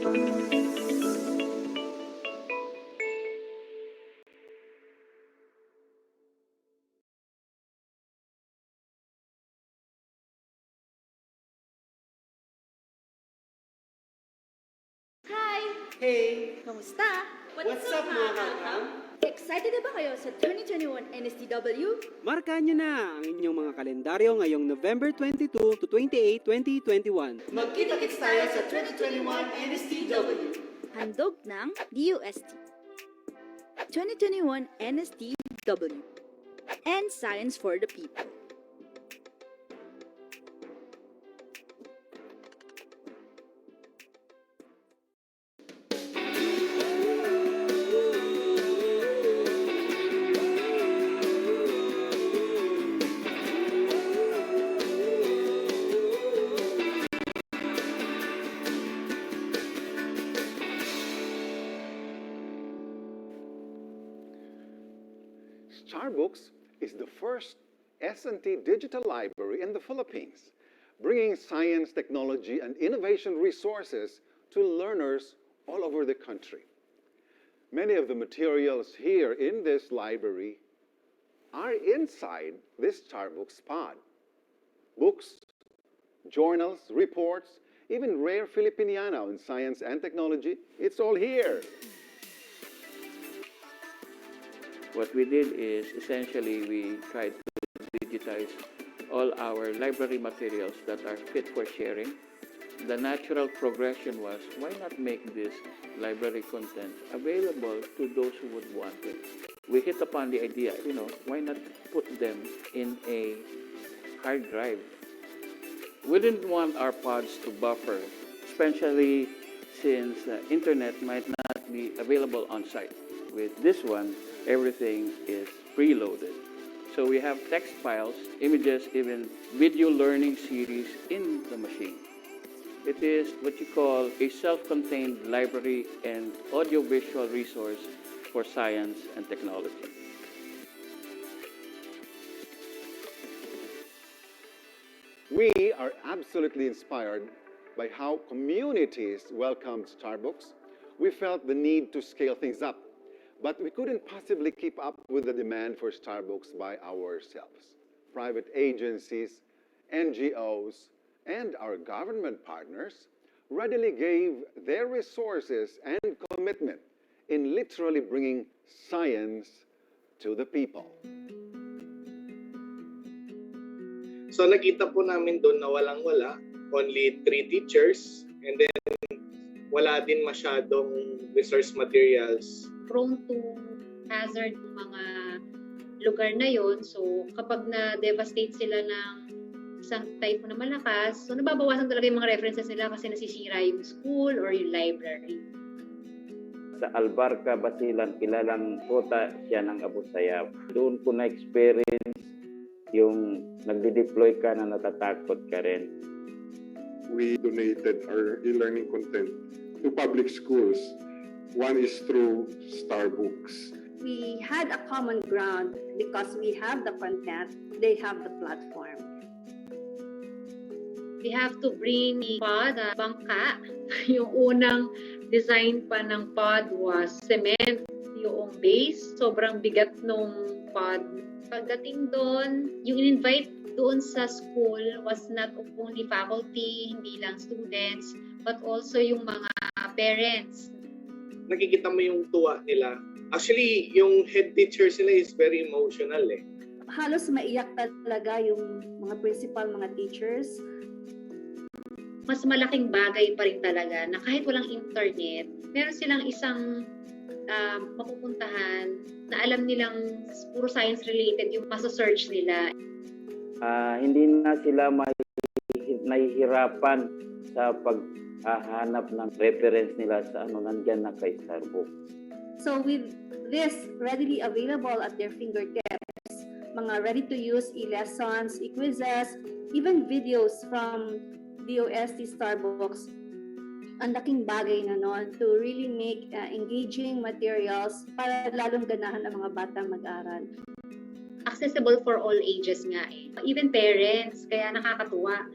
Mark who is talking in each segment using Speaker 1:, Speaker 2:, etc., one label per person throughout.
Speaker 1: Hi!
Speaker 2: Hey!
Speaker 1: Kamusta?
Speaker 2: What's up mga kakam?
Speaker 1: Excited na ba kayo sa 2021 NSTW?
Speaker 3: Markahan nyo na ang inyong mga kalendaryo ngayong November 22 to 28, 2021.
Speaker 2: Magkita-kits tayo sa 2021 NSTW.
Speaker 1: Handog ng DOST. 2021 NSTW. And Science for the People.
Speaker 4: Starbucks is the first S&T digital library in the Philippines, bringing science, technology, and innovation resources to learners all over the country. Many of the materials here in this library are inside this Starbucks pod. Books, journals, reports, even rare Filipiniano in science and technology, it's all here.
Speaker 5: What we did is essentially we tried to digitize all our library materials that are fit for sharing. The natural progression was, why not make this library content available to those who would want it? We hit upon the idea, why not put them in a hard drive? We didn't want our pods to buffer, especially since internet might not be available on site. With this one, everything is preloaded. So we have text files, images, even video learning series in the machine. It is what you call a self-contained library and audiovisual resource for science and technology.
Speaker 4: We are absolutely inspired by how communities welcomed Starbucks. We felt the need to scale things up, but we couldn't possibly keep up with the demand for Starbucks by ourselves. Private agencies, NGOs, and our government partners readily gave their resources and commitment in literally bringing science to the people.
Speaker 6: So nakita po namin doon na walang-wala, only 3 teachers, and then wala din masyadong resource materials.
Speaker 7: Prone to hazard mga lugar na yon. So kapag na-devastate sila ng isang typhoon na malakas, so nababawasan talaga yung mga references nila kasi nasisira yung school or yung library.
Speaker 5: Sa Albarca, Basilan, kilalang kota siya ng Abu Sayyaf. Doon ko na-experience yung nagde-deploy ka na natatakot ka rin.
Speaker 8: We donated our e-learning content to public schools. One is through Starbucks.
Speaker 9: We had a common ground because we have the content, they have the platform.
Speaker 7: We have to bring pod, bangka. Yung unang design pa ng pod was cement. Yung base, sobrang bigat nung pod. Pagdating doon, yung in-invite doon sa school was not only faculty, hindi lang students, but also yung mga parents.
Speaker 6: Nakikita mo yung tuwa nila. Actually, yung head teacher sila is very emotional eh.
Speaker 9: Halos maiyak talaga yung mga principal, mga teachers.
Speaker 7: Mas malaking bagay pa rin talaga na kahit walang internet, meron silang isang mapupuntahan na alam nilang puro science related yung maso-search nila.
Speaker 5: Hindi na sila nahihirapan sa paghahanap ng reference nila sa nandyan na kay Starbucks.
Speaker 9: So with this readily available at their fingertips, mga ready-to-use e-lessons, e-quizzes, even videos from DOST Starbucks, ang laking bagay na to really make engaging materials para lalong ganahan ang mga batang mag-aral.
Speaker 7: Accessible for all ages nga eh. Even parents, kaya nakakatuwa.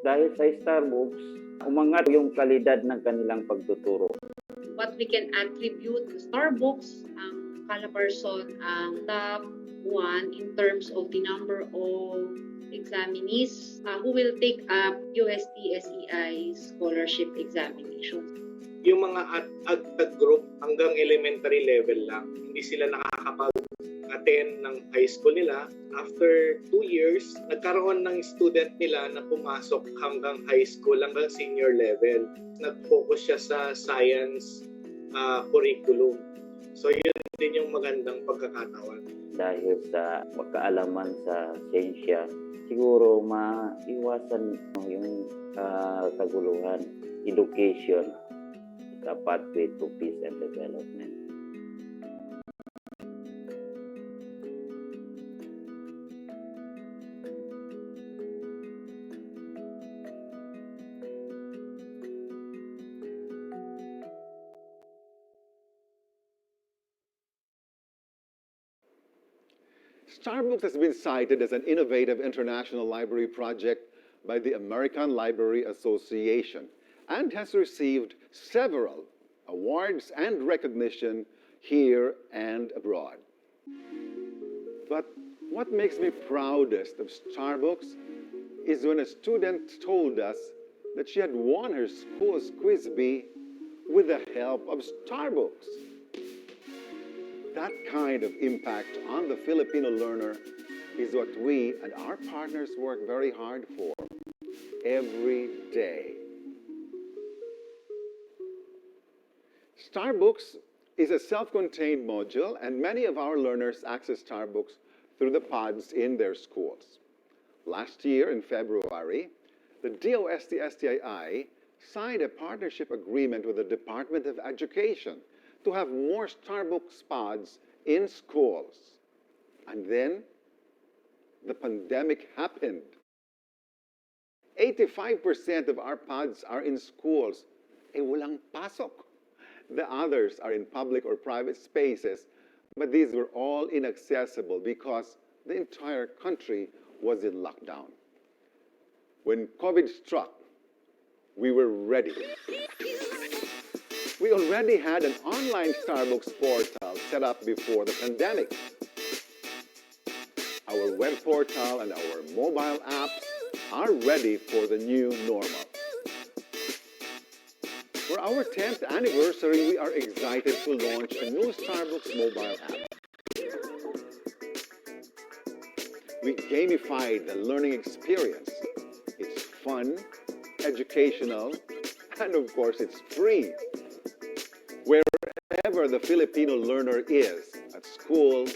Speaker 5: Dahil sa Starbucks,
Speaker 10: Umangat yung kalidad ng kanilang pagtuturo.
Speaker 7: What we can attribute to Starbucks, ang Calabarzon ang top one in terms of the number of examinees who will take up DOST-STII scholarship examinations.
Speaker 6: Yung mga agtag group hanggang elementary level lang, hindi sila nakakapag-attend ng high school nila. After 2 years, nagkaroon ng student nila na pumasok hanggang high school, hanggang senior level. Nag-focus siya sa science curriculum. So yun din yung magandang pagkakataon.
Speaker 10: Dahil sa magkaalaman sa siyensya, siguro maiwasan yung kaguluhan. Education is a pathway to peace and development.
Speaker 4: Starbucks has been cited as an innovative international library project by the American Library Association and has received several awards and recognition here and abroad. But what makes me proudest of Starbucks is when a student told us that she had won her school's quiz bee with the help of Starbucks. That kind of impact on the Filipino learner is what we and our partners work very hard for every day. Starbucks is a self-contained module, and many of our learners access Starbucks through the pods in their schools. Last year, in February, the DOST-STII signed a partnership agreement with the Department of Education to have more Starbucks pods in schools. And then, the pandemic happened. 85% of our pods are in schools. Walang pasok. The others are in public or private spaces, but these were all inaccessible because the entire country was in lockdown. When COVID struck, we were ready. We already had an online Starbucks portal set up before the pandemic. Our web portal and our mobile apps are ready for the new normal. For our 10th anniversary, we are excited to launch a new Starbucks mobile app. We gamified the learning experience. It's fun, educational, and of course, it's free. Wherever the Filipino learner is, at school,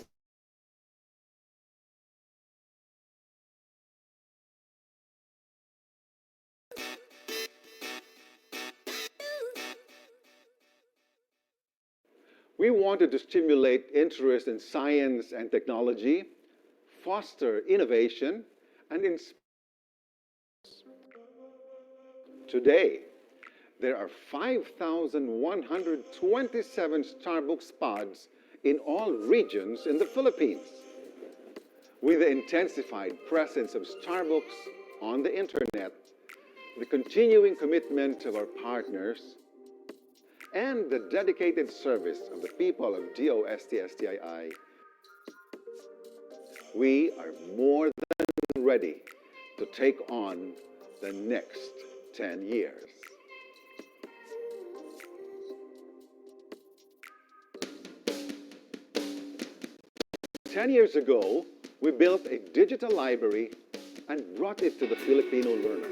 Speaker 4: we wanted to stimulate interest in science and technology, foster innovation, and inspire. Today, there are 5,127 Starbucks pods in all regions in the Philippines. With the intensified presence of Starbucks on the internet, the continuing commitment of our partners, and the dedicated service of the people of DOST-STII, we are more than ready to take on the next 10 years. Ten years ago, we built a digital library and brought it to the Filipino learner.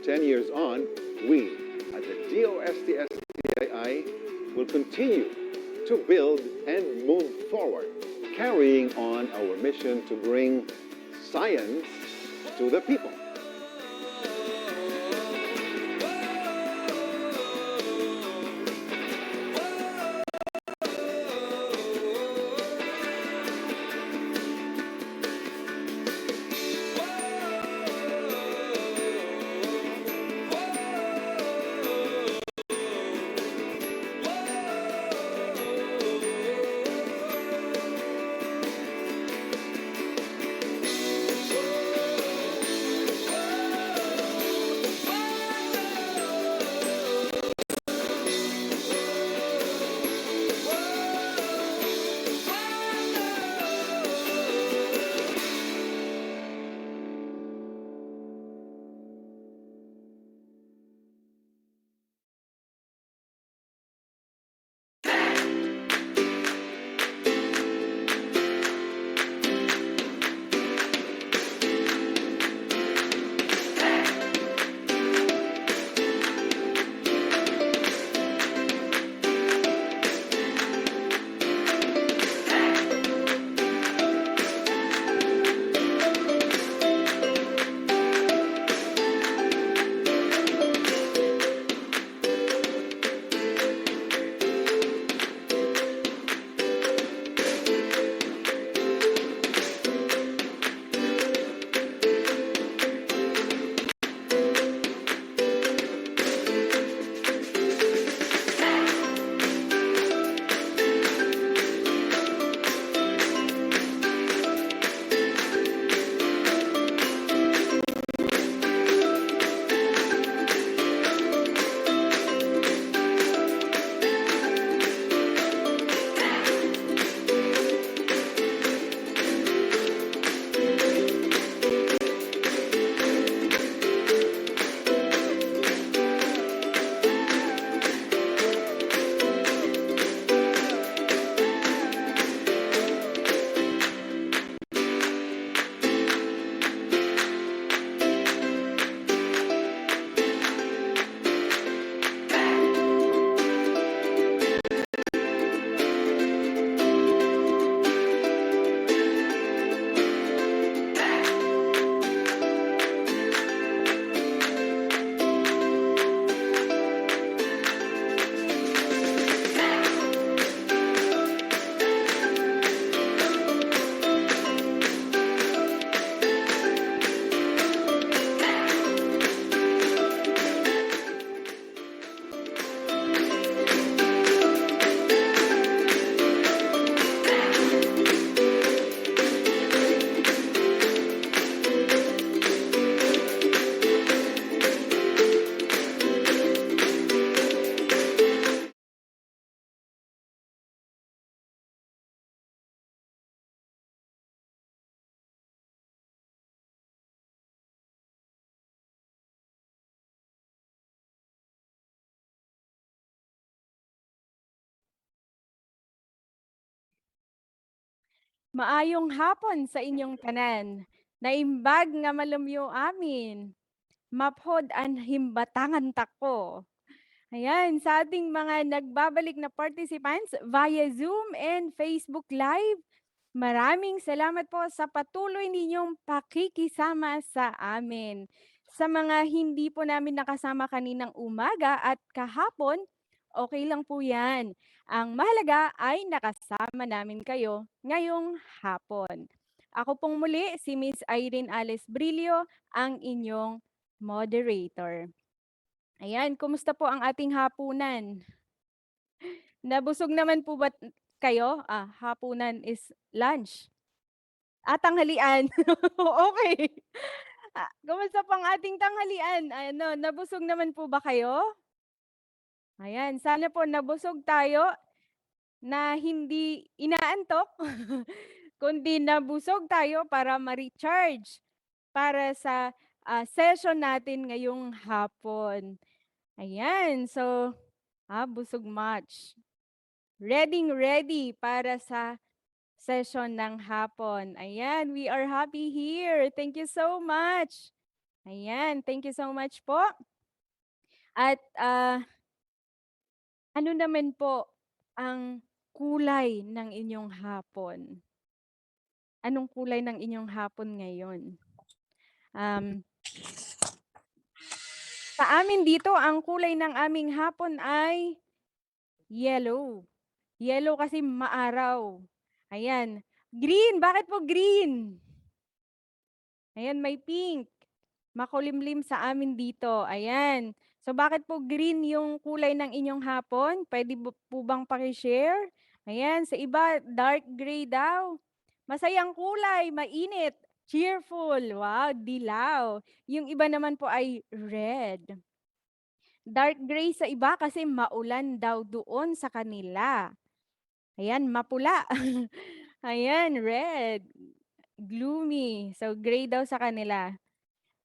Speaker 4: 10 years on, we at the DOST-STII will continue to build and move forward, carrying on our mission to bring science to the people.
Speaker 11: Maayong hapon sa inyong tanan. Naimbag nga malumyo amin. Maphod an himbatangan tako. Ayan, sa ating mga nagbabalik na participants via Zoom and Facebook Live, maraming salamat po sa patuloy ninyong pakikisama sa amin. Sa mga hindi po namin nakasama kaninang umaga at kahapon, okay lang po yan. Ang mahalaga ay nakasama namin kayo ngayong hapon. Ako pong muli si Miss Irene Alice Brillo, ang inyong moderator. Ayan, kumusta po ang ating hapunan? Nabusog naman po ba kayo? Hapunan is lunch. Tanghalian. Okay. Kumusta po ang ating tanghalian? Ano, nabusog naman po ba kayo? Ayan, sana po nabusog tayo na hindi inaantok, kundi nabusog tayo para ma-recharge para sa session natin ngayong hapon. Ayan, so busog much. Ready para sa session ng hapon. Ayan, we are happy here. Thank you so much. Ayan, thank you so much po. At ano naman po ang kulay ng inyong hapon? Anong kulay ng inyong hapon ngayon? Sa amin dito, ang kulay ng aming hapon ay yellow. Yellow kasi maaraw. Ayan. Green, bakit po green? Ayan, may pink. Makulimlim sa amin dito. Ayan. So bakit po green yung kulay ng inyong hapon? Pwede po bang pakishare? Ayan, sa iba, dark gray daw. Masayang kulay, mainit, cheerful. Wow, dilaw. Yung iba naman po ay red. Dark gray sa iba kasi maulan daw doon sa kanila. Ayan, mapula. Ayan, red. Gloomy. So, gray daw sa kanila.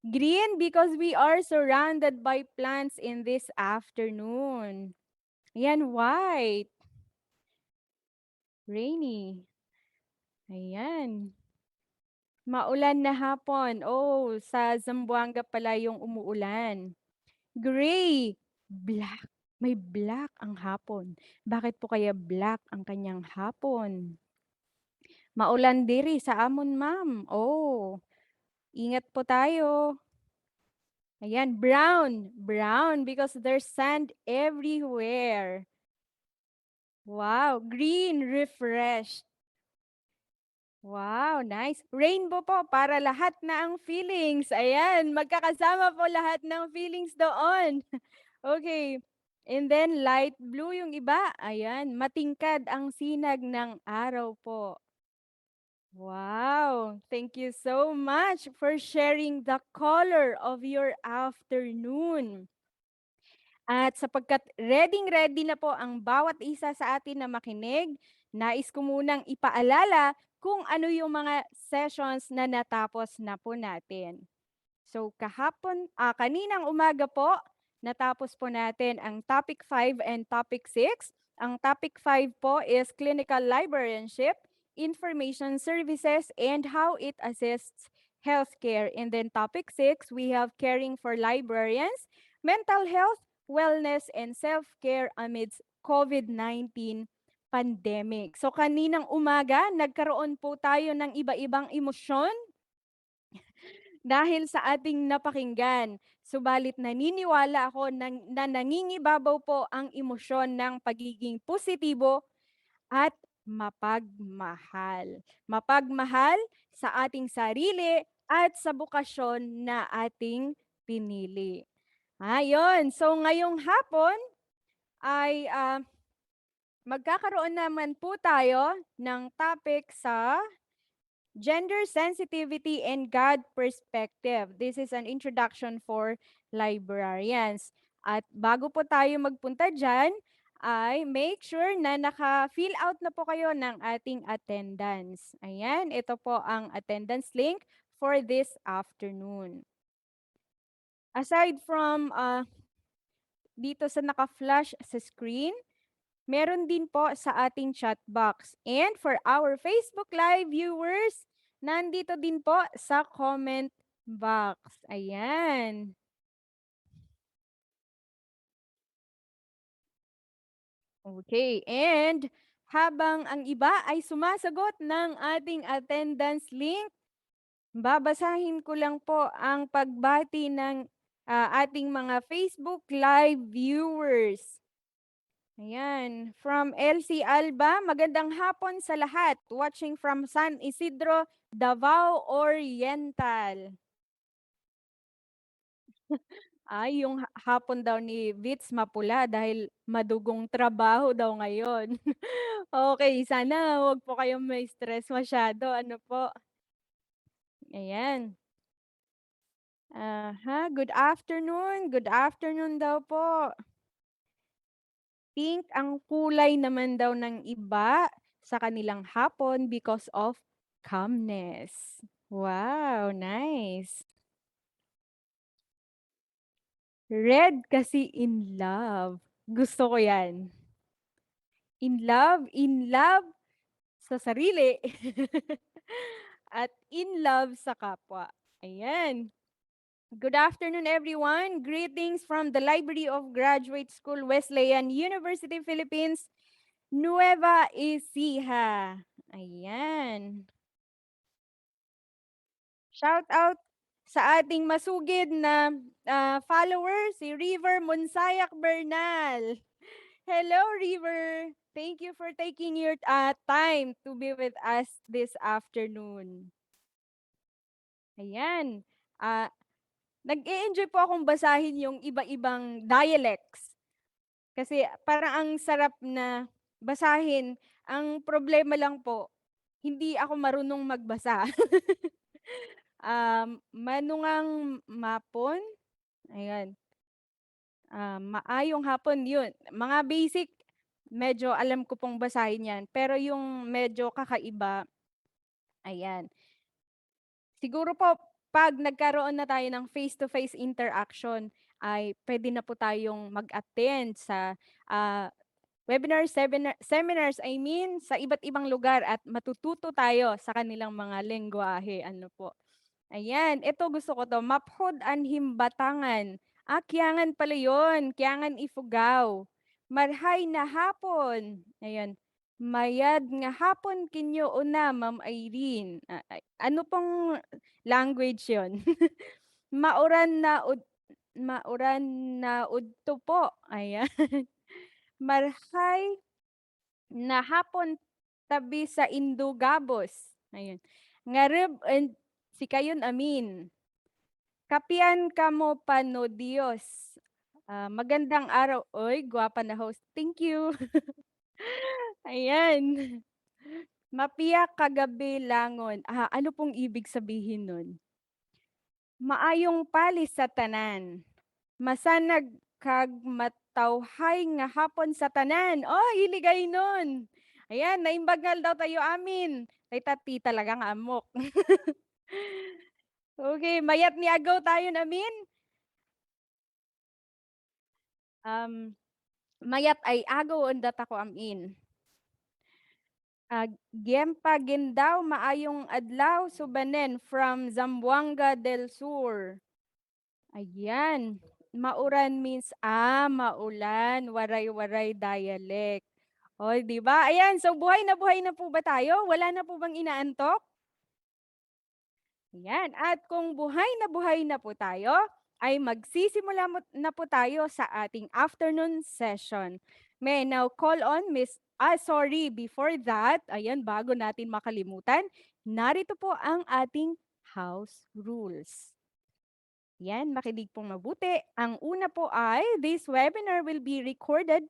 Speaker 11: Green because we are surrounded by plants in this afternoon. Ayan, white. Rainy. Ayan. Maulan na hapon. Oh, sa Zamboanga pala yung umuulan. Gray. Black. May black ang hapon. Bakit po kaya black ang kanyang hapon? Maulan diri sa amon, ma'am. Oh, ingat po tayo. Ayan, brown. Brown because there's sand everywhere. Wow, green, refreshed. Wow, nice. Rainbow po para lahat na ang feelings. Ayan, magkakasama po lahat ng feelings doon. Okay. And then light blue yung iba. Ayan, matingkad ang sinag ng araw po. Wow, thank you so much for sharing the color of your afternoon. At sapagkat ready na po ang bawat isa sa atin na makinig, nais ko munang ipaalala kung ano yung mga sessions na natapos na po natin. So kaninang umaga po, natapos po natin ang topic 5 and topic 6. Ang topic 5 po is Clinical Librarianship, Information Services, and how it assists healthcare. And then topic 6, we have Caring for Librarians, Mental Health, Wellness, and Self-Care amidst COVID-19 pandemic. So kaninang umaga, nagkaroon po tayo ng iba-ibang emosyon dahil sa ating napakinggan. Subalit naniniwala ako na nangingibabaw po ang emosyon ng pagiging positibo at mapagmahal. Mapagmahal sa ating sarili at sa bukasyon na ating pinili. Ayun, so ngayong hapon ay magkakaroon naman po tayo ng topic sa Gender Sensitivity and God Perspective. This is an introduction for librarians. At bago po tayo magpunta dyan, ay make sure na naka-fill out na po kayo ng ating attendance. Ayan, ito po ang attendance link for this afternoon. Aside from dito sa naka-flash sa screen, meron din po sa ating chat box. And for our Facebook Live viewers, nandito din po sa comment box. Ayan. Okay, and habang ang iba ay sumasagot ng ating attendance link, babasahin ko lang po ang pagbati ng ating mga Facebook Live viewers. Ayan, from LC Alba, magandang hapon sa lahat. Watching from San Isidro, Davao Oriental. Ay, yung hapon daw ni Vitz mapula dahil madugong trabaho daw ngayon. Okay, sana wag po kayong may stress masyado. Ano po? Ayan. Good afternoon. Good afternoon daw po. Pink ang kulay naman daw ng iba sa kanilang hapon because of calmness. Wow, nice. Red kasi in love. Gusto ko yan. In love sa sarili. At in love sa kapwa. Ayan. Good afternoon, everyone. Greetings from the Library of Graduate School, Wesleyan University, Philippines, Nueva Ecija. Ayan. Shout out sa ating masugid na follower, si River Monsayak Bernal. Hello, River. Thank you for taking your time to be with us this afternoon. Ayan. Nag-e-enjoy po akong basahin yung iba-ibang dialects. Kasi parang ang sarap na basahin. Ang problema lang po, hindi ako marunong magbasa. Manungang mapon. Ayan. Maayong hapon yun. Mga basic, medyo alam ko pong basahin yan. Pero yung medyo kakaiba, ayan. Siguro po, pag nagkaroon na tayo ng face-to-face interaction, ay pwede na po tayong mag-attend sa webinar, seminars, sa iba't ibang lugar at matututo tayo sa kanilang mga lengguwahe. Ano po? Ayan, ito gusto ko to. Maphod an himbatangan. Kiyangan pala yun. Kiyangan ifugaw. Marhay na hapon. Ayan. Mayad nga hapon kinyo una, Ma'am Irene. Ano pong language yon? Mauran na udto po. Ayan. Marhay na hapon tabi sa Indugabos. Ayan. Ngarib and si kayon amin. Kapian kamo pano Dios. Magandang araw. Oy, gwapa na host. Thank you. Ayan. Mapiyak kagabi langon. Ano pong ibig sabihin nun? Maayong palis sa tanan. Masanag kag matawhay nga hapon sa tanan. Oh, iligay nun. Ayan, naimbagal daw tayo amin. Tay tati talagang amok. Okay, mayat ni agaw tayo namin. Mayat ay agaw undat ako amin. Giempa gindaw maayong adlaw subanen from Zamboanga del Sur. Ayan. Mauran means maulan, waray-waray dialect. O, di ba? Ayan, so buhay na po ba tayo? Wala na po bang inaantok? Ayan, at kung buhay na po tayo, ay magsisimula na po tayo sa ating afternoon session. May now call on before that, ayan, bago natin makalimutan, narito po ang ating house rules. Yan, makinig pong mabuti. Ang una po ay, this webinar will be recorded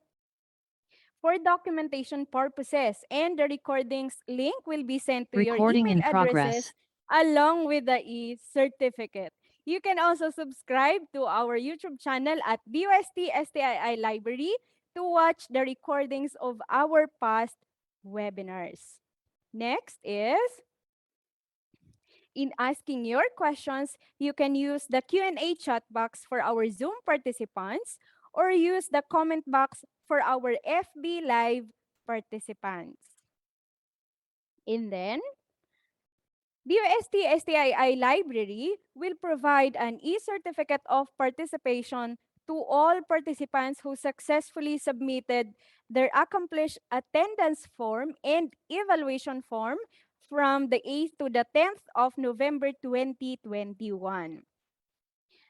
Speaker 11: for documentation purposes and the recordings link will be sent to your email addresses along with the e-certificate. You can also subscribe to our YouTube channel at DOST-STII Library to watch the recordings of our past webinars. Next is, in asking your questions, you can use the Q&A chat box for our Zoom participants, or use the comment box for our FB Live participants. And then, DOST-STII Library will provide an e-certificate of participation to all participants who successfully submitted their accomplished attendance form and evaluation form from the 8th to the 10th of November 2021.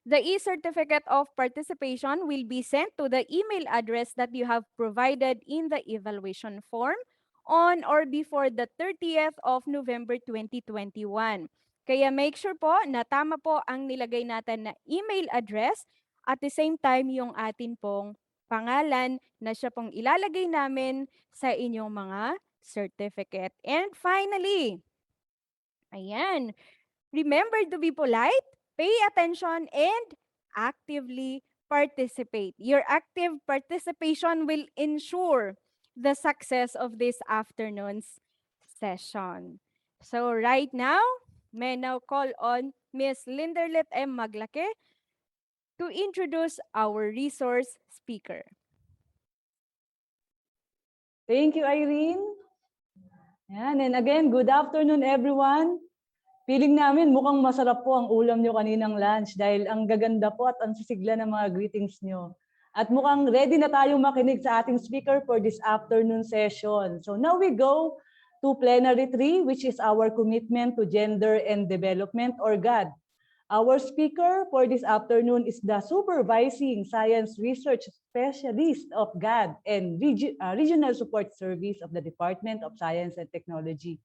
Speaker 11: The e-certificate of participation will be sent to the email address that you have provided in the evaluation form on or before the 30th of November 2021. Kaya make sure po na tama po ang nilagay natin na email address at the same time yung atin pong pangalan na siya pong ilalagay namin sa inyong mga certificate. And finally, ayan, remember to be polite, pay attention, and actively participate. Your active participation will ensure the success of this afternoon's session. So right now, may now call on Ms. Linderlet M. Maglake to introduce our resource speaker.
Speaker 12: Thank you, Irene. Yan, and again, good afternoon, everyone. Feeling namin mukhang masarap po ang ulam nyo kaninang lunch dahil ang gaganda po at ang sisigla ng mga greetings nyo. At mukhang ready na tayong makinig sa ating speaker for this afternoon session. So now we go to Plenary 3, which is our commitment to gender and development, or GAD. Our speaker for this afternoon is the Supervising Science Research Specialist of GAD and Regional Support Service of the Department of Science and Technology.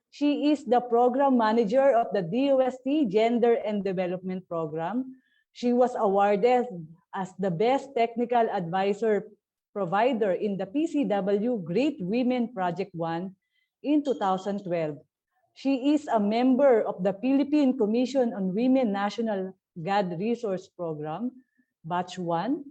Speaker 12: She is the Program Manager of the DOST Gender and Development Program. She was awarded as the Best Technical Advisor Provider in the PCW Great Women Project 1 in 2012. She is a member of the Philippine Commission on Women National GAD Resource Program, Batch 1,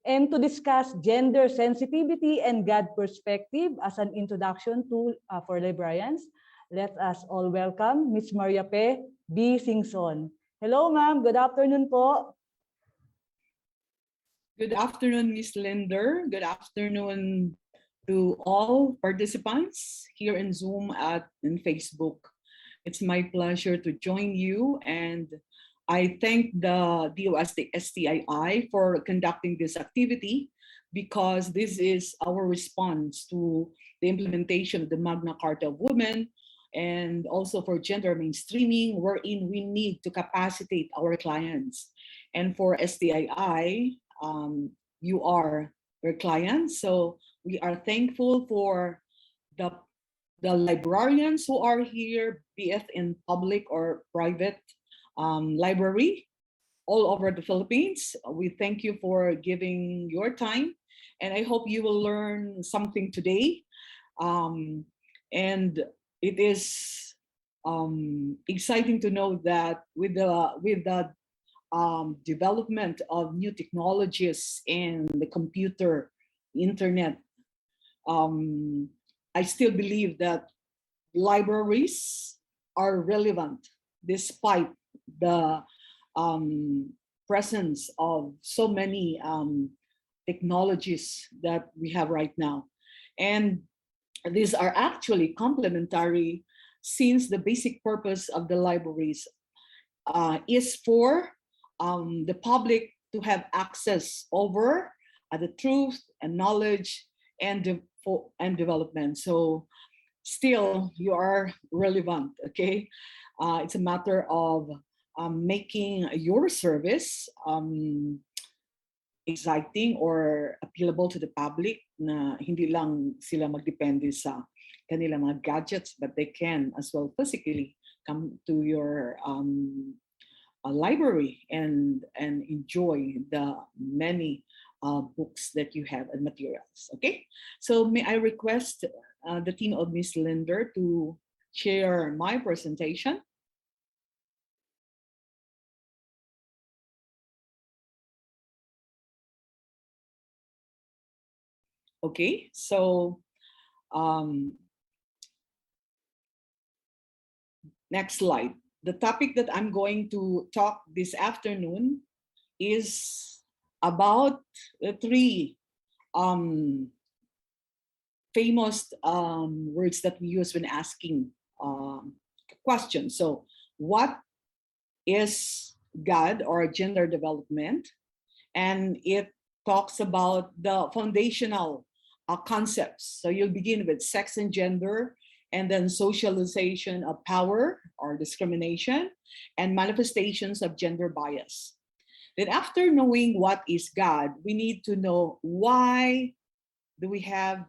Speaker 12: and to discuss gender sensitivity and GAD perspective as an introduction to for librarians, let us all welcome Ms. Maria P. B. Singson. Hello, ma'am. Good afternoon po.
Speaker 13: Good afternoon, Ms. Linder. Good afternoon to all participants here in Zoom and in Facebook. It's my pleasure to join you, and I thank the DOST-STII for conducting this activity because this is our response to the implementation of the Magna Carta of Women and also for gender mainstreaming, wherein we need to capacitate our clients. And for STII, you are your clients, so we are thankful for the librarians who are here, be it in public or private library all over the Philippines. We thank you for giving your time, and I hope you will learn something today. And it is exciting to know that with the development of new technologies and the computer, internet, I still believe that libraries are relevant despite the presence of so many technologies that we have right now. And these are actually complementary, since the basic purpose of the libraries is for the public to have access over the truth and knowledge and development. So still you are relevant, okay? It's a matter of making your service exciting or appealable to the public, na hindi lang sila magdepende sa kanilang mga gadgets, but they can as well physically come to your library and enjoy the many books that you have and materials. Okay, so may I request the team of Ms. Linder to share my presentation. Okay, so next slide. The topic that I'm going to talk this afternoon is about the three famous words that we use when asking questions. So, what is God or gender development? And it talks about the foundational concepts. So you'll begin with sex and gender, and then socialization of power or discrimination, and manifestations of gender bias. Then after knowing what is God, we need to know why do we have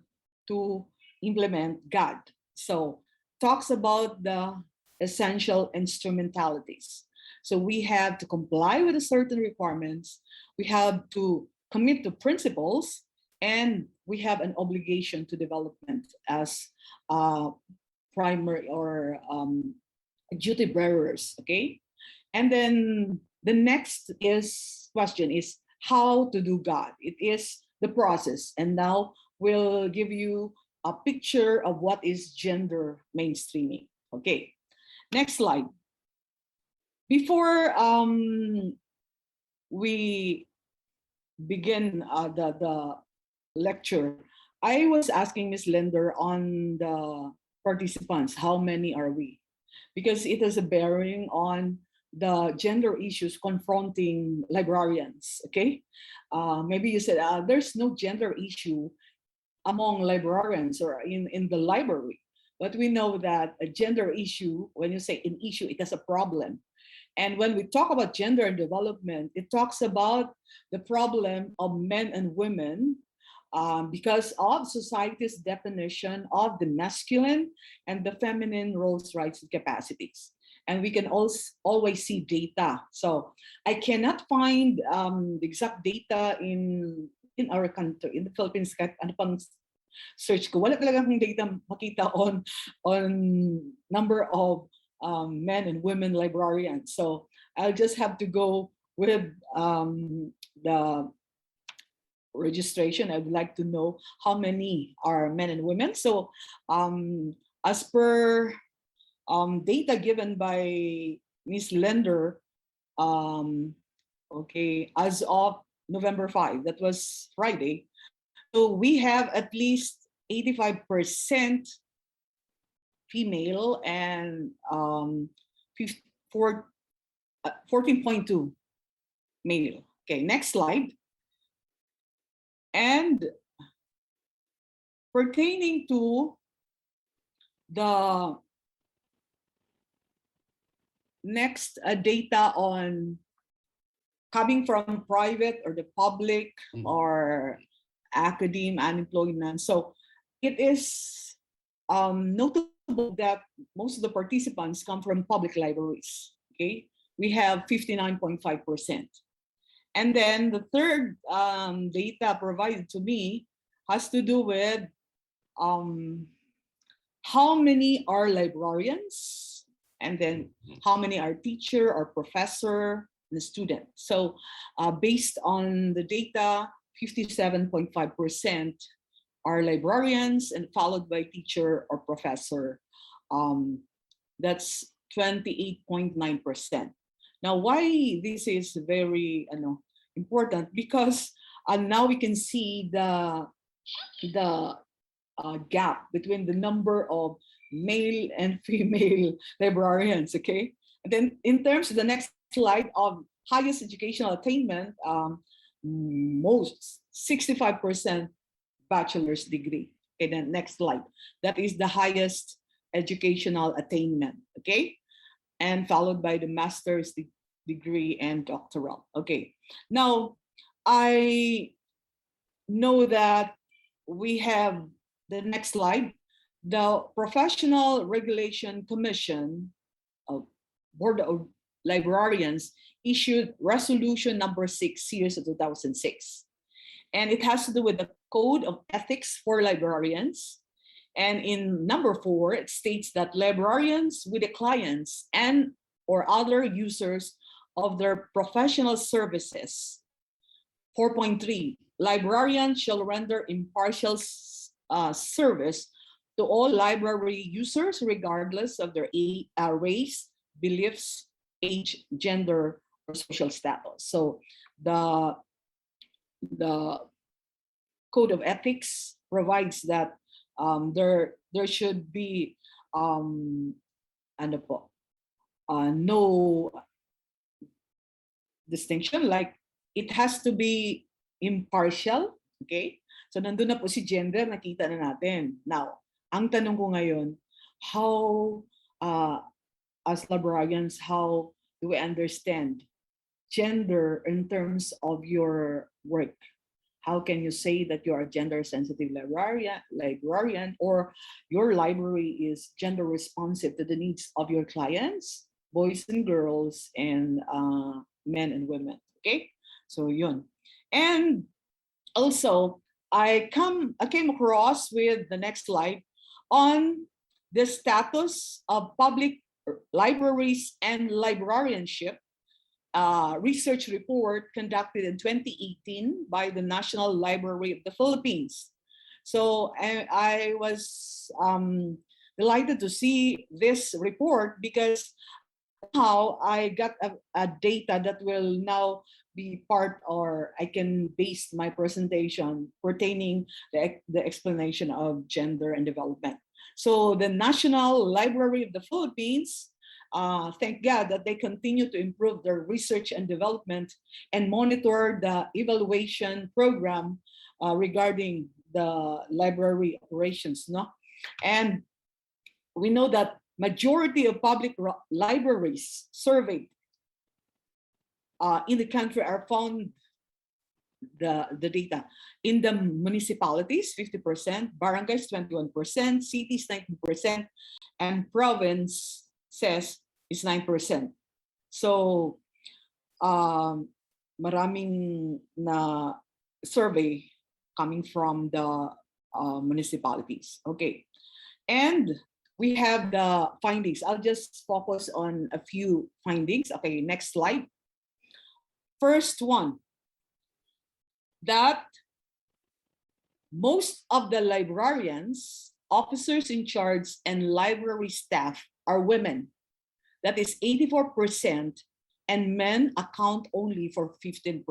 Speaker 13: to implement God. So talks about the essential instrumentalities. So we have to comply with certain requirements, we have to commit to principles, and we have an obligation to development as primary or duty bearers, okay? And then the next question is how to do God. It is the process. And now we'll give you a picture of what is gender mainstreaming. Okay, next slide. Before we begin the lecture, I was asking Ms. Linder on the participants, how many are we? Because it has a bearing on the gender issues confronting librarians, okay? Maybe you said, there's no gender issue among librarians or in the library. But we know that a gender issue, when you say an issue, it has a problem. And when we talk about gender and development, it talks about the problem of men and women because of society's definition of the masculine and the feminine roles, rights, and capacities. And we can also always see data. So I cannot find the exact data in our country, in the Philippines, ano pang search ko. Wala talagang data makita on number of men and women librarians. So I'll just have to go with the registration. I'd like to know how many are men and women. So as per data given by Ms. Lender, okay, as of November 5, that was Friday, so we have at least 85% female and 14.2 male. Okay, next slide. And pertaining to the next data on coming from private or the public or academe unemployment. So it is notable that most of the participants come from public libraries. Okay, we have 59.5%. And then the third data provided to me has to do with how many are librarians, and then how many are teacher or professor and student. So based on the data, 57.5% are librarians and followed by teacher or professor. That's 28.9%. Now, why this is very important? Because now we can see the gap between the number of male and female librarians, okay? And then in terms of the next slide of highest educational attainment, most 65% bachelor's degree. Okay, then next slide. That is the highest educational attainment, okay? And followed by the master's degree and doctoral. Okay, now I know that we have the next slide. The Professional Regulation Commission of Board of Librarians issued resolution number 6, series of 2006. And it has to do with the Code of Ethics for Librarians. And in number 4, it states that librarians with the clients and or other users of their professional services. 4.3, librarians shall render impartial service to all library users regardless of their race, beliefs, age, gender, or social status. So the the Code of Ethics provides that there should be ano po, no distinction, like it has to be impartial, okay? So nandun na po si gender, nakita na natin. Now, ang tanong ko ngayon, how as librarians, how do we understand gender in terms of your work? How can you say that you're a gender-sensitive librarian, or your library is gender responsive to the needs of your clients, boys and girls, and men and women? Okay, so yun. And also, I came across with the next slide on the status of public libraries and librarianship. Research report conducted in 2018 by the National Library of the Philippines. So I was delighted to see this report, because somehow I got a data that will now be part, or I can base my presentation pertaining the explanation of gender and development. So the National Library of the Philippines, thank God that they continue to improve their research and development and monitor the evaluation program regarding the library operations. No? And we know that majority of public libraries surveyed in the country are found the data in the municipalities 50%, barangays 21%, cities 19%, and province says is 9%. So maraming na survey coming from the municipalities. Okay, and we have the findings. I'll just focus on a few findings. Okay, next slide. First one, that most of the librarians, officers in charge, and library staff are women. That is 84%, and men account only for 15%.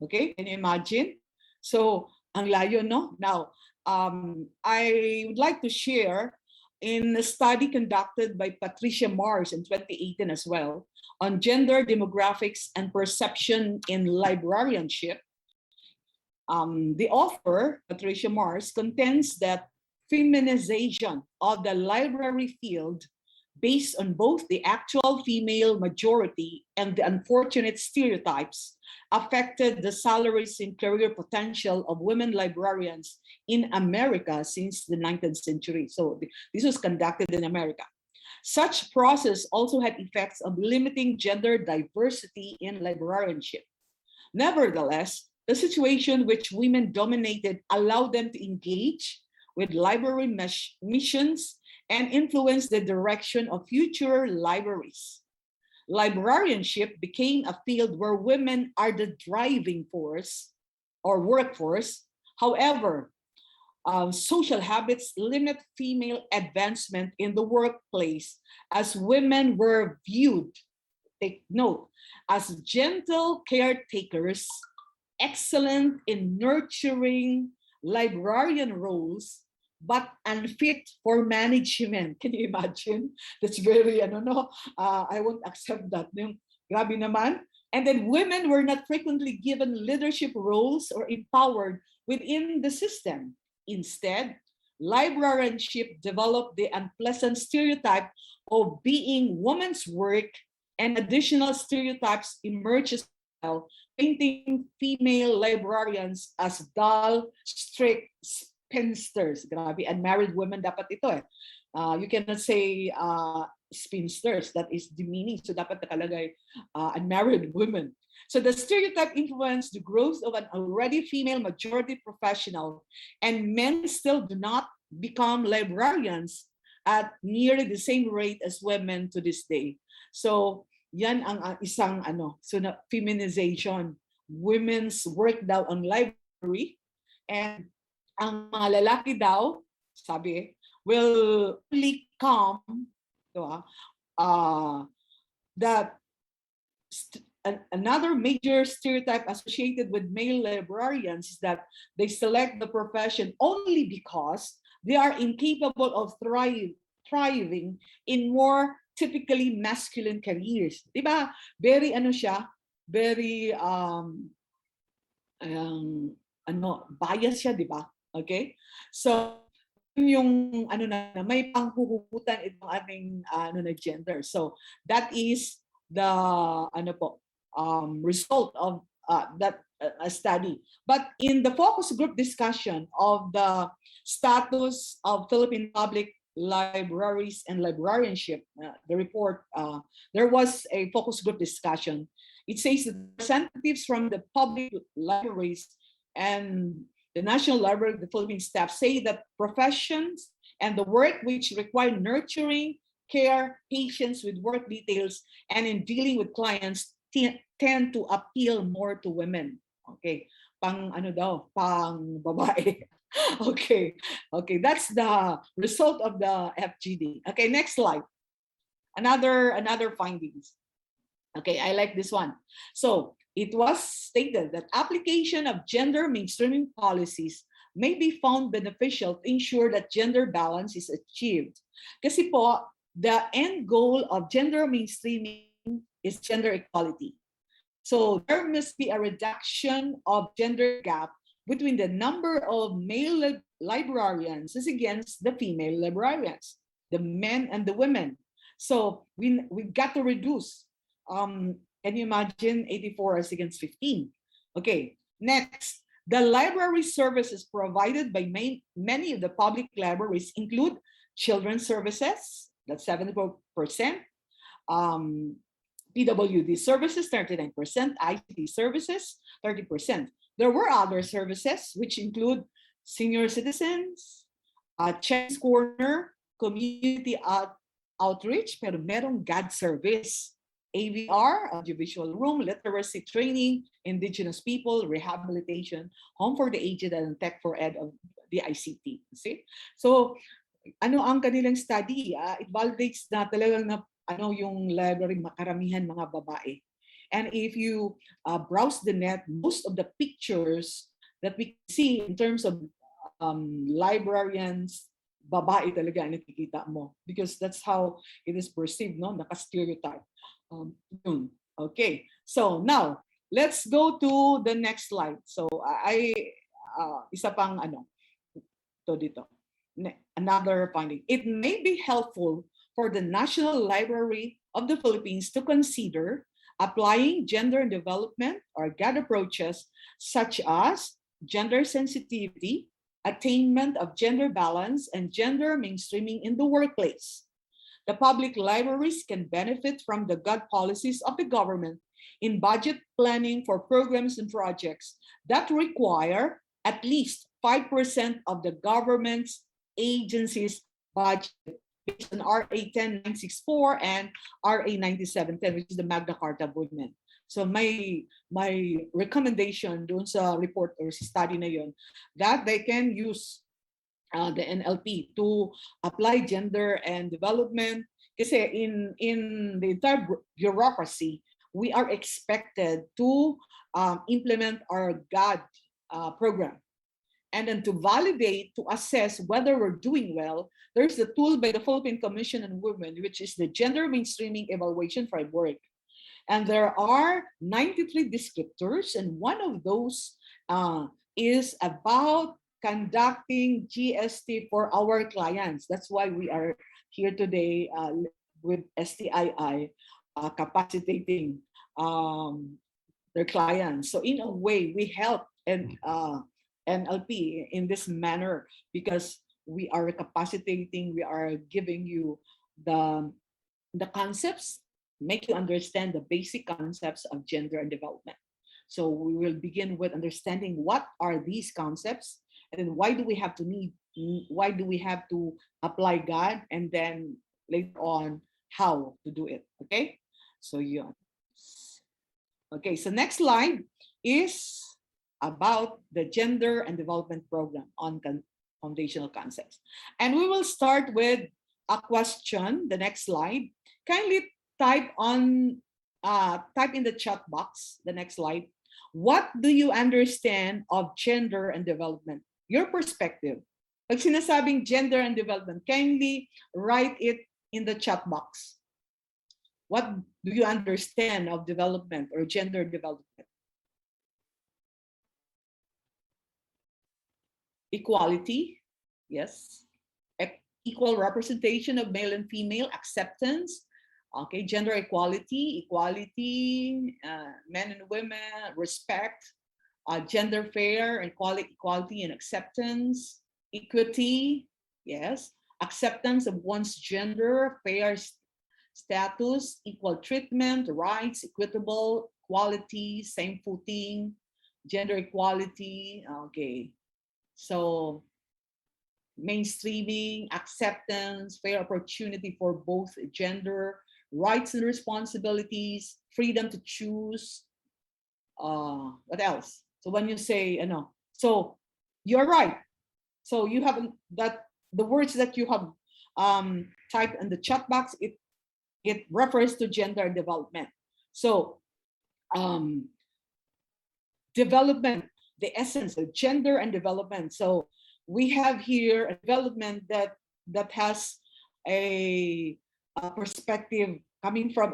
Speaker 13: Okay, can you imagine? So, ang layo, no? Now, I would like to share in a study conducted by Patricia Mars in 2018 as well on gender demographics and perception in librarianship. The author, Patricia Mars, contends that feminization of the library field based on both the actual female majority and the unfortunate stereotypes affected the salaries and career potential of women librarians in America since the 19th century. So this was conducted in America. Such process also had effects of limiting gender diversity in librarianship. Nevertheless, the situation which women dominated allowed them to engage with library missions and influence the direction of future libraries. Librarianship became a field where women are the driving force or workforce. However, social habits limit female advancement in the workplace, as women were viewed, take note, as gentle caretakers, excellent in nurturing librarian roles, but unfit for management. Can you imagine? That's very, I won't accept that. Grabe naman. And then women were not frequently given leadership roles or empowered within the system. Instead, librarianship developed the unpleasant stereotype of being woman's work, and additional stereotypes emerged as well, painting female librarians as dull, strict spinsters. Grabe, unmarried women dapat ito eh. You cannot say spinsters, that is demeaning. So dapat nakalagay unmarried women. So the stereotype influenced the growth of an already female majority professional, and men still do not become librarians at nearly the same rate as women to this day. So yan ang isang so na feminization. Women's work daw ang library, and ang mga lalaki daw, sabi, will only come that another major stereotype associated with male librarians is that they select the profession only because they are incapable of thriving in more typically masculine careers. Diba? Very ano siya, very bias siya, diba? Okay? So yung ano na may panghuhugutan itong ating gender. So that is the result of that study. But in the focus group discussion of the status of Philippine public libraries and librarianship, the report, there was a focus group discussion. It says that representatives from the public libraries and the National Library of the Philippines staff say that professions and the work which require nurturing, care, patience with work details, and in dealing with clients tend to appeal more to women. Okay, pang babae. Okay, that's the result of the FGD. Okay, next slide. Another findings. Okay, I like this one. So it was stated that application of gender mainstreaming policies may be found beneficial to ensure that gender balance is achieved. Kasi po, the end goal of gender mainstreaming is gender equality. So there must be a reduction of gender gap between the number of male librarians as against the female librarians, the men and the women. So we got to reduce. Can you imagine 84 as against 15? Okay, next. The library services provided by many of the public libraries include children's services, that's 70%, PWD services, 39%, ICT services, 30%. There were other services which include senior citizens, Child's Corner, community outreach, pero merong GAD service, AVR, audiovisual room, literacy training, indigenous people, rehabilitation, home for the aged, and tech for ed of the ICT. See? So, ano ang kanilang study? It validates na talagang yung library makaramihan mga babae. And if you browse the net, most of the pictures that we see in terms of librarians, babae talaga ang nakikita mo. Because that's how it is perceived, no? Naka-stereotype. Okay, so now let's go to the next slide. So isa pang dito. Another finding. It may be helpful for the National Library of the Philippines to consider applying gender development or GAD approaches such as gender sensitivity, attainment of gender balance, and gender mainstreaming in the workplace. The public libraries can benefit from the GAD policies of the government in budget planning for programs and projects that require at least 5% of the government's agency's budget based on RA 10964 and RA 9710, which is the Magna Carta movement. So my recommendation doon sa report or sa study na yun, that they can use the NLP to apply gender and development. Kasi in the entire bureaucracy, we are expected to implement our GAD program. And then to validate, to assess whether we're doing well, there's a tool by the Philippine Commission on Women, which is the Gender Mainstreaming Evaluation Framework. And there are 93 descriptors, and one of those is about conducting GST for our clients. That's why we are here today with STII capacitating their clients. So in a way, we help NLP in this manner because we are capacitating, we are giving you the concepts, make you understand the basic concepts of gender and development. So we will begin with understanding what are these concepts, and then why do we have to apply GAD, and then later on how to do it. Okay, so yeah. Okay, so next slide is about the gender and development program on foundational concepts, and we will start with a question. The next slide, kindly type on type in the chat box, the next slide. What do you understand of gender and development? Your perspective. Pag sinasabing gender and development, kindly write it in the chat box. What do you understand of development or gender development? Equality, yes. Equal representation of male and female, acceptance, okay, gender equality, men and women, respect, gender fair, equality and acceptance, equity, yes, acceptance of one's gender, fair status, equal treatment, rights, equitable, equality, same footing, gender equality, okay. So mainstreaming, acceptance, fair opportunity for both gender, rights and responsibilities, freedom to choose. What else? So when you say, so you're right. So you have that the words that you have typed in the chat box, it refers to gender development. So development, the essence of gender and development. So we have here a development that has a perspective coming from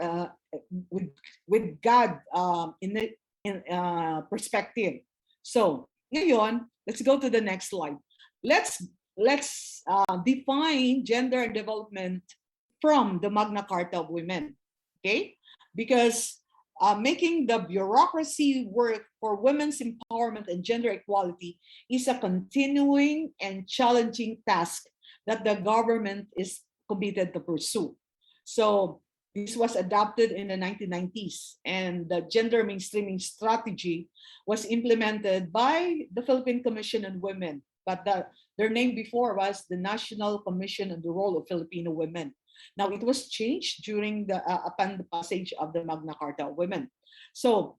Speaker 13: with God in perspective. So ngayon, let's go to the next slide. Let's define gender and development from the Magna Carta of Women, okay? Because making the bureaucracy work for women's empowerment and gender equality is a continuing and challenging task that the government is committed to pursue. So this was adopted in the 1990s, and the gender mainstreaming strategy was implemented by the Philippine Commission on Women, but their name before was the National Commission on the Role of Filipino Women. Now, it was changed during upon the passage of the Magna Carta of Women. So,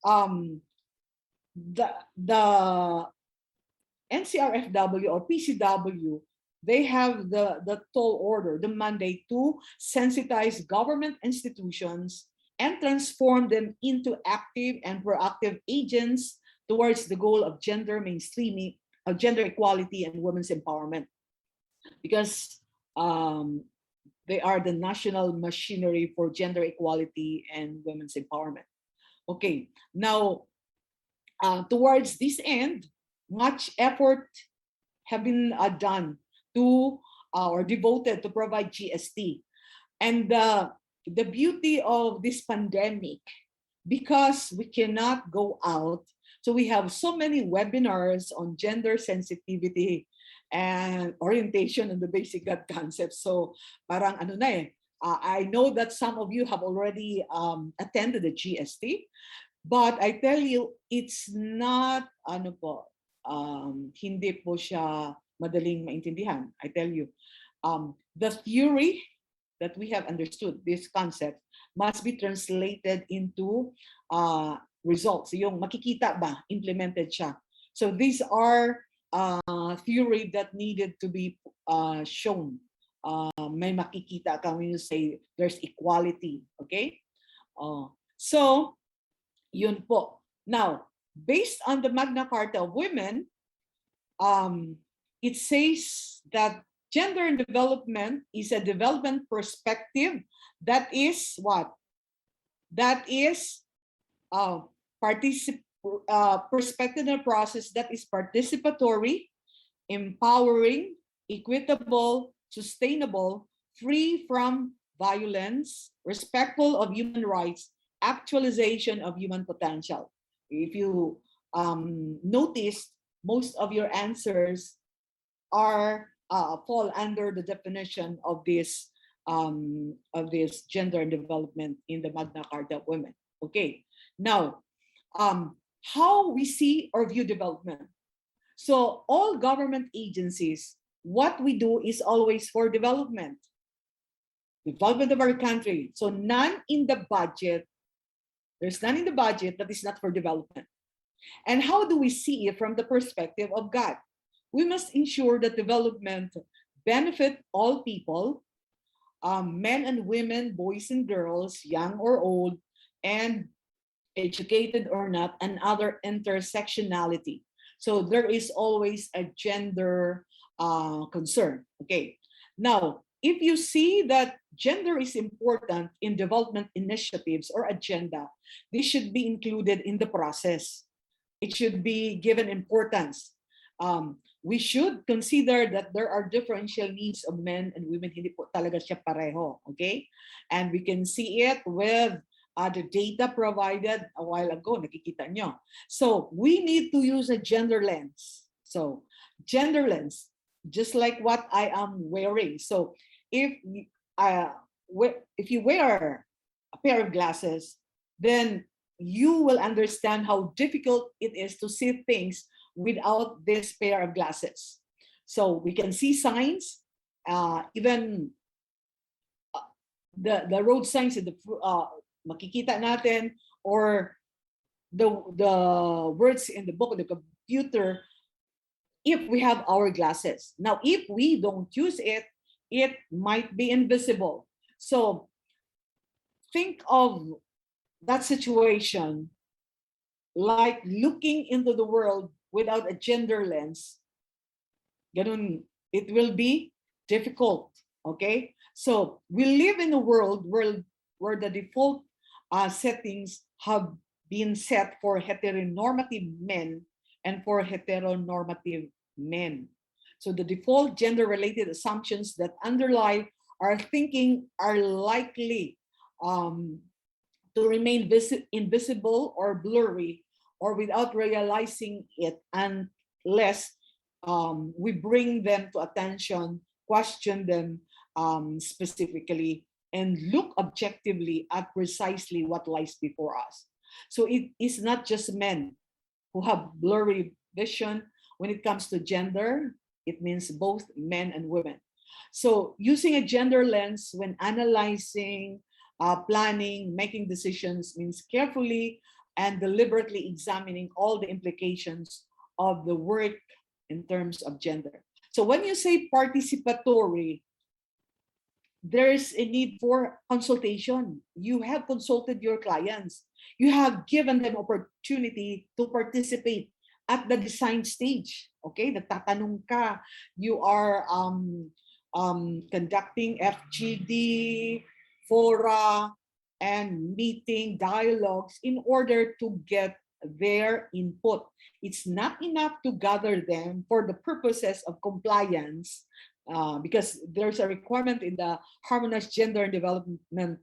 Speaker 13: the NCRFW or PCW, they have the tall order, the mandate to sensitize government institutions and transform them into active and proactive agents towards the goal of gender mainstreaming, of gender equality and women's empowerment. Because they are the national machinery for gender equality and women's empowerment. Okay, now towards this end, much effort have been done to or devoted to provide GST. And the beauty of this pandemic, because we cannot go out, so we have so many webinars on gender sensitivity and orientation on the basic God concept. So parang ano na eh, I know that some of you have already attended the GST, but I tell you, it's not ano po, hindi po siya madaling maintindihan. I tell you, the theory that we have understood, this concept, must be translated into results. Yung makikita ba, implemented siya. So these are theory that needed to be shown. May makikita ka when you say there's equality, okay? So, yun po. Now, based on the Magna Carta of Women, it says that gender and development is a development perspective that is what? That is perspective in a process that is participatory, empowering, equitable, sustainable, free from violence, respectful of human rights, actualization of human potential. If you notice, most of your answers are fall under the definition of this gender and development in the Magna Carta of Women. Okay, now how we see or view development. So all government agencies, what we do is always for development of our country. So none in the budget, there's none in the budget that is not for development. And how do we see it from the perspective of God? We must ensure that development benefit all people, men and women, boys and girls, young or old, and educated or not, and other intersectionality. So there is always a gender concern. Okay. Now, if you see that gender is important in development initiatives or agenda, this should be included in the process. It should be given importance. We should consider that there are differential needs of men and women. Hindi po talaga siya pareho. Okay. And we can see it with the data provided a while ago, nakikita nyo. So we need to use a gender lens. So gender lens, just like what I am wearing. So if you wear a pair of glasses, then you will understand how difficult it is to see things without this pair of glasses. So we can see signs, even the road signs in the makikita natin, or the words in the book, the computer, if we have our glasses. Now, if we don't use it, it might be invisible. So think of that situation like looking into the world without a gender lens. Ganun, it will be difficult. Okay, so we live in a world where the default settings have been set for heteronormative men and for heteronormative men. So the default gender-related assumptions that underlie our thinking are likely to remain invisible or blurry, or without realizing it, unless we bring them to attention, question them specifically, and look objectively at precisely what lies before us. So it is not just men who have blurry vision when it comes to gender. It means both men and women. So using a gender lens when analyzing, planning, making decisions means carefully and deliberately examining all the implications of the work in terms of gender. So when you say participatory, there's a need for consultation. You have consulted your clients. You have given them opportunity to participate at the design stage. Okay, nagtatanong ka. You are conducting FGD, fora, and meeting dialogues in order to get their input. It's not enough to gather them for the purposes of compliance, because there's a requirement in the Harmonized Gender and Development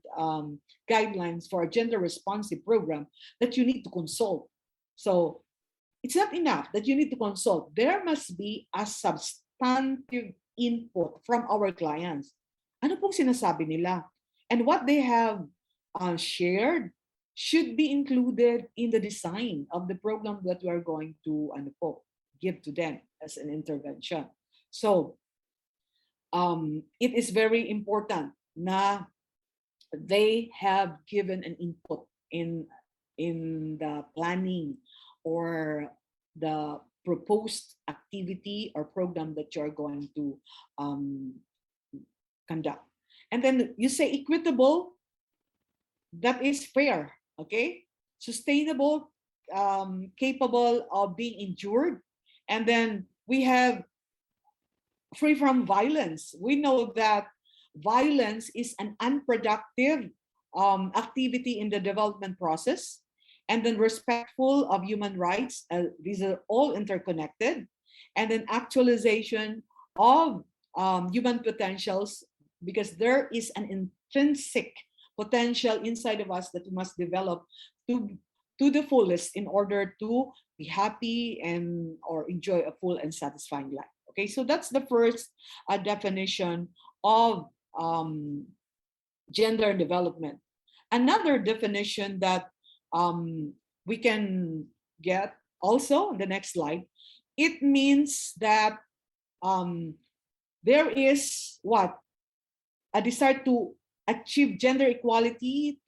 Speaker 13: Guidelines for a gender responsive program that you need to consult. So it's not enough that you need to consult. There must be a substantive input from our clients. Ano pong sinasabi nila? And what they have shared should be included in the design of the program that we are going to give to them as an intervention. So it is very important na they have given an input in the planning or the proposed activity or program that you're going to conduct. And then you say equitable, that is fair, okay? Sustainable, capable of being endured. And then we have free from violence. We know that violence is an unproductive activity in the development process. And then respectful of human rights, these are all interconnected. And then actualization of human potentials, because there is an intrinsic potential inside of us that we must develop to the fullest in order to be happy and or enjoy a full and satisfying life. Okay, so that's the first definition of gender development. Another definition that we can get also on the next slide, it means that there is what? A desire to achieve gender equality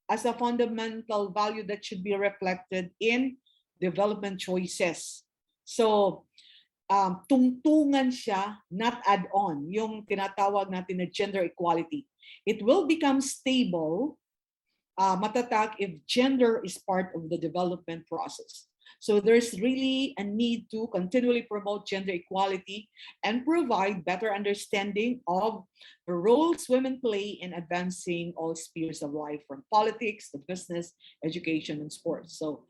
Speaker 13: as a fundamental value that should be reflected in development choices. So tungtungan siya, not add-on, yung tinatawag natin na gender equality. It will become stable matatag if gender is part of the development process. So there's really a need to continually promote gender equality and provide better understanding of the roles women play in advancing all spheres of life, from politics to business, education, and sports. So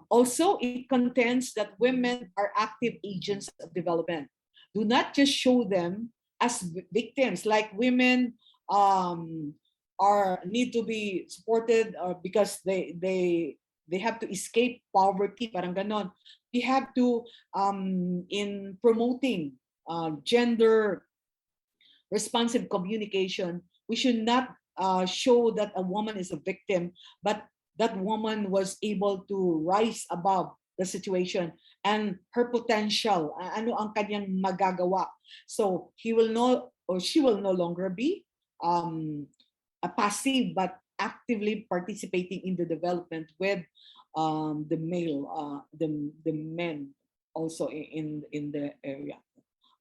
Speaker 13: also, it contends that women are active agents of development. Do not just show them as victims, like women need to be supported because they have to escape poverty, parang ganon. We have to, in promoting gender responsive communication, we should not show that a woman is a victim, but that woman was able to rise above the situation and her potential, ano ang kanyang magagawa. So he will no, or she will no longer be a passive, but actively participating in the development with the men also in the area.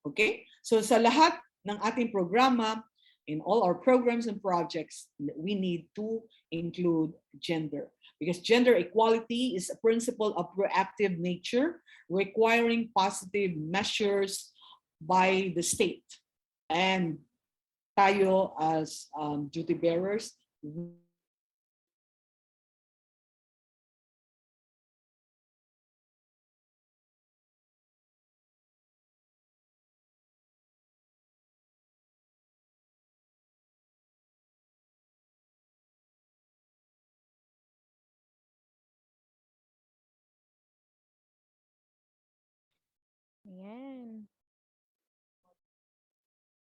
Speaker 13: Okay, so sa lahat ng ating programa, in all our programs and projects, we need to include gender, because gender equality is a principle of proactive nature requiring positive measures by the state, and tayo as duty bearers,
Speaker 11: Ayan.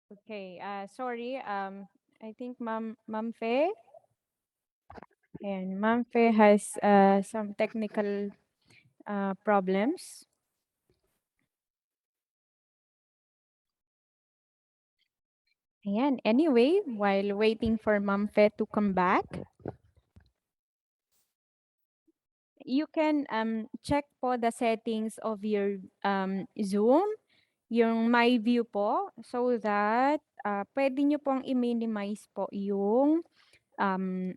Speaker 11: Okay, sorry. I think Ma'am Fe. And Ma'am Fe has some technical problems. Ayan. Anyway, while waiting for Ma'am Fe to come back, you can check po the settings of your Zoom, yung My View po, so that pwede nyo pong i-minimize po yung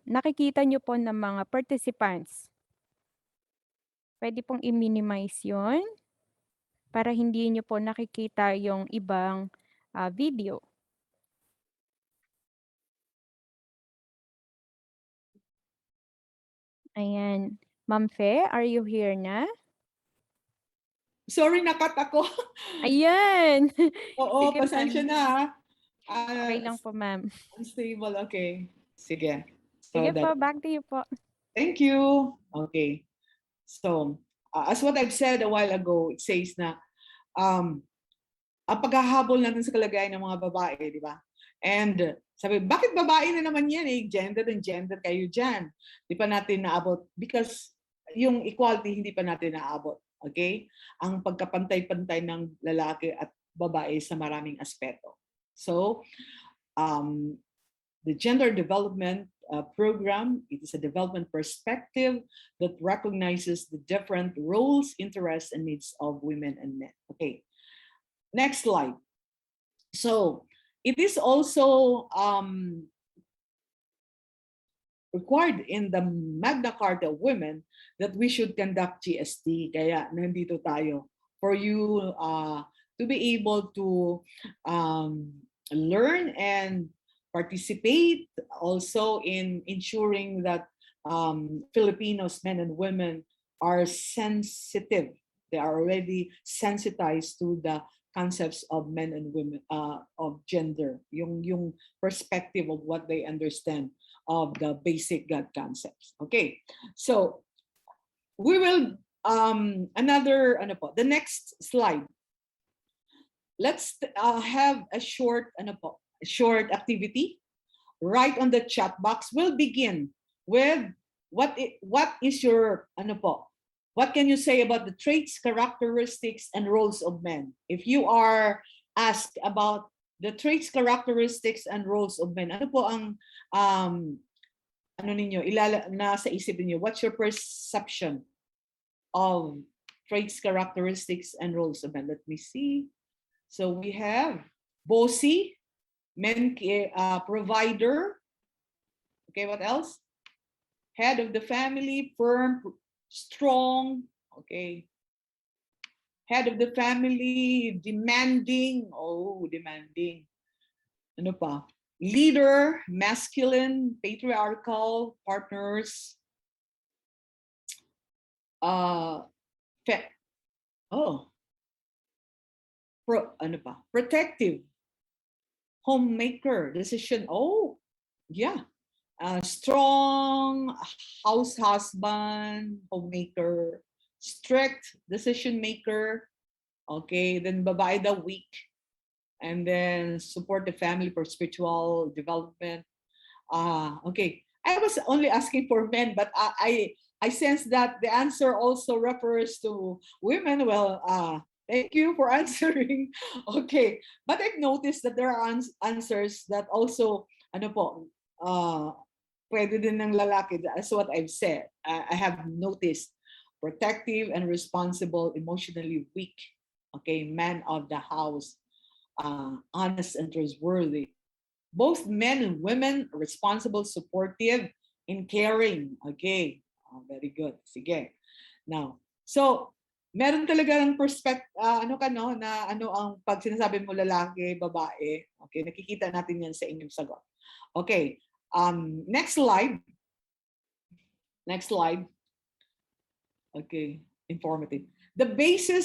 Speaker 11: nakikita nyo po ng mga participants. Pwede pong i-minimize yun para hindi nyo po nakikita yung ibang video. Ayan. Ma'am Fe, are you here na?
Speaker 13: sorry, nakat ako.
Speaker 11: Ayan.
Speaker 13: Oo,
Speaker 11: Sige,
Speaker 13: pasensya
Speaker 11: ma'am.
Speaker 13: na ha.
Speaker 11: Okay lang po, ma'am.
Speaker 13: Unstable, okay. Sige.
Speaker 11: Sige po, back to you po.
Speaker 13: Thank you. Okay. So, as what I've said a while ago, it says na ang paghahabol natin sa kalagayan ng mga babae, di ba? And sabi, bakit babae na naman yan eh? Gender and gender kayo dyan. Di pa natin naabot. Because yung equality, hindi pa natin naabot. Okay? Ang pagkapantay-pantay ng lalaki at babae sa maraming aspeto. So, the gender development program, it is a development perspective that recognizes the different roles, interests, and needs of women and men. Okay, next slide. So, it is also required in the Magna Carta of Women that we should conduct GST. Kaya nandito tayo for you to be able to learn and participate also in ensuring that Filipinos, men and women, are sensitive. They are already sensitized to the concepts of men and women, of gender, yung perspective of what they understand of the basic God concepts. Okay, so we will, the next slide. Let's have a short activity. Right on the chat box. We'll begin with what is your what can you say about the traits, characteristics, and roles of men? If you are asked about the traits, characteristics, and roles of men, ano po ang nasa isip niyo? What's your perception of traits, characteristics, and roles of men? Let me see. So we have bossy, men provider. Okay, what else? Head of the family, firm, strong. Okay. Head of the family, demanding. Oh, demanding. Ano pa? Leader, masculine, patriarchal, partners. Ano pa? Protective, homemaker, decision. Oh, yeah. Strong house husband, homemaker, strict decision maker. Okay, then babae daw weak. And then support the family for spiritual development. Okay. I was only asking for men, but I sense that the answer also refers to women. Well, thank you for answering. Okay. But I've noticed that there are answers that also, ano po, pwede din ng lalaki. That's what I've said. I have noticed protective and responsible, emotionally weak. Okay, man of the house, honest and trustworthy. Both men and women are responsible, supportive, and caring. Okay, very good. Sige. Now, so meron talaga ng na ang pag sinasabi mo lalaki, babae. Okay, nakikita natin yan sa inyong sagot. Okay, next slide. Next slide. Okay, informative. The basic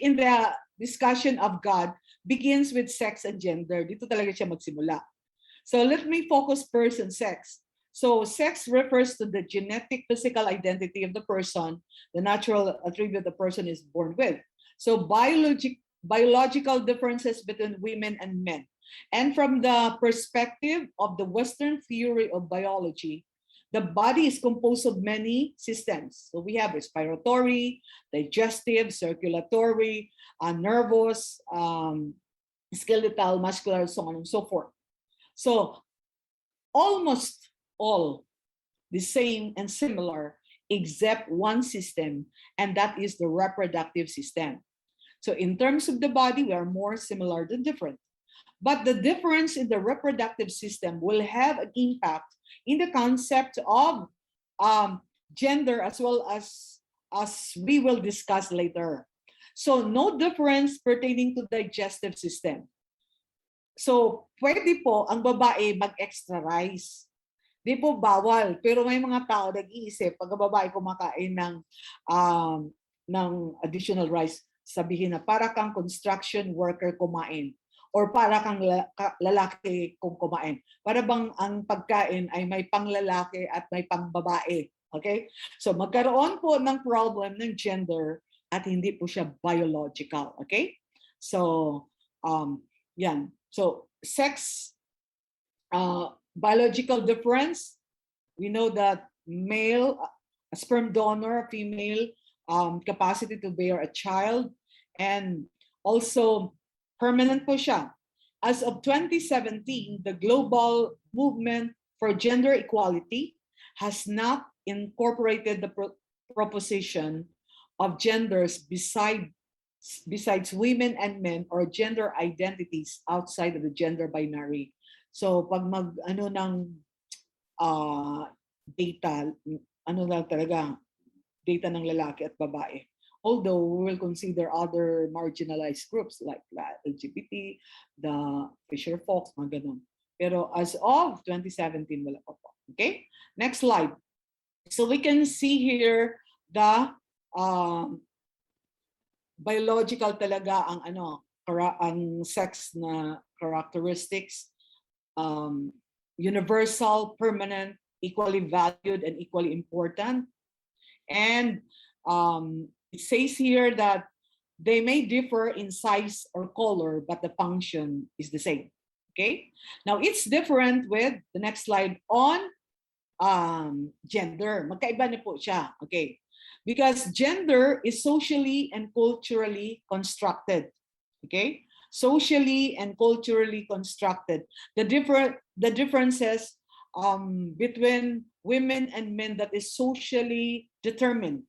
Speaker 13: in the discussion of God begins with sex and gender. Dito talaga siya magsimula. So let me focus first on sex. So sex refers to the genetic physical identity of the person, the natural attribute the person is born with. So biological differences between women and men. And from the perspective of the Western theory of biology, the body is composed of many systems. So we have respiratory, digestive, circulatory, nervous, skeletal, muscular, so on and so forth. So almost all the same and similar except one system, and that is the reproductive system. So in terms of the body, we are more similar than different. But the difference in the reproductive system will have an impact in the concept of gender, as well as we will discuss later. So no difference pertaining to digestive system. So pwede po ang babae mag-extra rice. Di po bawal, pero may mga tao nag-iisip pag ang babae kumakain ng additional rice, sabihin na para kang construction worker kumain. Or para kang lalaki kung kumain. Para bang ang pagkain ay may panglalaki at may pangbabae. Okay? So magkaroon po ng problem ng gender at hindi po siya biological. Okay? So, yan. So, sex, biological difference, we know that male, a sperm donor, female, capacity to bear a child, and also permanent po siya. As of 2017, the global movement for gender equality has not incorporated the proposition of genders besides women and men or gender identities outside of the gender binary. So pag data, lang talaga, data ng lalaki at babae. Although we will consider other marginalized groups like LGBT, the fisher folks, mga ganun. Pero as of 2017, wala pa po. Okay? Next slide. So we can see here the biological talaga ang sex na characteristics, universal, permanent, equally valued, and equally important. And it says here that they may differ in size or color, but the function is the same. Okay? Now, it's different with the next slide on gender. Magkaiba na po siya. Okay? Because gender is socially and culturally constructed. Okay? Socially and culturally constructed. The differences between women and men that is socially determined.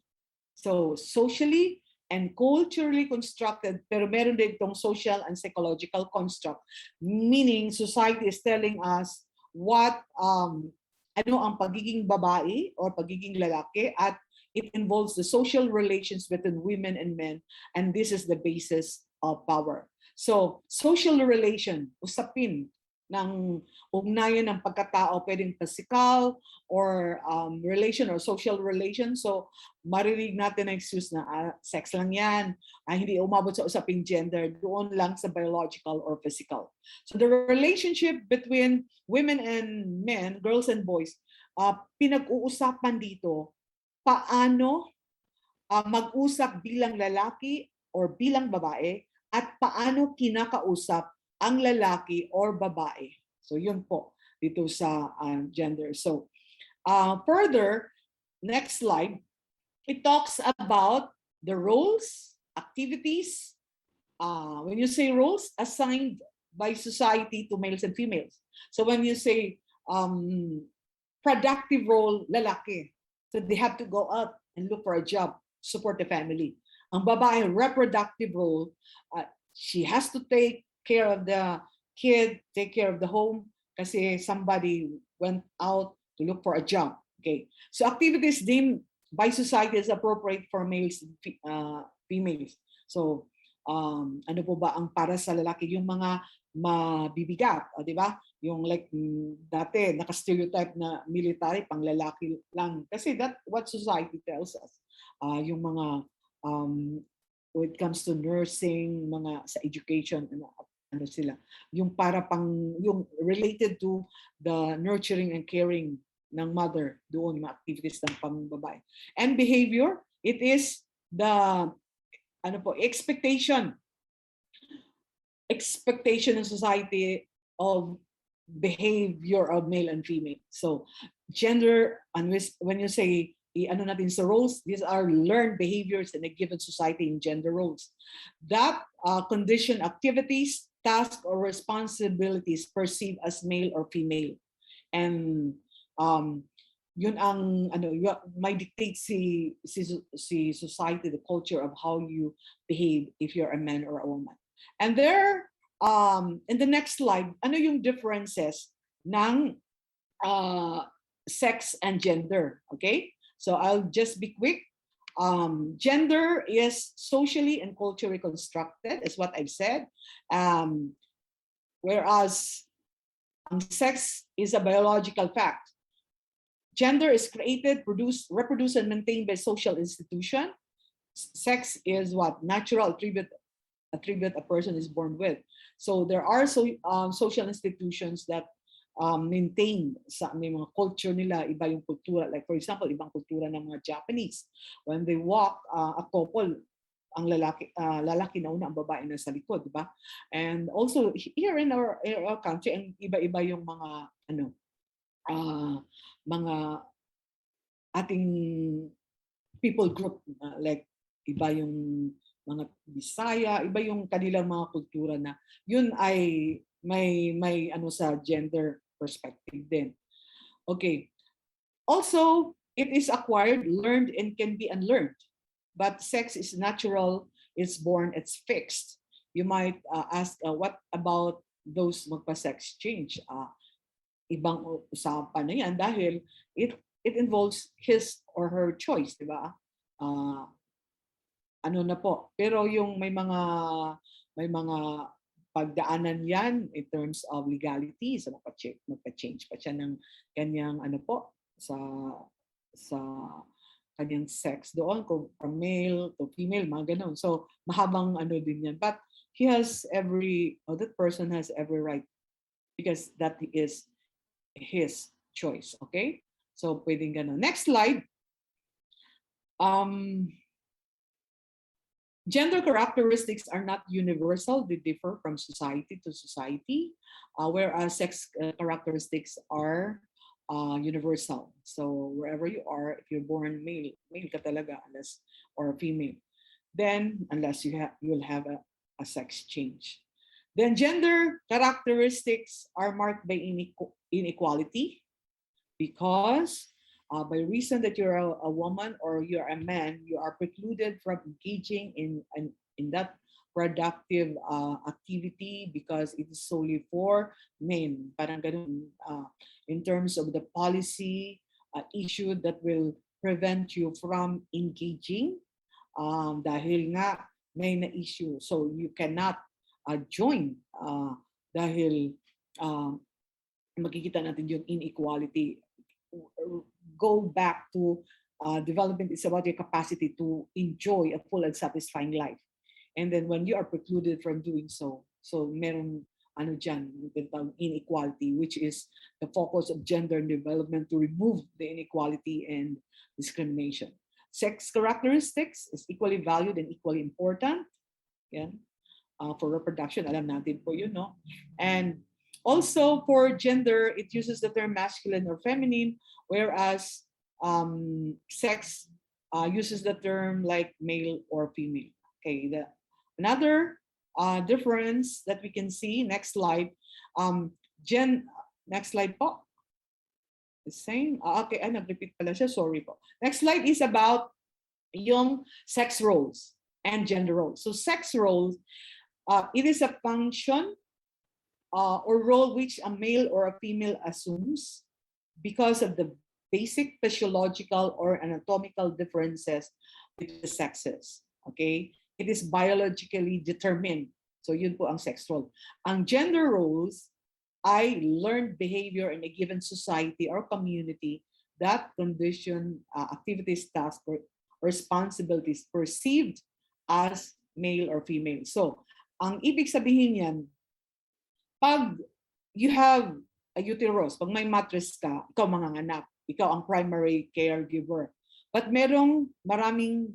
Speaker 13: So socially and culturally constructed, pero meron din itong social and psychological construct. Meaning society is telling us what ano ang pagiging babae or pagiging lalaki, at it involves the social relations between women and men, and this is the basis of power. So, social relation, usapin ng ugnayan ng pagkatao, pwedeng physical or relation or social relation. So, marinig natin na excuse na sex lang yan, hindi umabot sa usaping gender, doon lang sa biological or physical. So, the relationship between women and men, girls and boys, pinag-uusapan dito, paano mag-usap bilang lalaki or bilang babae, at paano kinakausap ang lalaki or babae. So yun po dito sa gender. So further, next slide, it talks about the roles, activities. When you say roles, assigned by society to males and females. So when you say productive role, lalaki, so they have to go out and look for a job, support the family. Ang babae, reproductive role, she has to take care of the kid, take care of the home, kasi somebody went out to look for a job. Okay. So activities deemed by society as appropriate for males and females. So, ano po ba ang para sa lalaki? Yung mga mabibigat, di ba? Yung like dati, naka-stereotype na military, pang lalaki lang. Kasi that's what society tells us. Yung mga, when it comes to nursing, mga sa education, ano sila, yung para pang, yung related to the nurturing and caring ng mother, doon yung activities ng pambabae. And behavior, it is the expectation in society of behavior of male and female. So gender, and when you say ano natin sa roles, these are learned behaviors in a given society in gender roles that condition activities, tasks, or responsibilities perceived as male or female. And yun ang may dictate si society, the culture of how you behave if you're a man or a woman. And there, in the next slide, ano yung differences ng sex and gender, okay? So I'll just be quick. Gender is socially and culturally constructed, is what I've said. Whereas sex is a biological fact. Gender is created, produced, reproduced, and maintained by social institution. Sex is what? Natural attribute a person is born with. So there are social institutions that maintain sa may mga culture nila, iba yung kultura. Like for example, ibang kultura ng mga Japanese. When they walk, a couple, ang lalaki na una, ang babae na sa likod, di ba? And also here in our country, ang iba-iba yung mga mga ating people group, like iba yung mga Bisaya, iba yung kanilang mga kultura na yun ay may sa gender perspective din. Okay. Also, it is acquired, learned, and can be unlearned. But sex is natural, it's born, it's fixed. You might ask, what about those magpa-sex change? Ibang usapan na yan dahil it involves his or her choice, di ba? Ano na po. Pero yung may mga pagdaanan yan in terms of legality, so magpa-change pa siya ng kanyang sa kanyang sex doon, kung from male to female, mga ganun. So mahabang din yan. But that person has every right because that is his choice. Okay? So pwedeng ganun. Next slide. Gender characteristics are not universal. They differ from society to society, whereas sex characteristics are universal. So wherever you are, if you're born male ka talaga, or female, then unless you'll have a sex change. Then gender characteristics are marked by inequality because by reason that you're a woman or you're a man, you are precluded from engaging in that productive activity because it is solely for men. Parang ganun, in terms of the policy issue that will prevent you from engaging dahil nga may na-issue. So you cannot join dahil makikita natin yung inequality. Go back to development is about your capacity to enjoy a full and satisfying life. And then when you are precluded from doing so meron ano dyan, inequality, which is the focus of gender development to remove the inequality and discrimination. Sex characteristics is equally valued and equally important. Yan. For reproduction, alam natin po yun, no? And also for gender, it uses the term masculine or feminine, whereas sex uses the term like male or female. Okay, another difference that we can see, next slide, next slide po. The same, okay, nag-repeat pala siya, sorry po. Next slide is about yung sex roles and gender roles. So sex roles, it is a function or role which a male or a female assumes because of the basic physiological or anatomical differences between the sexes. Okay? It is biologically determined. So yun po ang sex role. Ang gender roles ay learned behavior in a given society or community that condition activities, tasks, or responsibilities perceived as male or female. So, ang ibig sabihin yan, pag you have a uterus, pag may mattress ka, ikaw manganganak, ikaw ang primary caregiver. But merong maraming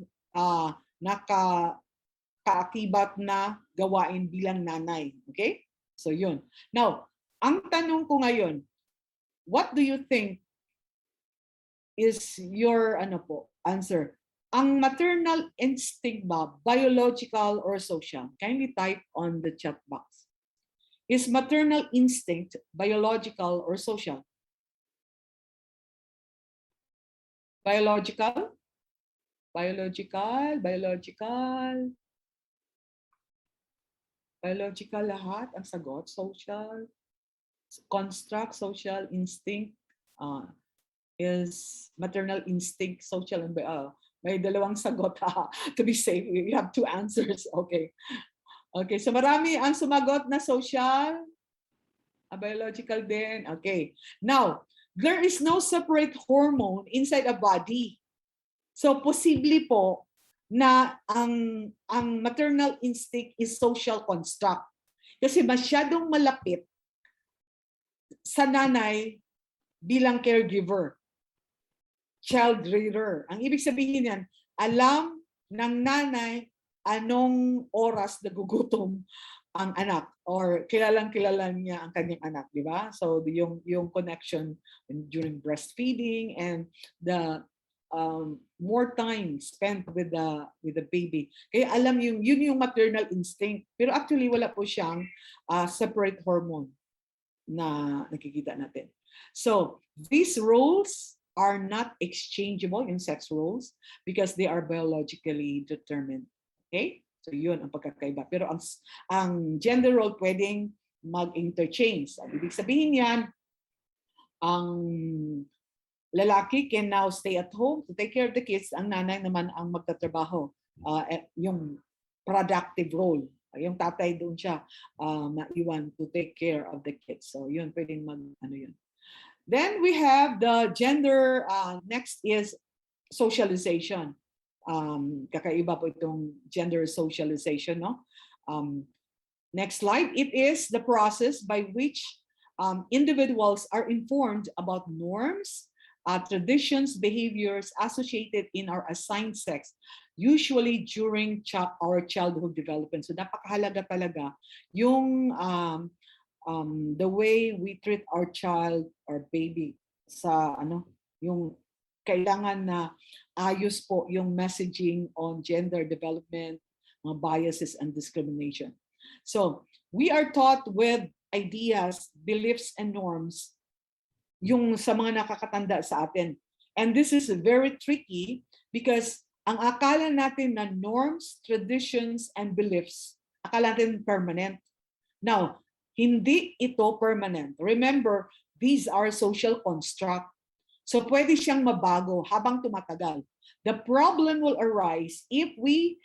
Speaker 13: kaakibat na gawain bilang nanay. Okay? So yun. Now, ang tanong ko ngayon, what do you think is your answer? Ang maternal instinct ba, biological or social? Kindly type on the chat box. Is maternal instinct biological or social? Biological? Biological? Biological lahat ang sagot. Social, construct, social, instinct, is maternal instinct, social, and may dalawang sagot ha. To be safe, we have two answers. Okay. Okay, so marami ang sumagot na social, biological din. Okay. Now, there is no separate hormone inside a body. So posible po na ang maternal instinct is social construct. Kasi masyadong malapit sa nanay bilang caregiver, child rearer. Ang ibig sabihin yan, alam ng nanay anong oras nagugutom ang anak or kilalang-kilala niya ang kanyang anak, di ba? So yung connection during breastfeeding and the more time spent with the baby. Kaya alam yun yung maternal instinct. Pero actually wala po siyang separate hormone na nakikita natin. So these roles are not exchangeable in sex roles because they are biologically determined. Okay? So yun ang pagkakaiba. Pero ang gender role pwedeng mag-interchange. Ang ibig sabihin yan, ang lalaki can now stay at home to take care of the kids. Ang nanay naman ang magtatrabaho. Yung productive role. Yung tatay doon siya maiwan to take care of the kids. So yun, pwedeng yun. Then we have the gender, next is socialization. Kakaiba po itong gender socialization, no? Next slide. It is the process by which individuals are informed about norms, traditions, behaviors associated in our assigned sex, usually during our childhood development. So napakahalaga talaga yung the way we treat our child or baby sa yung kailangan na ayos po yung messaging on gender development, mga biases and discrimination. So we are taught with ideas, beliefs, and norms yung sa mga nakakatanda sa atin. And this is very tricky because ang akala natin na norms, traditions, and beliefs Akala natin permanent. Now, hindi ito permanent. Remember, these are social construct. So pwede siyang mabago habang tumatagal. The problem will arise if we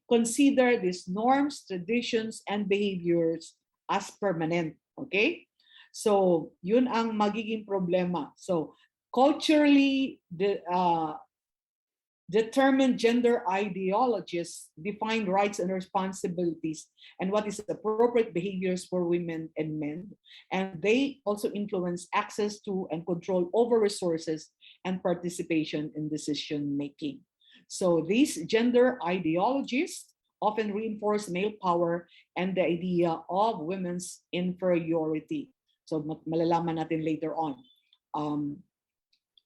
Speaker 13: consider these norms, traditions, and behaviors as permanent. Okay? So, yun ang magiging problema. So, culturally determined gender ideologies define rights and responsibilities and what is appropriate behaviors for women and men. And they also influence access to and control over resources and participation in decision making. So these gender ideologies often reinforce male power and the idea of women's inferiority. So malalaman natin later on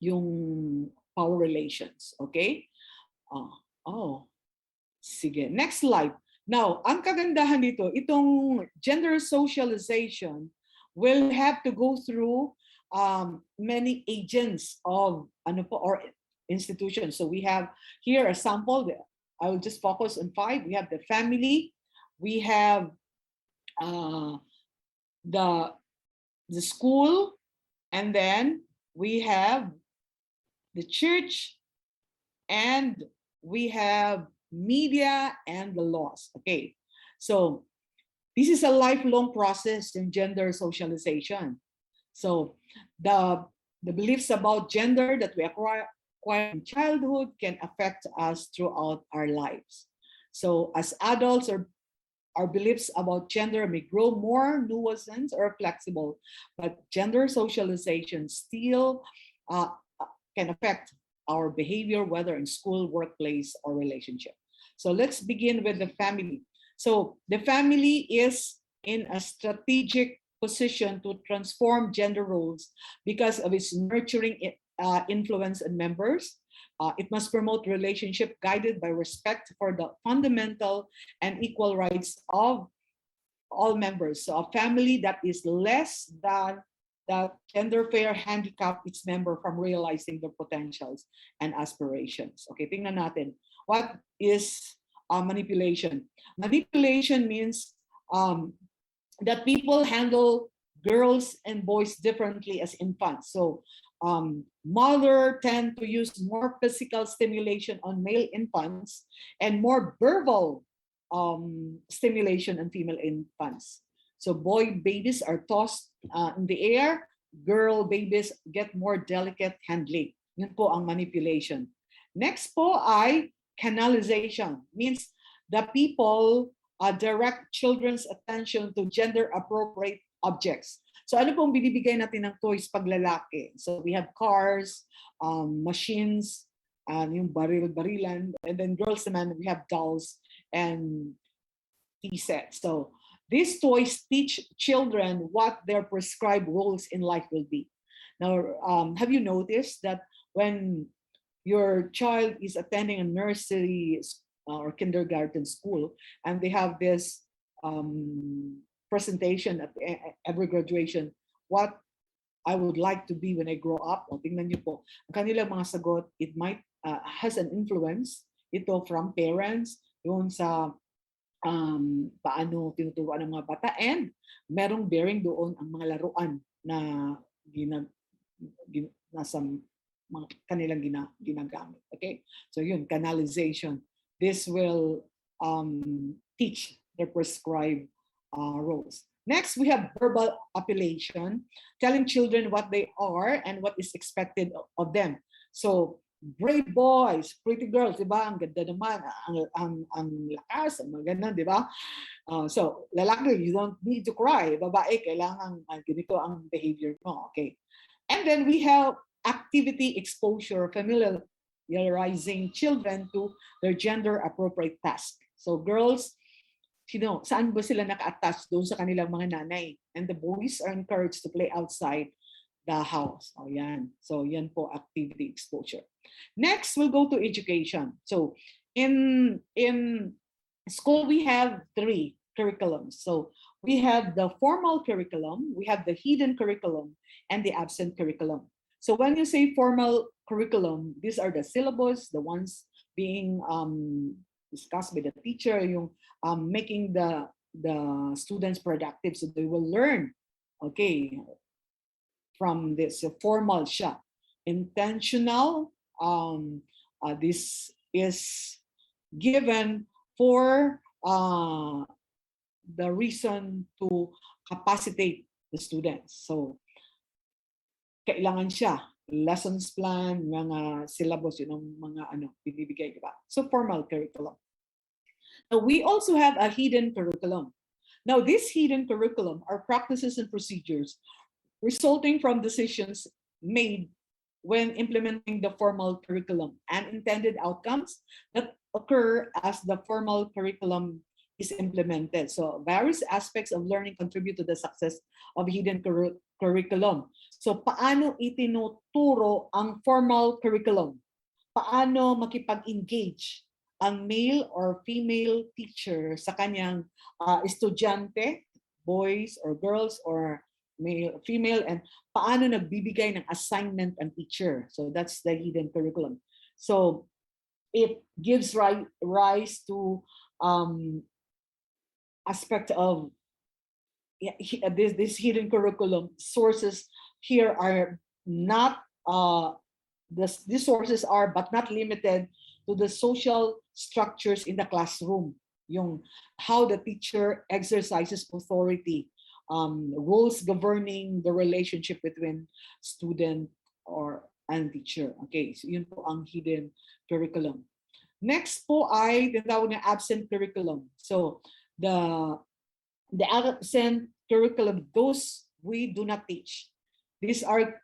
Speaker 13: yung power relations, okay? Sige. Next slide. Now, ang kagandahan dito, itong gender socialization will have to go through many agents of or institutions. So we have here a sample. I will just focus on 5. We have the family, we have the school, and then we have the church, and we have media and the laws. Okay, so this is a lifelong process in gender socialization. So the beliefs about gender that we acquire in childhood can affect us throughout our lives. So as adults, our beliefs about gender may grow more nuanced or flexible, but gender socialization still can affect our behavior, whether in school, workplace, or relationship. So let's begin with the family. So the family is in a strategic position to transform gender roles because of its nurturing influence in members. It must promote relationship guided by respect for the fundamental and equal rights of all members. So a family that is less than that gender fair handicap its member from realizing their potentials and aspirations. Okay, tingnan natin. What is manipulation? Manipulation means that people handle girls and boys differently as infants. So mother tend to use more physical stimulation on male infants and more verbal stimulation on female infants. So boy babies are tossed in the air, girl babies get more delicate handling. Yun po ang manipulation. Next po ay canalization. Means the people direct children's attention to gender appropriate objects. So ano pong binibigay natin ng toys pag lalaki? So we have cars, machines, yung baril-barilan, and then girls naman, we have dolls and tea sets. So these toys teach children what their prescribed roles in life will be. Now, have you noticed that when your child is attending a nursery or kindergarten school and they have this presentation at every graduation, what I would like to be when I grow up? O, tingnan niyo po, ang kanilang mga sagot, it might has an influence ito from parents, yun sa paano tinuturuan ng mga bata, and merong bearing doon ang mga laruan na nasa mga kanilang ginagamit. Okay? So yun, canalization. This will teach their prescribed roles. Next, we have verbal appellation, telling children what they are and what is expected of them. So brave boys, pretty girls, di ba? Ang ganda naman, ang lakas, ang maganda, di ba? So, lalaki, you don't need to cry. Babae, kailangan ganito ang behavior mo. Okay. And then we have activity exposure, familiarizing children to their gender-appropriate task. So, girls, saan ba sila naka-attach doon sa kanilang mga nanay? And the boys are encouraged to play outside the house. Oh, yan. So, yan po, activity exposure. Next, we'll go to education. So, in school, we have 3 curriculums. So, we have the formal curriculum, we have the hidden curriculum, and the absent curriculum. So, when you say formal curriculum, these are the syllabus, the ones being discussed by the teacher, yung making the students productive so they will learn, okay, from this. So formal siya. Intentional, this is given for the reason to capacitate the students. So kailangan siya lessons plan, mga syllabus, yun ang mga binibigay, diba? So formal curriculum. Now we also have a hidden curriculum. Now this hidden curriculum are practices and procedures resulting from decisions made when implementing the formal curriculum and intended outcomes that occur as the formal curriculum is implemented. So various aspects of learning contribute to the success of hidden curriculum. So paano itinuturo ang formal curriculum? Paano makipag-engage ang male or female teacher sa kanyang estudyante, boys or girls or male, female, and paano nagbibigay ng assignment ang teacher. So that's the hidden curriculum. So it gives rise to aspect of this hidden curriculum. Sources here are not these sources are but not limited to the social structures in the classroom, yung how the teacher exercises authority, rules governing the relationship between student and teacher. Okay, so yun po ang hidden curriculum. Next po ay tinatawag na absent curriculum. So the absent curriculum, those we do not teach. These are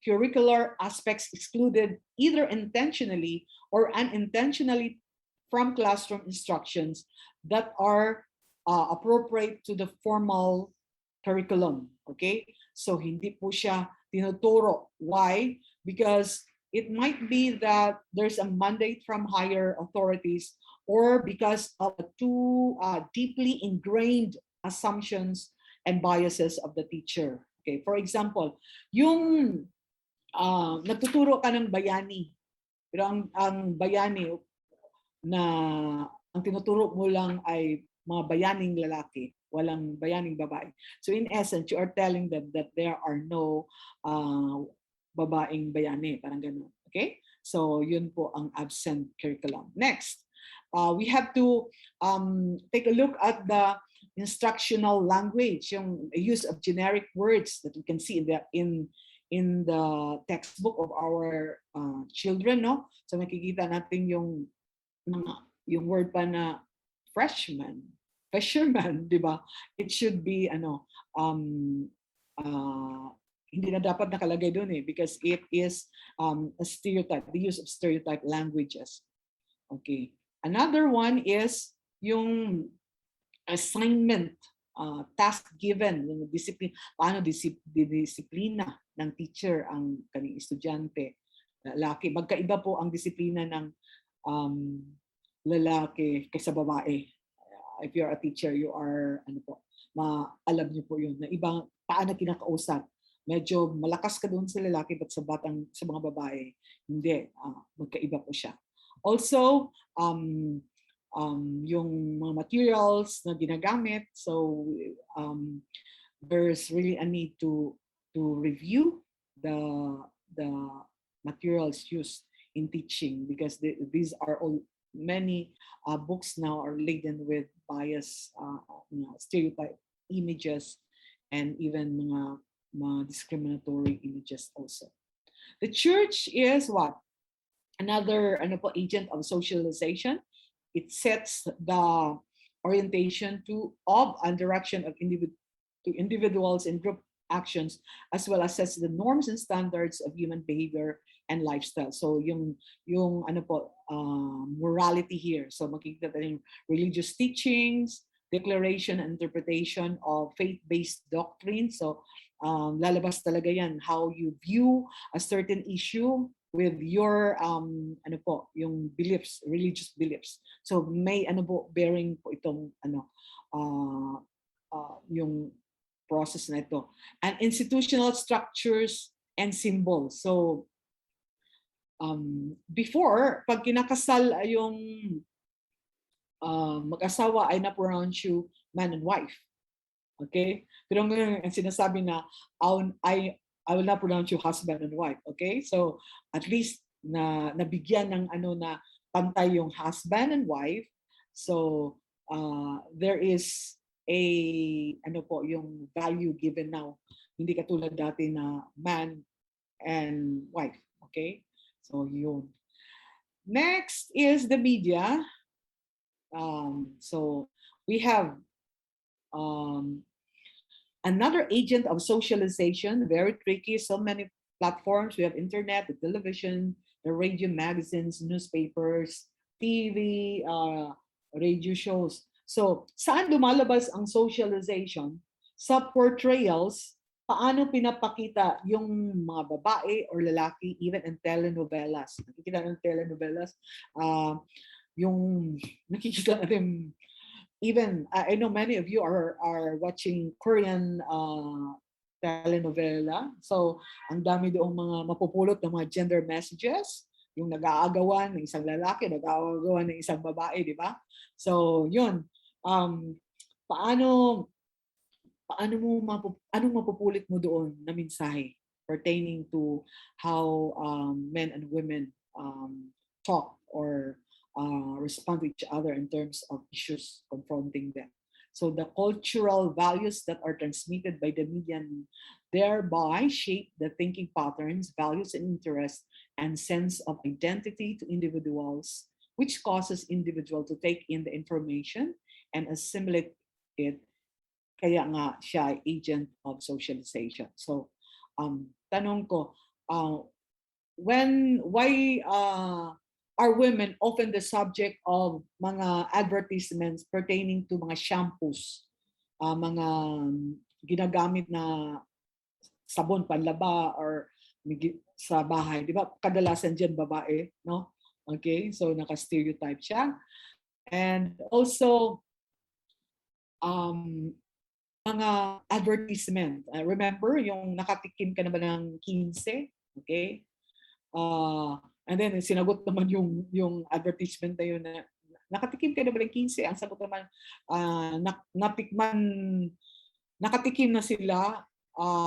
Speaker 13: curricular aspects excluded either intentionally or unintentionally from classroom instructions that are appropriate to the formal curriculum. Okay? So hindi po siya tinuturo. Why? Because it might be that there's a mandate from higher authorities or because of too deeply ingrained assumptions and biases of the teacher. Okay, for example, yung nagtuturo ka ng bayani, pero ang bayani na ang tinuturo mo lang ay mga bayaning lalaki, walang bayaning babae. So in essence, you are telling them that there are no babaeng bayani, parang ganun. Okay? So yun po ang absent curriculum. Next, we have to take a look at the instructional language, yung use of generic words that we can see in the textbook of our children, no? So makikita natin yung word pa na fisherman, di ba? It should be hindi na dapat nakalagay doon because it is a stereotype, the use of stereotype languages. Okay. Another one is yung assignment, task given, yung paano disiplina ng teacher ang kanyang estudyante, lalaki. Magkaiba po ang disiplina ng lalaki kaysa babae. If you're a teacher, you are, alam niyo po yun, na ibang paano kinakausap. Medyo malakas ka doon sa lalaki, but sa mga babae, hindi. Magkaiba po siya. Also, yung mga materials na ginagamit, so there's really a need to review the materials used in teaching because these are all many books now are laden with bias, stereotype images, and even mga discriminatory images also. The church is what? Another agent of socialization. It sets the orientation of and direction of individuals and group actions, as well as sets the norms and standards of human behavior and lifestyle. So yung morality here. So makikita tayo yung religious teachings, declaration and interpretation of faith-based doctrine. So lalabas talaga yan how you view a certain issue with your yung beliefs, religious beliefs. So may bearing po itong yung process na ito. And institutional structures and symbols. So before, pag kinakasal yung mag-asawa ay na-pronounce you man and wife. Okay? Pero ngayon, ang sinasabi na, I will not pronounce you husband and wife. Okay? So, at least nabigyan ng na pantay yung husband and wife. So, there is yung value given now. Hindi katulad dati na man and wife. Okay? So, yun. Next is the media. So, we have another agent of socialization, very tricky, so many platforms. We have internet, the television, the radio, magazines, newspapers, TV, radio shows. So, saan lumalabas ang socialization? Sa portrayals, paano pinapakita yung mga babae or lalaki, even in telenovelas. Nakikita ng telenovelas, yung nakikita natin, even I know many of you are watching Korean telenovela. So, ang dami doong mga mapupulot ng mga gender messages, yung nag-aagawan ng isang lalaki, nag-aagawan ng isang babae, di ba? So, yun. Anong mapupulit mo doon na mensahe pertaining to how men and women talk or respond to each other in terms of issues confronting them. So the cultural values that are transmitted by the media thereby shape the thinking patterns, values and interests and sense of identity to individuals, which causes individual to take in the information and assimilate it. Kaya nga siya agent of socialization. So tanong ko, why are women often the subject of mga advertisements pertaining to mga shampoos, mga ginagamit na sabon panlaba or sa bahay, di ba? Kadalasan dyan babae, no? Okay, so naka-stereotype siya. And also, mga advertisement. Remember, yung nakatikim ka na ba ng 15? Okay? And then sinagot naman yung advertisement na yun na nakatikim ka na ba ng 15? Ang sagot naman, nakatikim na sila,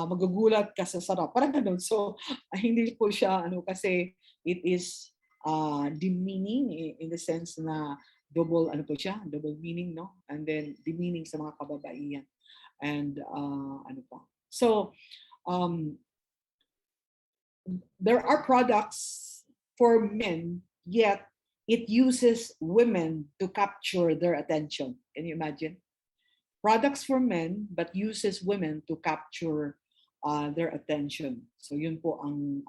Speaker 13: magugulat ka sa sarap. Parang ganun. So, hindi po siya, kasi it is demeaning in the sense na double meaning, no? And then demeaning sa mga kababaihan. And So, there are products for men, yet it uses women to capture their attention. Can you imagine? Products for men, but uses women to capture their attention. So yun po ang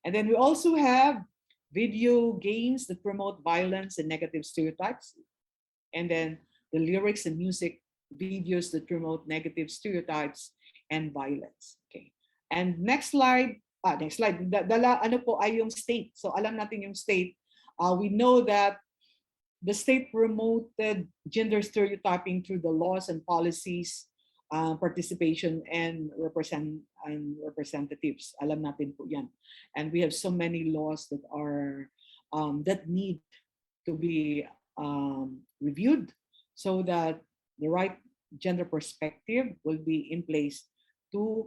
Speaker 13: And then we also have video games that promote violence and negative stereotypes. And then the lyrics and music videos that promote negative stereotypes and violence. Okay. And next slide. Next slide. Ano po ay yung state. So alam natin yung state. We know that the state promoted gender stereotyping through the laws and policies, participation and representatives. Alam natin po yan. And we have so many laws that are that need to be reviewed so that the right gender perspective will be in place to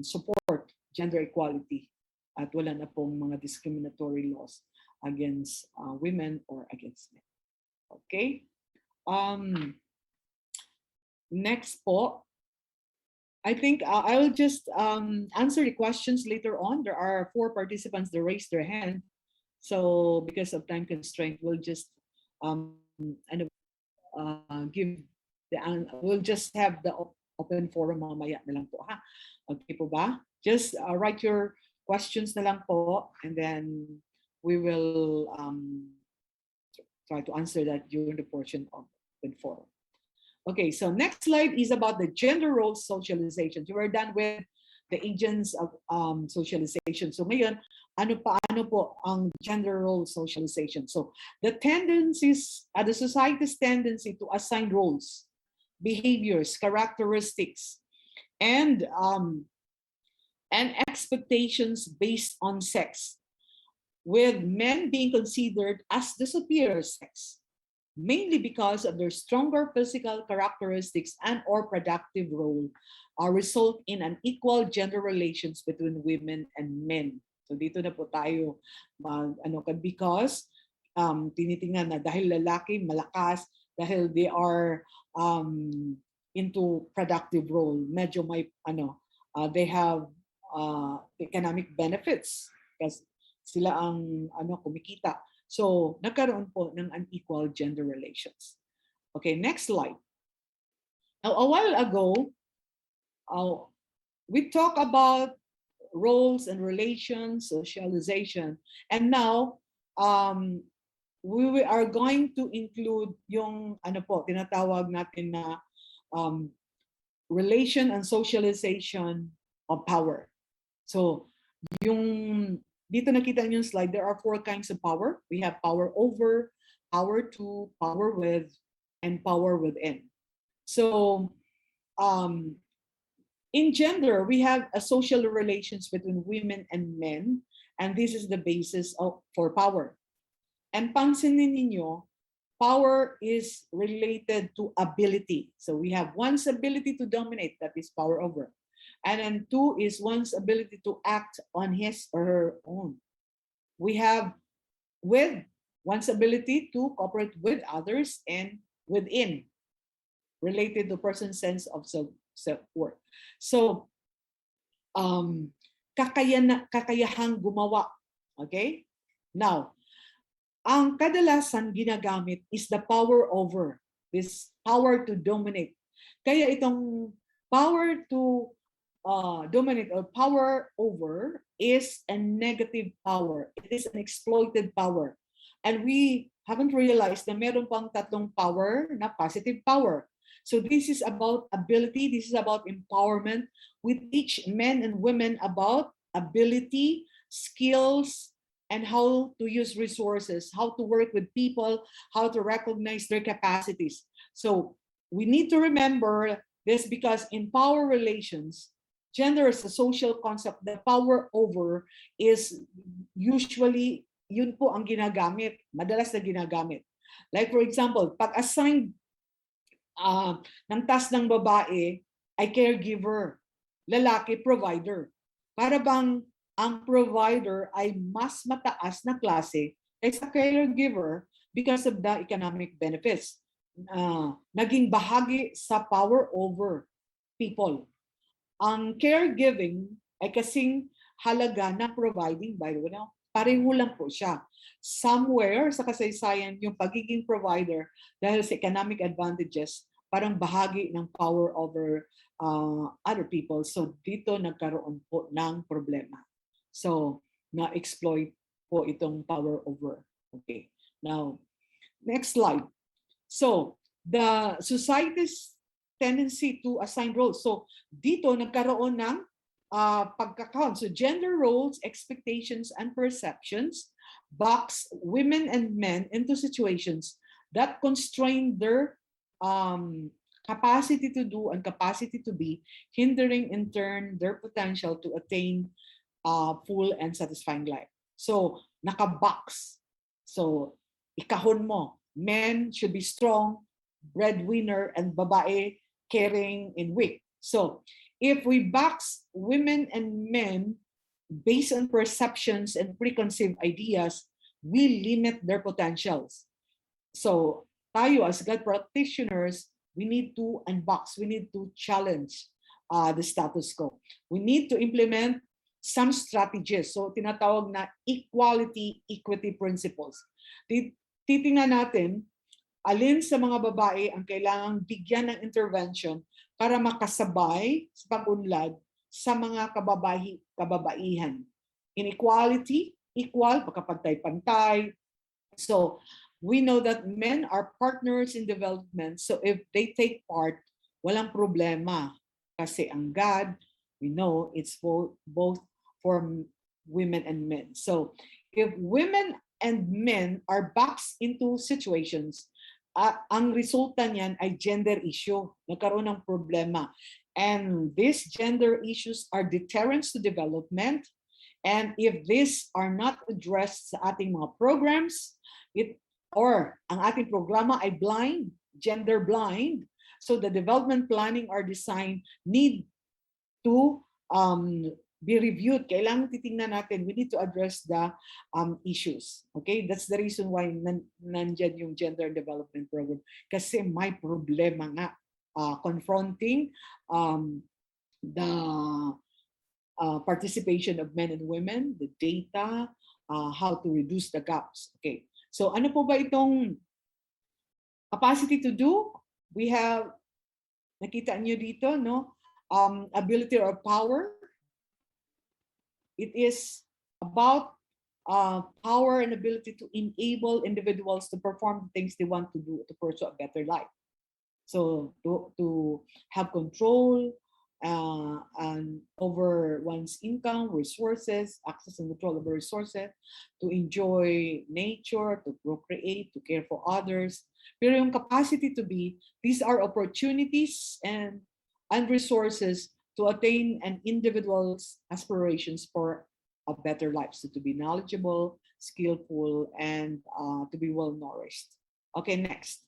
Speaker 13: support gender equality at wala na pong mga discriminatory laws against women or against men. Okay? Next po, I think I will just answer the questions later on. There are 4 participants that raised their hand. So because of time constraint, we'll just we'll just have the open forum mamaya na lang po, ha? Okay po ba? Just write your questions na lang po, and then we will try to answer that during the portion of open forum. Okay, so next slide is about the gender role socialization. You are done with the agents of socialization. So ngayon, paano po ang gender role socialization? So the tendencies, the society's tendency to assign roles, behaviors, characteristics, and expectations based on sex, with men being considered as the superior sex mainly because of their stronger physical characteristics and or productive role, result in unequal gender relations between women and men. So dito na po tayo because tinitingnan na dahil lalaki malakas, dahil they are into productive role, medyo may they have economic benefits kasi sila ang kumikita. So nagkaroon po ng unequal gender relations. Okay, next slide. Now, a while ago, we talk about roles and relations, socialization, and now we are going to include yung tinatawag natin na relation and socialization of power. So yung dito nakita niyo yung slide, there are 4 kinds of power. We have power over, power to, power with, and power within. So in gender, we have a social relations between women and men, and this is the basis for power. And pansinin ninyo, power is related to ability. So we have one's ability to dominate, that is power over. And then 2 is one's ability to act on his or her own. We have with one's ability to cooperate with others, and within, related to person's sense of self-worth. So, kakayahang gumawa. Okay? Now, ang kadalasan ginagamit is the power over, this power to dominate. Kaya itong power to dominate or power over is a negative power. It is an exploited power. And we haven't realized na meron pang 3 power na positive power. So this is about ability, this is about empowerment. We teach men and women about ability, skills, and how to use resources, how to work with people, how to recognize their capacities. So we need to remember this because in power relations, gender is a social concept. The power over is usually, yun po ang ginagamit, madalas na ginagamit. Like for example, pag-assign ng task ng babae ay caregiver, lalaki provider. Para bang ang provider ay mas mataas na klase kaysa caregiver because of the economic benefits. Naging bahagi sa power over people. Ang caregiving ay kasing halaga na providing, by the way, pareho lang po siya. Somewhere sa kasaysayan, yung pagiging provider dahil sa economic advantages, parang bahagi ng power over other people. So dito nagkaroon po ng problema. So na-exploit po itong power over. Okay. Now, next slide. So the society's tendency to assign roles. So dito nagkaroon ng pagkakount. So gender roles, expectations, and perceptions box women and men into situations that constrain their capacity to do and capacity to be, hindering in turn their potential to attain full and satisfying life. So nakabox. So ikahon mo, men should be strong, breadwinner, and babae caring and weak. So if we box women and men based on perceptions and preconceived ideas, we limit their potentials. So tayo as God practitioners, we need to unbox, we need to challenge the status quo. We need to implement some strategies. So tinatawag na equality, equity principles. Titingnan natin alin sa mga babae ang kailangang bigyan ng intervention para makasabay sa pag-unlad sa mga kababaihan. Inequality, equal, pagkapantay-pantay. So we know that men are partners in development. So if they take part, walang problema. Kasi ang God, we know it's both for women and men. So if women and men are boxed into situations, ang resulta niyan ay gender issue. Nagkaroon ng problema. And these gender issues are deterrents to development. And if these are not addressed sa ating mga programs, or ang ating programa ay blind, gender blind. So the development planning or design need to be reviewed. Kailangan titingnan natin, we need to address the issues. Okay, that's the reason why nandyan yung gender development program. Kasi may problema nga confronting the participation of men and women, the data, how to reduce the gaps. Okay, so ano po ba itong capacity to do? We have, nakita nyo dito, no? Ability or power. It is about power and ability to enable individuals to perform the things they want to do to pursue a better life. So to have control and over one's income, resources, access and control over resources, to enjoy nature, to procreate, to care for others. Pero yung capacity to be, these are opportunities and resources to attain an individual's aspirations for a better life. So to be knowledgeable, skillful, and to be well nourished. Okay, next.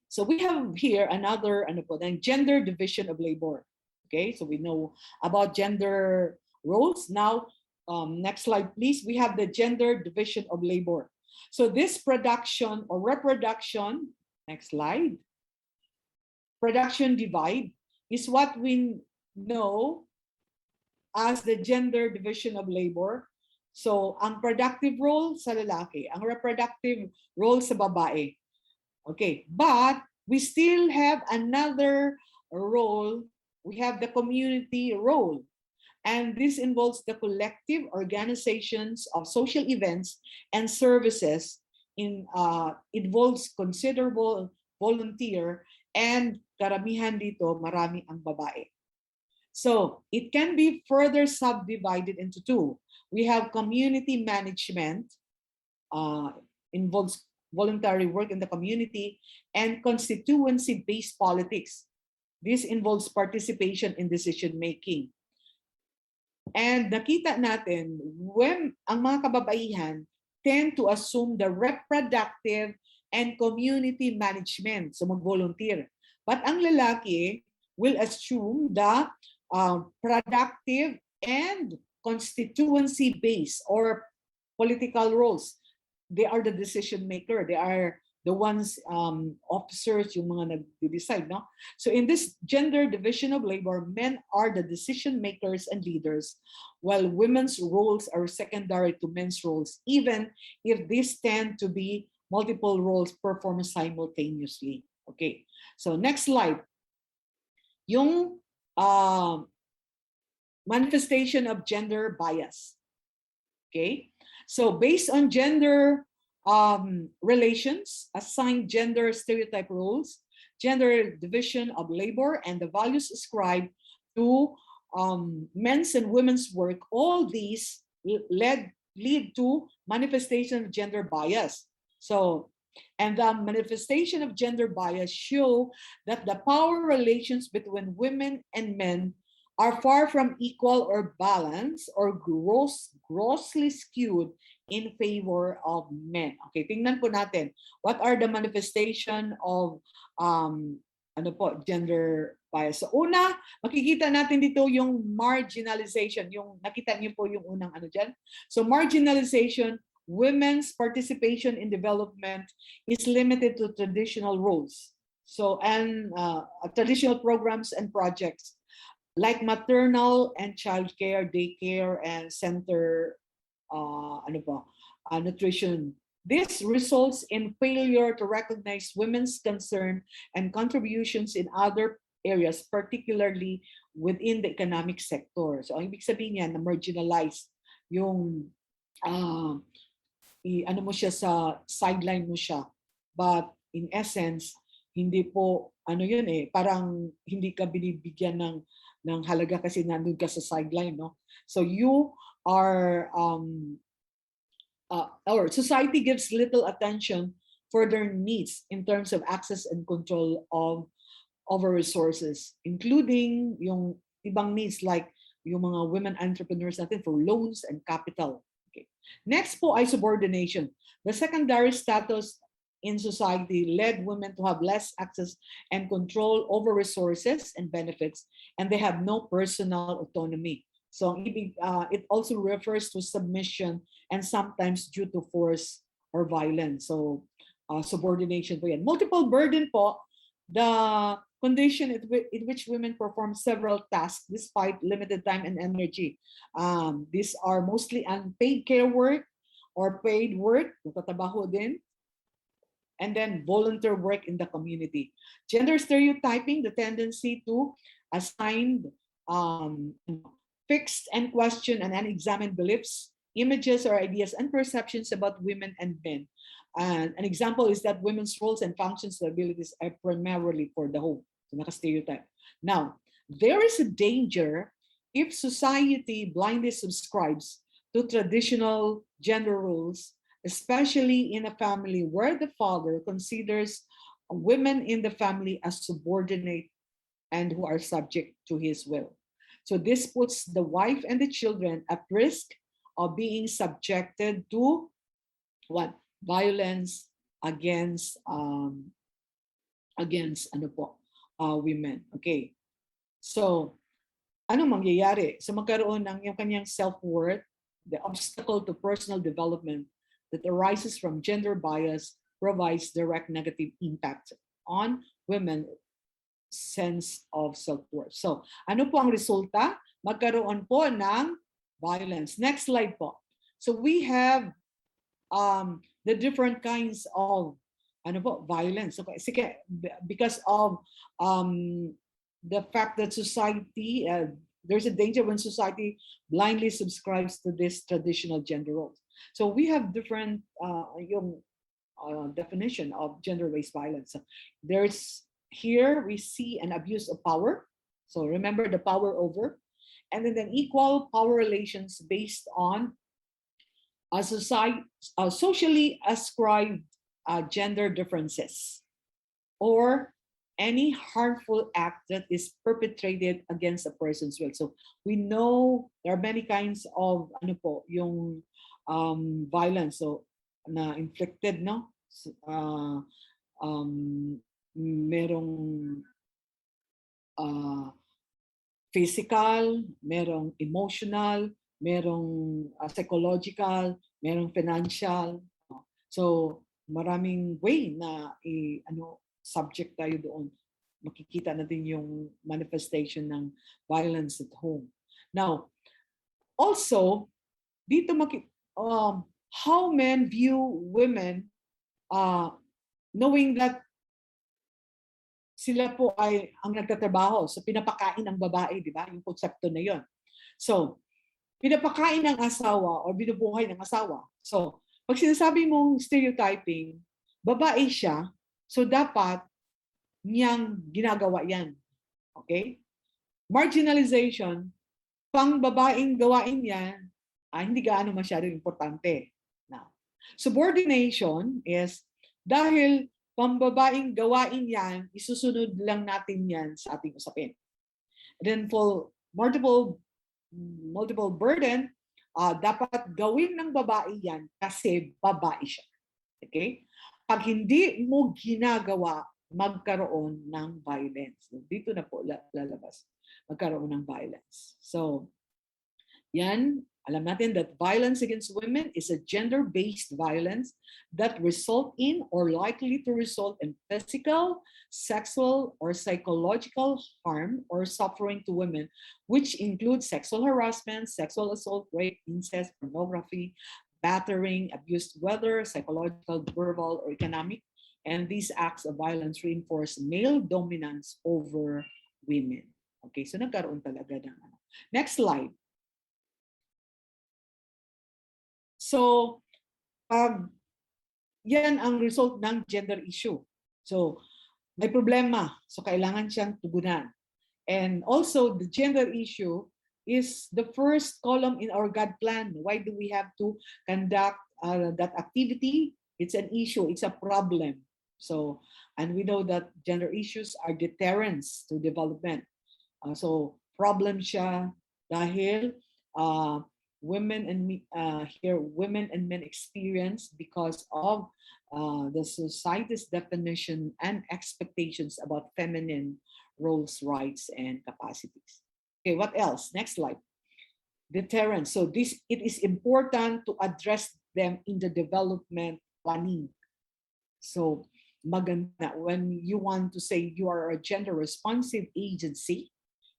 Speaker 13: So we have here another gender division of labor. Okay, so we know about gender roles. Now, next slide, please. We have the gender division of labor. So this production or reproduction, next slide, production divide is what we know as the gender division of labor. So, ang productive role sa lalaki, ang reproductive role sa babae. Okay, but we still have another role. We have the community role. And this involves the collective organizations of social events and services. Involves considerable volunteer, and karamihan dito, marami ang babae. So it can be further subdivided into two. We have community management, involves voluntary work in the community, and constituency-based politics. This involves participation in decision-making. And nakita natin, when ang mga kababaihan tend to assume the reproductive and community management, so mag-volunteer. But ang lalaki will assume the productive and constituency-based or political roles. They are the decision maker. They are the ones, officers, yung mga nag-decide, no? So in this gender division of labor, men are the decision makers and leaders, while women's roles are secondary to men's roles, even if these tend to be multiple roles performed simultaneously. Okay, so next slide. Yung manifestation of gender bias. Okay, so based on gender relations, assigned gender stereotype roles, gender division of labor, and the values ascribed to men's and women's work, all these lead to manifestation of gender bias. So, and the manifestation of gender bias show that the power relations between women and men are far from equal or balanced, or grossly skewed in favor of men. Okay, tingnan po natin. What are the manifestation of gender bias? So una, makikita natin dito yung marginalization. Yung nakita niyo po yung unang dyan. So marginalization, women's participation in development is limited to traditional roles. So, and traditional programs and projects like maternal and childcare, daycare, and center nutrition. This results in failure to recognize women's concern and contributions in other areas, particularly within the economic sector. So ang ibig sabihin niya, na marginalized yung mo siya sa sideline mo siya. But in essence, hindi po parang hindi ka binibigyan ng halaga kasi nandun ka sa sideline, no? So you are our society gives little attention for their needs in terms of access and control of our resources, including yung ibang needs like yung mga women entrepreneurs natin for loans and capital. Okay. Next po ay subordination. The secondary status in society led women to have less access and control over resources and benefits, and they have no personal autonomy. So it also refers to submission and sometimes due to force or violence. So subordination po yan. Multiple burden po, the condition in which women perform several tasks despite limited time and energy. These are mostly unpaid care work or paid work, nagtatrabaho din, and then volunteer work in the community. Gender stereotyping, the tendency to assign fixed and question and unexamined beliefs, images or ideas and perceptions about women and men. And an example is that women's roles and functions and abilities are primarily for the home. So naka-stereotype. Now, there is a danger if society blindly subscribes to traditional gender roles, especially in a family where the father considers women in the family as subordinate and who are subject to his will. So this puts the wife and the children at risk of being subjected to what? Violence against women. Okay. So ano mangyayari? So magkaroon ng yung kanyang self-worth, the obstacle to personal development that arises from gender bias provides direct negative impact on women's sense of self-worth. So, ano po ang resulta? Magkaroon po ng violence. Next slide po. So, we have the different kinds of violence. Okay, because of the fact that society, there's a danger when society blindly subscribes to this traditional gender roles. So we have different definition of gender-based violence. There's here we see an abuse of power. So remember the power over, and then equal power relations based on socially ascribed gender differences, or any harmful act that is perpetrated against a person's will. So we know there are many kinds of violence so na inflicted, no? Merong physical, merong emotional, merong psychological, merong financial. So maraming way na subject tayo doon. Makikita natin yung manifestation ng violence at home. Now, also, dito how men view women, knowing that sila po ay ang nagtatrabaho. So pinapakain ang babae, di ba? Yung konsepto na yon. So, pinapakain ng asawa o binubuhay ng asawa. So, pag sinasabi mong stereotyping, babae siya, so dapat niyang ginagawa yan. Okay? Marginalization, pang babaeng gawain yan, hindi gaano masyadong importante. Now, subordination is dahil pambabaing gawain yan, isusunod lang natin yan sa ating usapin. And then for multiple burden, dapat gawin ng babae yan kasi babae siya. Okay? Pag hindi mo ginagawa, magkaroon ng violence. Dito na po lalabas. Magkaroon ng violence. So, yan. Alam natin that violence against women is a gender-based violence that result in or likely to result in physical, sexual, or psychological harm or suffering to women, which include sexual harassment, sexual assault, rape, incest, pornography, battering, abuse, whether psychological, verbal, or economic. And these acts of violence reinforce male dominance over women. Okay, so nagkaroon talaga ng Next slide. So, yan ang result ng gender issue. So, may problema. So, kailangan siyang tugunan. And also, the gender issue is the first column in our God plan. Why do we have to conduct that activity? It's an issue. It's a problem. So, and we know that gender issues are deterrents to development. So, problem siya dahil women and women and men experience because of the society's definition and expectations about feminine roles, rights, and capacities. Okay, what else? Next slide. Deterrence. So it is important to address them in the development planning. So maganda when you want to say you are a gender responsive agency,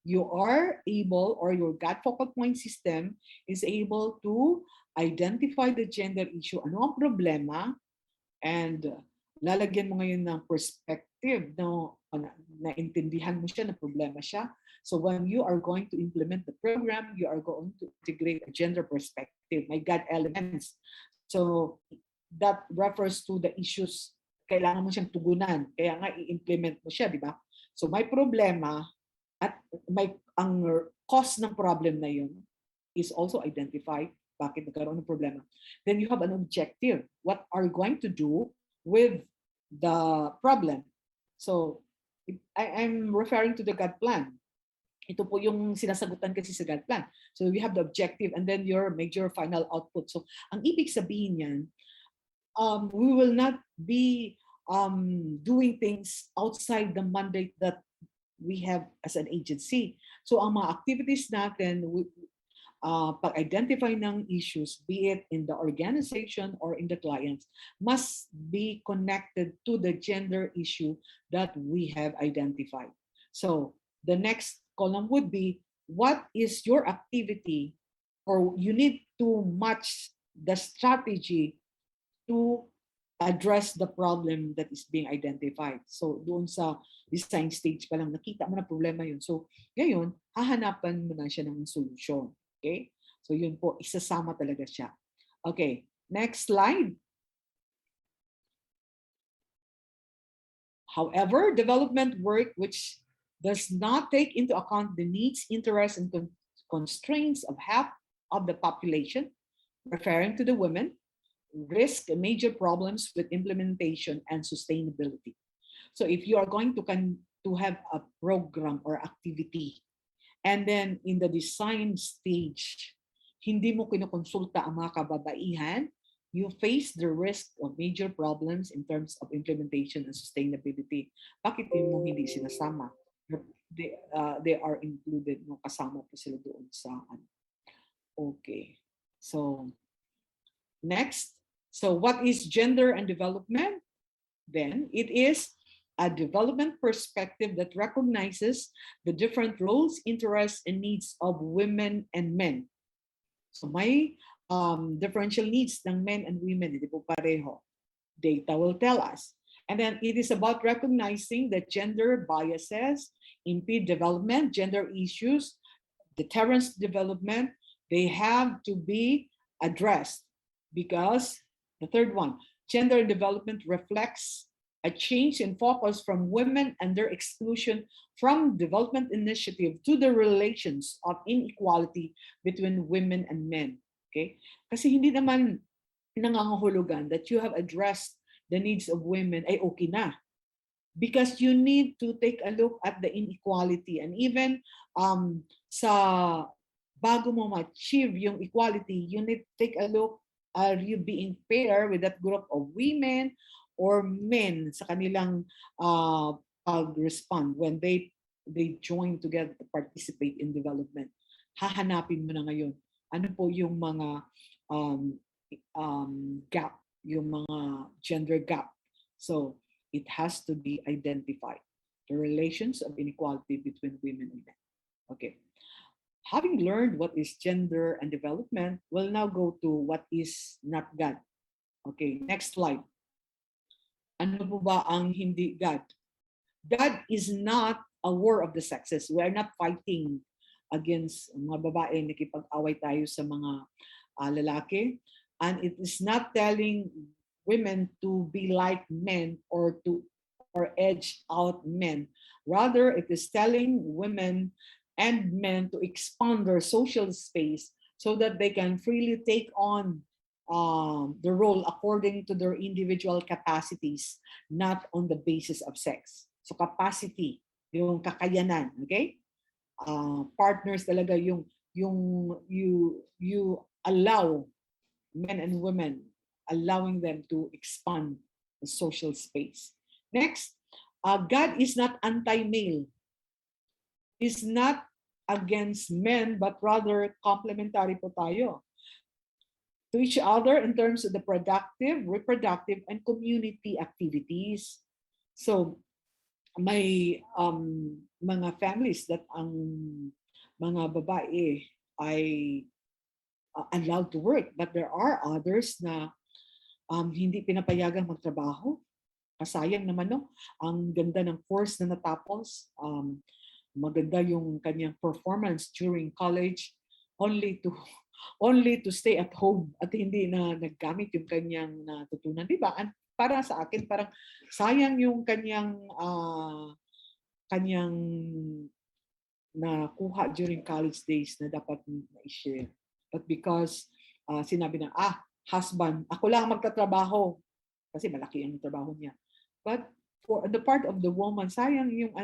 Speaker 13: you are able, or your GAT focal point system is able to identify the gender issue. Ano ang problema? And lalagyan mo ngayon ng perspective no, naintindihan mo siya na problema siya. So when you are going to implement the program, you are going to integrate a gender perspective. May GAT elements. So that refers to the issues kailangan mo siyang tugunan. Kaya nga i-implement mo siya, di ba? So may problema at ang cause ng problem na yun is also identified. Bakit nagkaroon ng problema? Then you have an objective. What are you going to do with the problem? So I'm referring to the GAT plan. Ito po yung sinasagutan kasi sa GAT plan. So we have the objective and then your major final output. So ang ibig sabihin yan, we will not be doing things outside the mandate that we have as an agency. So ang mga activities natin, pag-identify ng issues, be it in the organization or in the clients, must be connected to the gender issue that we have identified. So the next column would be, what is your activity, or you need to match the strategy to address the problem that is being identified. So doon sa design stage pa lang, nakita mo na problema yun. So ngayon, hahanapan mo na siya ng solusyon. Okay? So yun po, isasama talaga siya. Okay, next slide. However, development work which does not take into account the needs, interests, and constraints of half of the population, referring to the women, risk major problems with implementation and sustainability. So if you are going to have a program or activity, and then in the design stage, hindi mo kinukonsulta ang mga kababaihan, you face the risk of major problems in terms of implementation and sustainability. Bakit mo hindi sinasama? They are included, no, kasama po sila doon sa ano. Okay. So next, so what is gender and development? Then it is a development perspective that recognizes the different roles, interests, and needs of women and men. So may differential needs ng men and women, hindi po pareho. Data will tell us. And then it is about recognizing that gender biases impede development, gender issues, deterrence development, they have to be addressed because the third one, gender development reflects a change in focus from women and their exclusion from development initiative to the relations of inequality between women and men. Okay? Kasi hindi naman nangangahulugan that you have addressed the needs of women ay okay na. Because you need to take a look at the inequality, and even sa bago mo ma-achieve yung equality, you need to take a look, are you being fair with that group of women or men sa kanilang pag-respond when they join together to participate in development. Hahanapin mo na ngayon ano po yung mga gap, yung mga gender gap. So it has to be identified, the relations of inequality between women and men. Okay. Having learned what is gender and development, we'll now go to what is not God. Okay, next slide. Ano po ba ang hindi God? God is not a war of the sexes. We are not fighting against mga babae, nakipag-away tayo sa mga lalaki. And it is not telling women to be like men or edge out men. Rather, it is telling women and men to expand their social space so that they can freely take on the role according to their individual capacities, not on the basis of sex. So capacity, yung kakayanan, okay? Partners talaga yung you allow men and women, allowing them to expand the social space. Next, God is not anti-male. He's not against men, but rather complementary po tayo to each other in terms of the productive, reproductive, and community activities. So, may mga families that ang mga babae ay allowed to work, but there are others na hindi pinapayagang magtrabaho. Kasayang naman, no? Ang ganda ng course na natapos, maganda yung kanyang performance during college, only to stay at home at hindi na naggamit yung kanyang natutunan, di ba? Para sa akin, parang sayang yung kanyang nakuha during college days na dapat na-share. But because sinabi na, husband, ako lang magtatrabaho kasi malaki ang trabaho niya. But for the part of the woman, sayang yung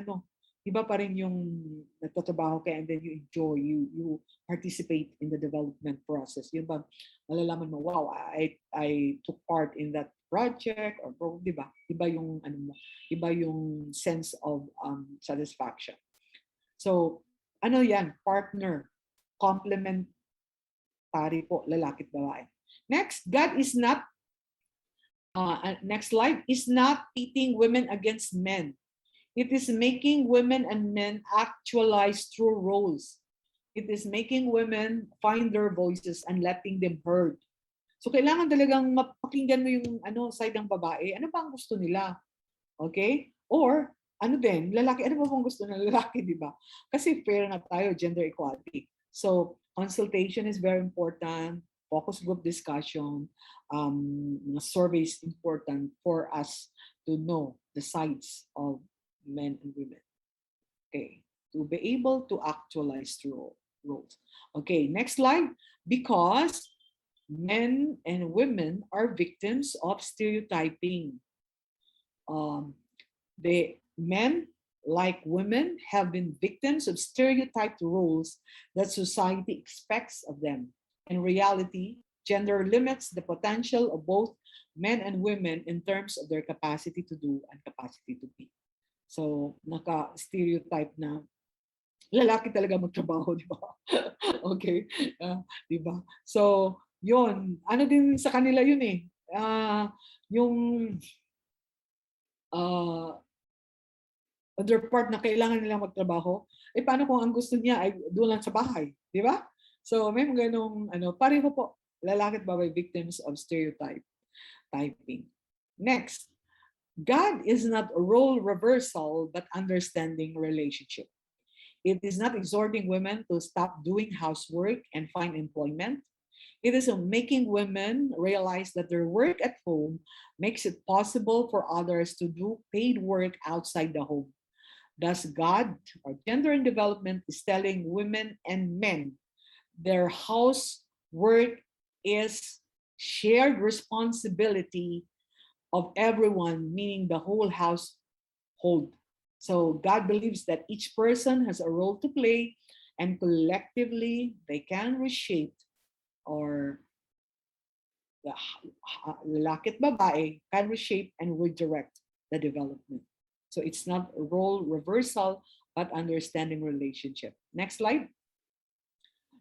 Speaker 13: iba pa rin yung nagtatrabaho ka and then you enjoy, you participate in the development process. Yun ba, malalaman mo, wow, I took part in that project or di ba? Iba yung iba yung sense of satisfaction. So, yan, partner, complementary po, lalaki at babae. Next, God is not next slide, is not pitting women against men. It is making women and men actualize true roles. It is making women find their voices and letting them heard. So kailangan talagang mapakinggan mo yung side ng babae. Ano ba ang gusto nila? Okay? Or lalaki, ano ba ang gusto ng lalaki, di ba? Kasi fair na tayo, gender equality. So consultation is very important. Focus group discussion, surveys important for us to know the sides of men and women. Okay, to be able to actualize through roles. Okay, next slide. Because men and women are victims of stereotyping. The men, like women, have been victims of stereotyped roles that society expects of them. In reality, gender limits the potential of both men and women in terms of their capacity to do and capacity to be. So, naka-stereotype na lalaki talaga magtrabaho, di ba? Okay, di ba? So, yun. Din sa kanila yun eh. Yung other part na kailangan nilang magtrabaho, paano kung ang gusto niya ay doon lang sa bahay, di ba? So, may mga ganong, pareho po, lalaki at babae victims of stereotyping. Next, God is not a role reversal, but understanding relationship. It is not exhorting women to stop doing housework and find employment. It is making women realize that their work at home makes it possible for others to do paid work outside the home. Thus, God, or gender and development, is telling women and men their housework is shared responsibility of everyone, meaning the whole household. So God believes that each person has a role to play, and collectively they can reshape, or the lalaki at babae can reshape and redirect the development. So it's not a role reversal, but understanding relationship. Next slide.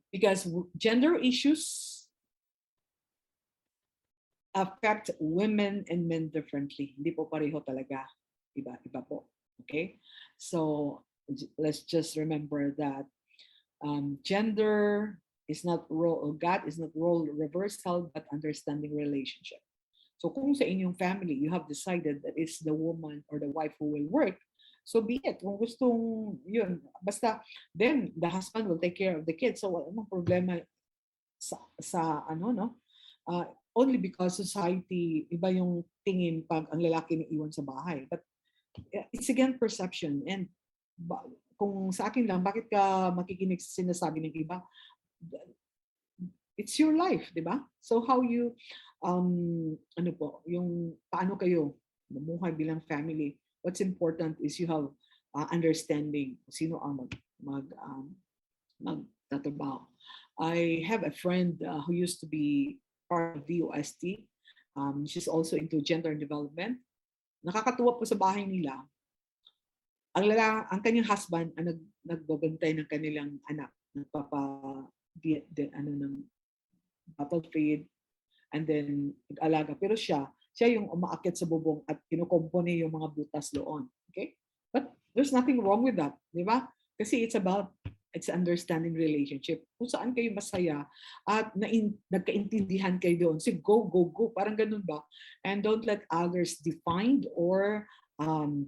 Speaker 13: Because gender issues affect women and men differently. Hindi po pareho talaga. Iba po. Okay? So, let's just remember that gender is not role, God is not role reversal, but understanding relationship. So, kung sa inyong family, you have decided that it's the woman or the wife who will work, so be it. Kung gustong yun, basta, then the husband will take care of the kids. So, walang problema sa only because society, iba yung tingin pag ang lalaki na iwan sa bahay. But it's again perception. And kung sa akin lang, bakit ka makikinig sa sinasabi ng iba? It's your life, di ba? So how you, yung paano kayo mamuhay bilang family, what's important is you have understanding sino ang magtatrabaho. I have a friend who used to be part of DOST. She's also into gender development. Nakakatuwa po sa bahay nila. Ang kanyang husband ang nagbabantay ng kanilang anak, ng bottle feed, and then nag-alaga. Pero siya yung umaakyat sa bubong at kinukumpone yung mga butas doon. Okay? But there's nothing wrong with that, di ba? Kasi it's understanding relationship. Kung saan kayo masaya at nagkaintindihan kayo doon. So go, go, go. Parang ganun ba? And don't let others define or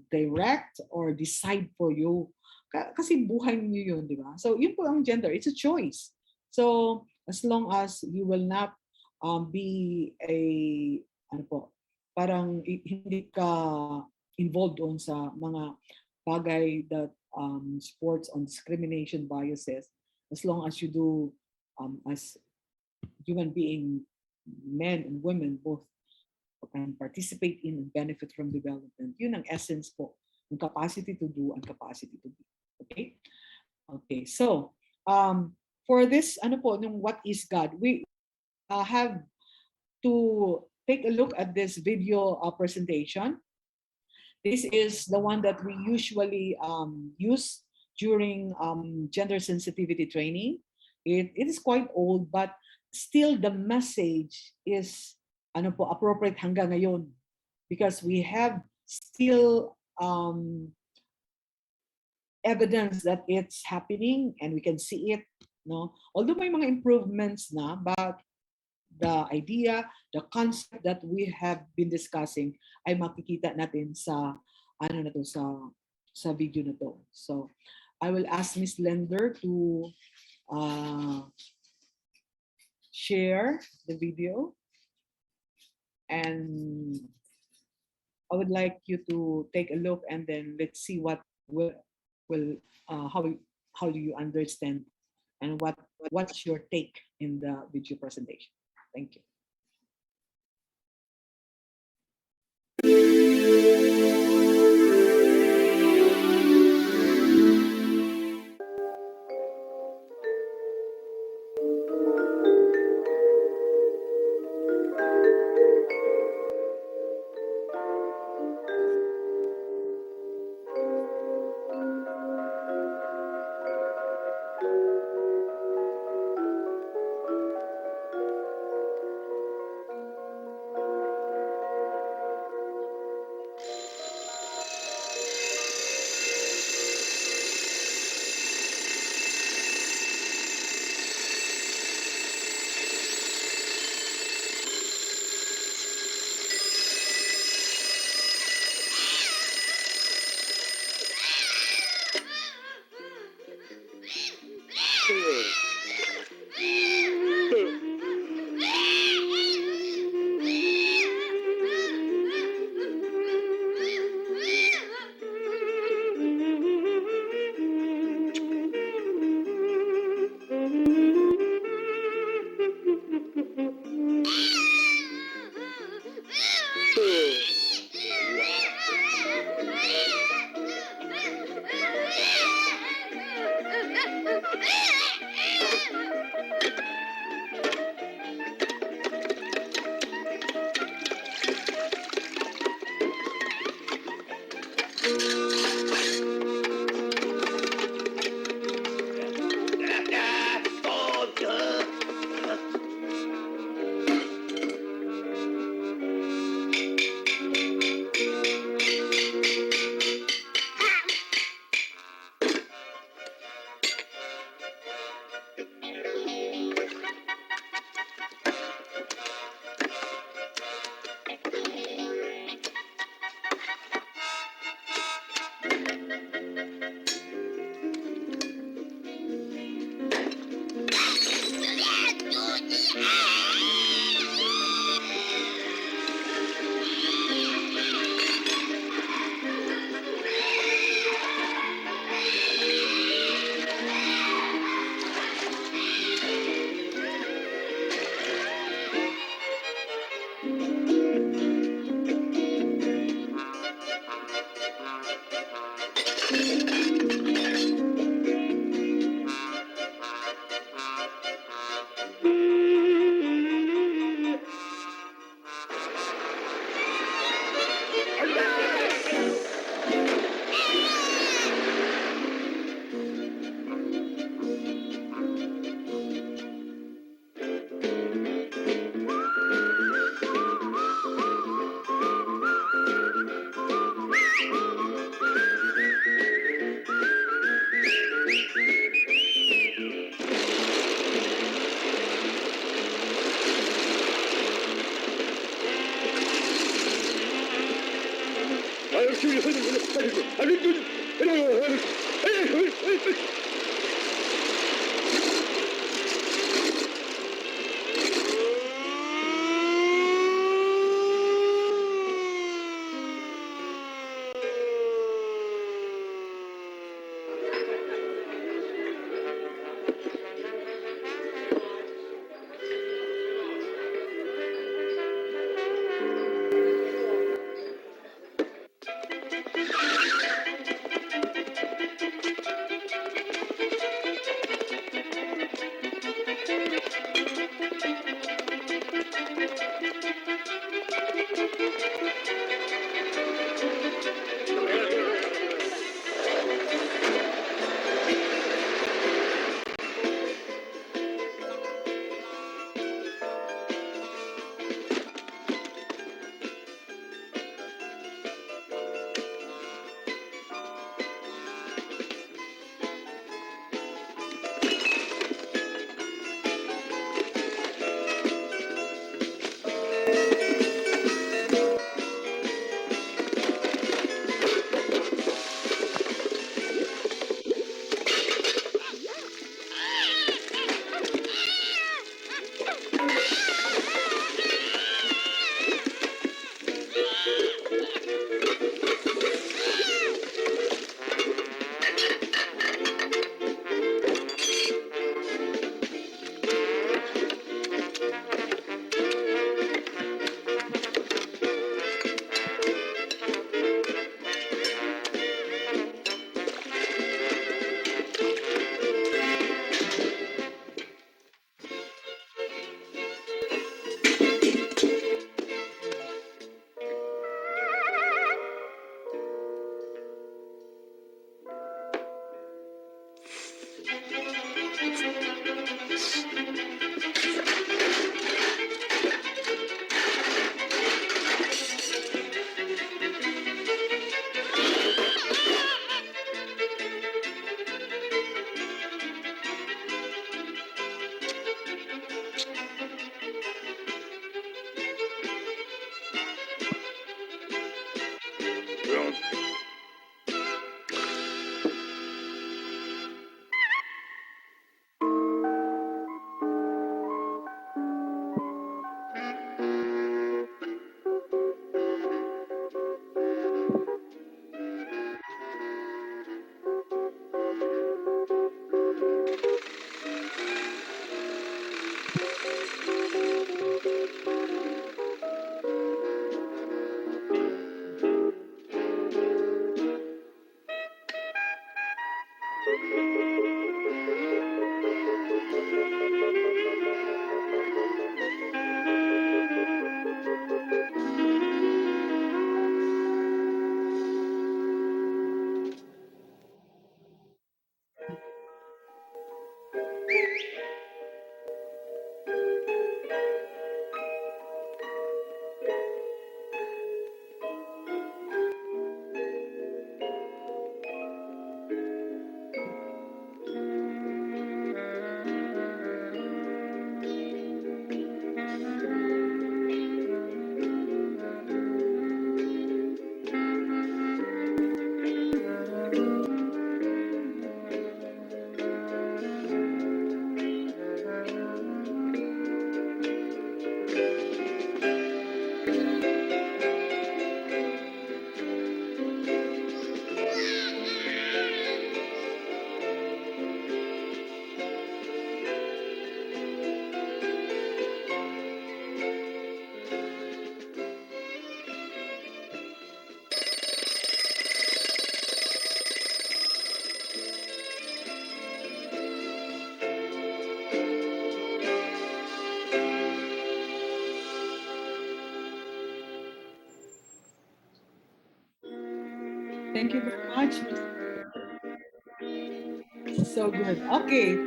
Speaker 13: direct or decide for you. Kasi buhay niyo yun, di ba? So yun po ang gender. It's a choice. So as long as you will not be parang hindi ka involved doon sa mga bagay that sports on discrimination biases, as long as you do as human being, men and women both can participate in and benefit from development. Yun ang essence po, yung capacity to do and capacity to be. Okay? Okay, so for this, what is God? We have to take a look at this video presentation. This is the one that we usually use during gender sensitivity training. It is quite old, but still the message is appropriate hanggang ngayon, because we have still evidence that it's happening and we can see it. No, although may mga improvements na, but the idea, the concept that we have been discussing ay makikita natin sa sa video na to. So I will ask Ms. Lender to share the video, and I would like you to take a look, and then let's see what how do you understand and what's your take in the video presentation. Thank you. Thank you very much. So good. Okay.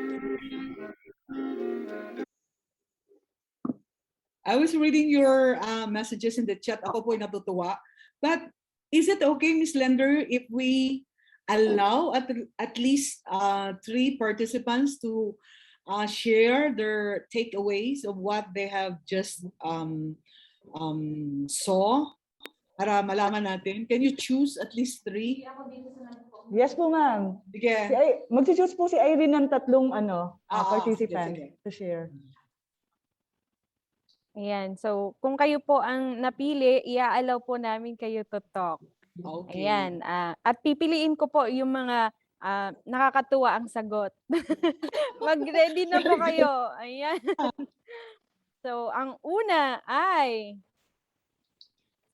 Speaker 13: I was reading your messages in the chat. Ako po'y natutuwa. But is it okay, Ms. Lender, if we allow at least 3 participants to share their takeaways of what they have just saw Para malaman natin. Can you choose at least 3?
Speaker 12: Yes po, ma'am.
Speaker 13: Sige.
Speaker 12: Mag-choose po si Irene ng tatlong participants
Speaker 13: sige.
Speaker 12: to share.
Speaker 11: Ayan. So, kung kayo po ang napili, i-allow po namin kayo to talk.
Speaker 13: Okay.
Speaker 11: Ayan. At pipiliin ko po yung mga nakakatuwa ang sagot. Mag-ready na po kayo. Ayan. So, ang una ay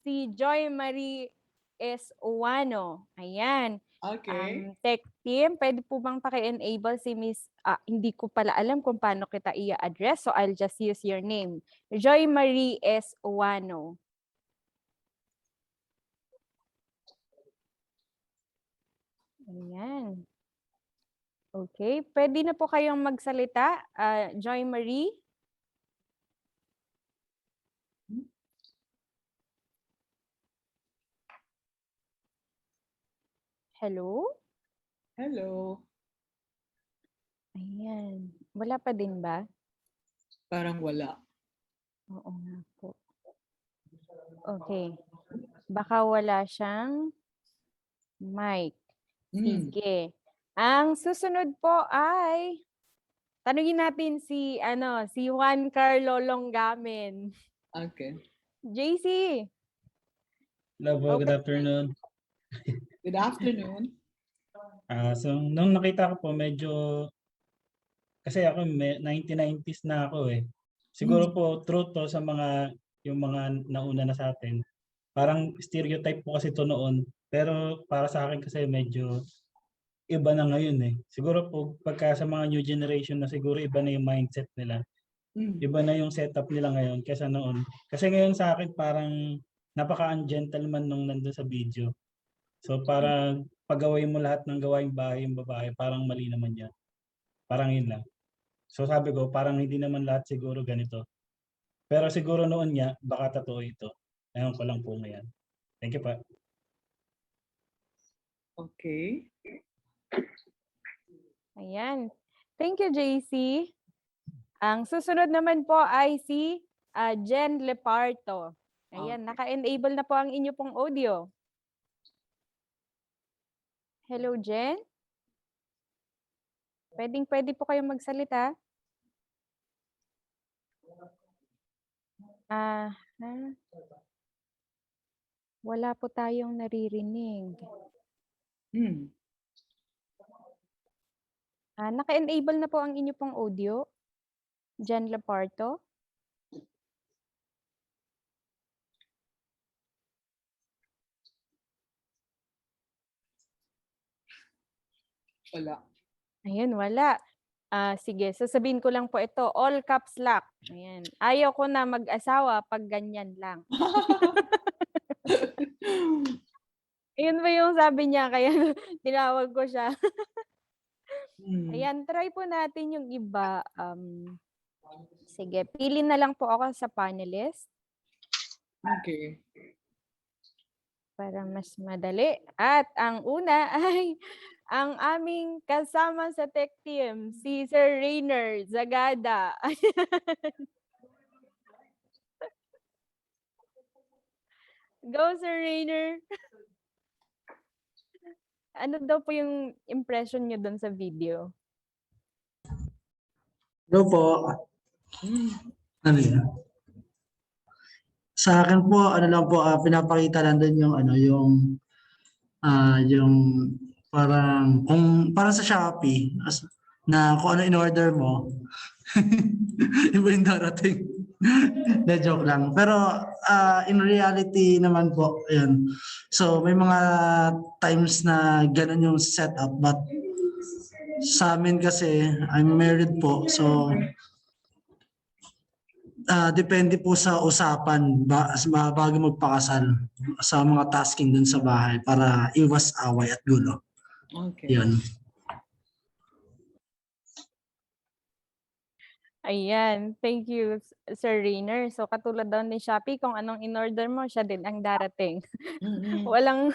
Speaker 11: si Joy Marie S. Uwano. Ayan.
Speaker 13: Okay.
Speaker 11: Tech team, pwede po bang paki-enable si Miss, hindi ko pala alam kung paano kita i-address, so I'll just use your name. Joy Marie S. Uwano. Ayan. Okay, pwede na po kayong magsalita, Joy Marie. Hello?
Speaker 13: Hello.
Speaker 11: Ayan. Wala pa din ba?
Speaker 13: Parang wala.
Speaker 11: Oo nga po. Okay. Baka wala siyang mic. Sige. Ang susunod po ay tanungin natin si Juan Carlo Longgamen.
Speaker 13: Okay.
Speaker 11: JC.
Speaker 14: Hello po, good afternoon.
Speaker 13: Good afternoon.
Speaker 14: So nung nakita ko po medyo kasi ako 1990s na ako eh. Siguro po true to sa yung mga nauna na sa atin. Parang stereotype po kasi to noon, pero para sa akin kasi medyo iba na ngayon eh. Siguro po pagka sa mga new generation na siguro iba na yung mindset nila. Iba na yung setup nila ngayon kaysa noon. Kasi ngayon sa akin parang napaka-ungentleman nung nandun sa video. So para pagawin mo lahat ng gawaing bahay yung babae, parang mali naman yan. Parang yun lang. So sabi ko, parang hindi naman lahat siguro ganito. Pero siguro noon niya, baka totoo ito. Ewan ko lang po ngayon. Thank you pa.
Speaker 13: Okay.
Speaker 11: Ayan. Thank you, JC. Ang susunod naman po ay si Jen Leparto. Ayan, naka-enable na po ang inyo pong audio. Hello, Jen. Pwede po kayong magsalita. Wala po tayong naririnig. Naka-enable na po ang inyo pong audio. Jen Leparto.
Speaker 13: Wala.
Speaker 11: Ayun, wala. Sige, sasabihin ko lang po ito. All caps lock. Ayan. Ayaw ko na mag-asawa pag ganyan lang. Ayun ba yung sabi niya, kaya tinawag ko siya. Ayan, try po natin yung iba. Sige, pili na lang po ako sa panelist.
Speaker 13: Okay.
Speaker 11: Para mas madali. At ang una ay ang aming kasama sa tech team, si Sir Rainer Zagada. Go, Sir Rainer. Ano daw po yung impression nyo doon sa video?
Speaker 15: Hello po. Ano yun? Sa akin po, ano lang po, pinapakita lang din yung yung parang sa Shopee na kung ano in-order mo, iba yung darating. Na joke lang. Pero in reality naman po, ayun. So may mga times na ganun yung setup, but sa amin kasi, I'm married po, so depende po sa usapan bago magpakasal sa mga tasking dun sa bahay para iwas away at gulo.
Speaker 13: Okay.
Speaker 15: Yun.
Speaker 11: Ayan, thank you, Sir Rainer. So katulad daw ni Shopee, kung anong in-order mo, siya din ang darating. walang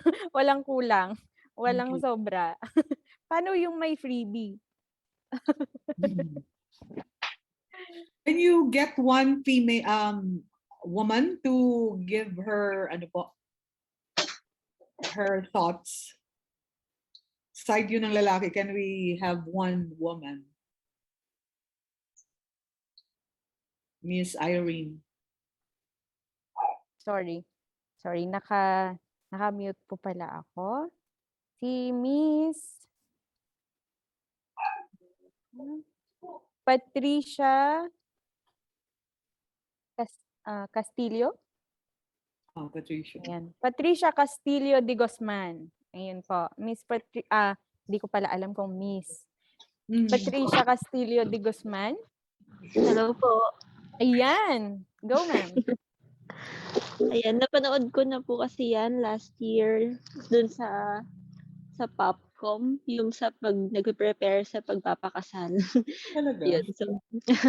Speaker 11: kulang, walang sobra. Paano yung may freebie?
Speaker 13: Can you get one female woman to give her her thoughts. Side yun ng lalaki, can we have one woman? Miss Irene.
Speaker 11: Sorry. Sorry, naka-mute po pala ako. Si Miss Patricia Castillo.
Speaker 13: Oh, Patricia.
Speaker 11: Ayan. Patricia Castillo de Guzman. Ayun po. Miss di ko pala alam kung Miss. Patricia Castillo de Guzman.
Speaker 16: Hello po.
Speaker 11: Ayan. Go, ma'am.
Speaker 16: Ayan, napanood ko na po kasi yan last year dun sa Popcom, yung sa nagpe-prepare sa pagpapakasal.
Speaker 13: Talaga?
Speaker 16: Yun. So,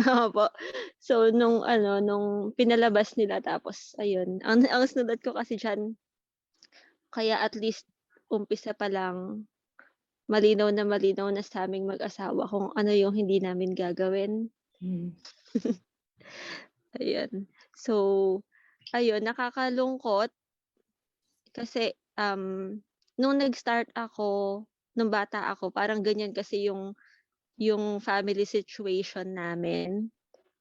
Speaker 16: opo. So, nung pinalabas nila tapos, ayun. Ang sinulat ko kasi dyan, kaya at least umpisa pa lang malinaw na sa aming mag-asawa kung ano yung hindi namin gagawin. Ayan. So, ayun, nakakalungkot kasi nung nag-start ako, nung bata ako, parang ganyan kasi yung family situation namin.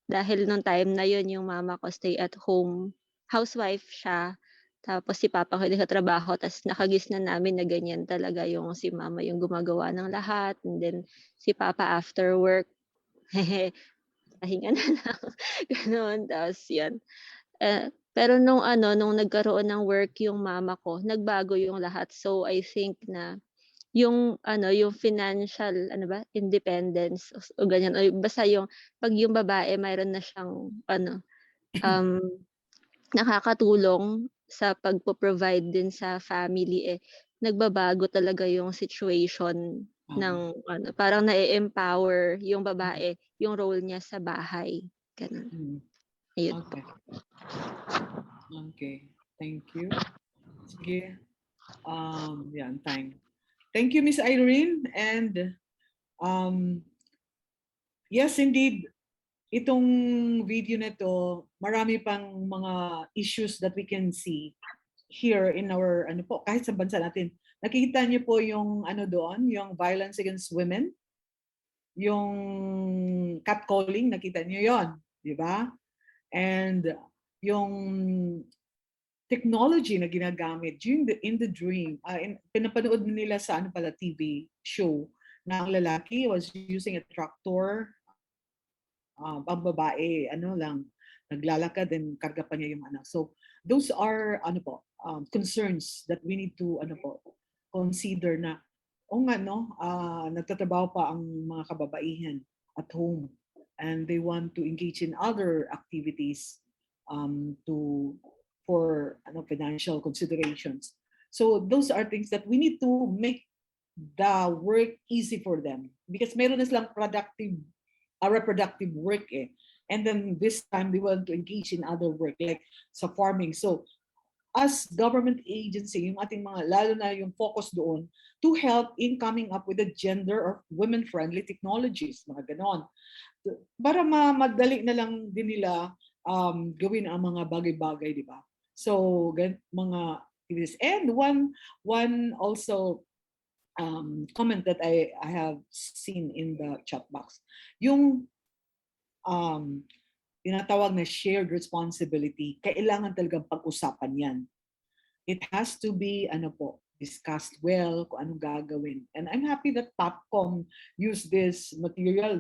Speaker 16: Dahil nung time na yun, yung mama ko stay at home, housewife siya. Tapos si papa ko nagtatrabaho, tapos nakagisna namin na ganyan talaga yung si mama yung gumagawa ng lahat. And then si papa after work, pahinga na lang. Ganon. Tapos yan. Pero nung nagkaroon ng work yung mama ko, nagbago yung lahat. So I think na yung financial independence o ganyan, o basta yung pag yung babae mayroon na siyang nakakatulong sa pagpo-provide din sa family, nagbabago talaga yung situation ng parang na-empower yung babae, yung role niya sa bahay. Ganun. Ayun po.
Speaker 13: Okay. Thank you. Sige. Yan, time. Thank you, Miss Irene. And yes, indeed, itong video na to, marami pang mga issues that we can see here in our, kahit sa bansa natin. Nakikita niyo po yung doon, yung violence against women, yung catcalling, nakita niyo yon, di ba? And yung technology na ginagamit in the dream, pinapanood nila sa TV show na ang lalaki was using a tractor, ang babae naglalakad and karga pa niya yung anak. So those are concerns that we need to consider na nagtatrabaho pa ang mga kababaihan at home and they want to engage in other activities for financial considerations. So those are things that we need to make the work easy for them because meron na silang reproductive work and then this time they want to engage in other work like sa farming. So as government agency, yung ating mga, lalo na yung focus doon, to help in coming up with a gender or women-friendly technologies, mga ganon. Para madali na lang din nila gawin ang mga bagay-bagay, di ba? So, mga activities. And one also comment that I have seen in the chat box, yung tinatawag na shared responsibility, kailangan talagang pag-usapan yan. It has to be discussed well kung anong gagawin. And I'm happy that Popcom used this material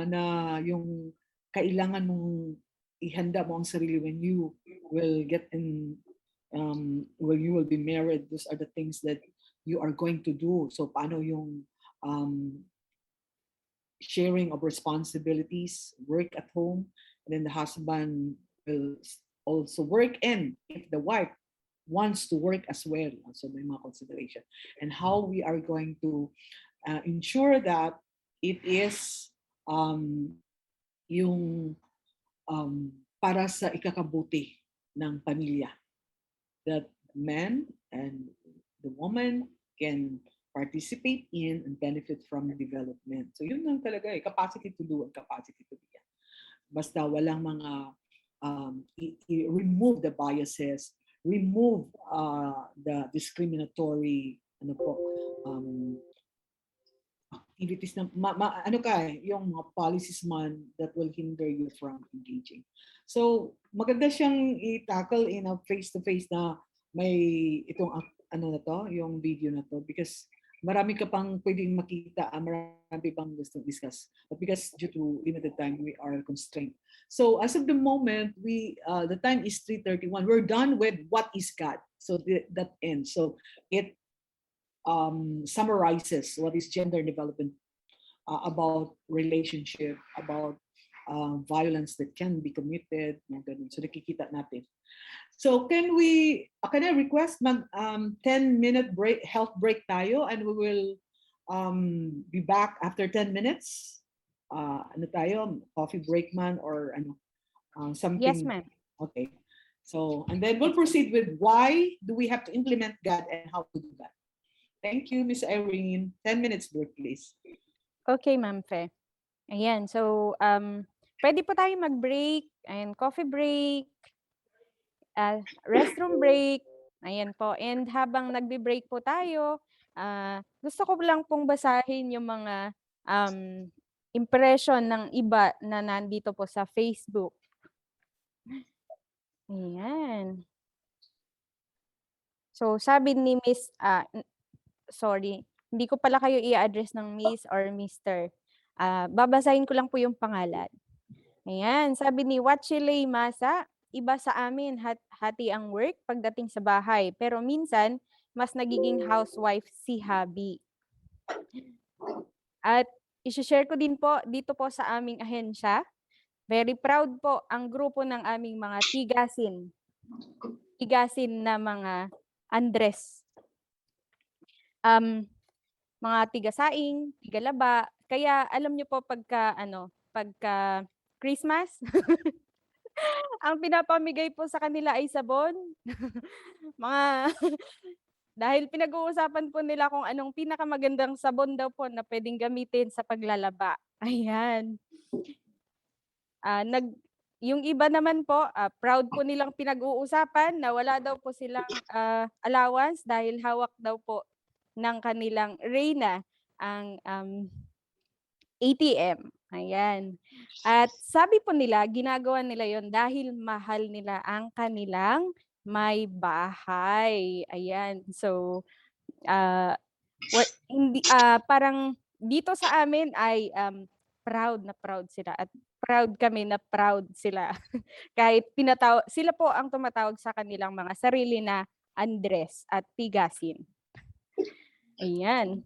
Speaker 13: na yung kailangan mong ihanda mo ang sarili when you will get in when you will be married. Those are the things that you are going to do. So paano yung sharing of responsibilities, work at home, and then the husband will also work, and if the wife wants to work as well, so may mga consideration, and how we are going to ensure that it is yung para sa ikakabuti ng pamilya, that man and the woman can participate in and benefit from development. So yun lang talaga capacity to do and capacity to be. Basta walang mga remove the biases, remove the discriminatory activities na yung mga policies man that will hinder you from engaging. So maganda siyang i-tackle in a face-to-face na may itong yung video na to, because marami ka pang pwedeng makita, marami pang gusto discuss. But because due to limited time, we are constrained. So as of the moment, the time is 3:31. We're done with what is God. So that ends. So it summarizes what is gender development, about relationship, about violence that can be committed, so nakikita natin. So can I request mag 10-minute break, health break tayo, and we will be back after 10 minutes. Coffee break man or something?
Speaker 11: Yes, ma'am.
Speaker 13: Okay. So, and then we'll proceed with why do we have to implement that and how to do that. Thank you, Ms. Irene. 10 minutes break, please.
Speaker 11: Okay, Ma'am Fe. Ayan, so pwede po tayo mag-break, and coffee break, restroom break, ayan po. And habang nagbe-break po tayo, gusto ko lang pong basahin yung mga impression ng iba na nandito po sa Facebook. Ayan. So sabi ni Miss, sorry, hindi ko pala kayo i-address ng Miss or Mr. Babasahin ko lang po yung pangalan. Ayan, sabi ni Wachile Masa, iba sa amin, hati ang work pagdating sa bahay. Pero minsan, mas nagiging housewife si Habi. At isi-share ko din po dito po sa aming ahensya. Very proud po ang grupo ng aming mga tigasin. Tigasin na mga Andres. Mga tigasaing, tigalaba. Kaya alam niyo po pagka Christmas, ang pinapamigay po sa kanila ay sabon. Dahil pinag-uusapan po nila kung anong pinakamagandang sabon daw po na pwedeng gamitin sa paglalaba. Ayan. Yung iba naman po, proud po nilang pinag-uusapan na wala daw po silang allowance dahil hawak daw po ng kanilang Reyna ang ATM. Ayan. At sabi po nila, ginagawa nila yon dahil mahal nila ang kanilang may bahay. Ayan. So, parang dito sa amin ay proud na proud sila at proud kami na proud sila. Kahit sila po ang tumatawag sa kanilang mga sarili na Andres at Tigasin. Ayan.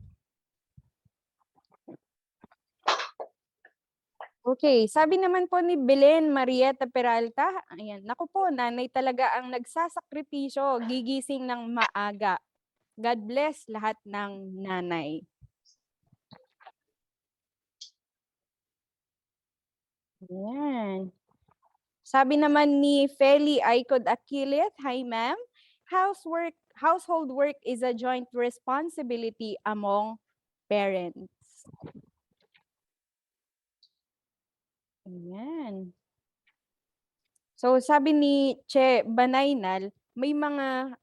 Speaker 11: Okay, sabi naman po ni Belen Marieta Peralta, ayan, naku po, nanay talaga ang nagsasakripisyo, gigising ng maaga. God bless lahat ng nanay. Ayan. Sabi naman ni Feli Aicod Akilit, hi ma'am, household work is a joint responsibility among parents. Ayan. So sabi ni Che Banaynal, may mga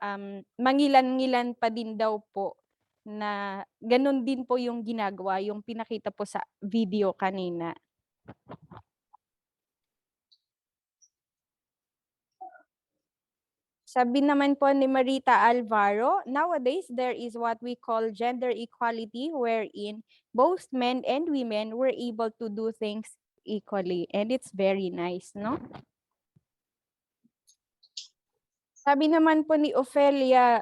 Speaker 11: mangilan-ngilan pa din daw po na ganun din po yung ginagawa, yung pinakita po sa video kanina. Sabi naman po ni Marita Alvaro, nowadays there is what we call gender equality wherein both men and women were able to do things equally. And it's very nice, no? Sabi naman po ni Ofelia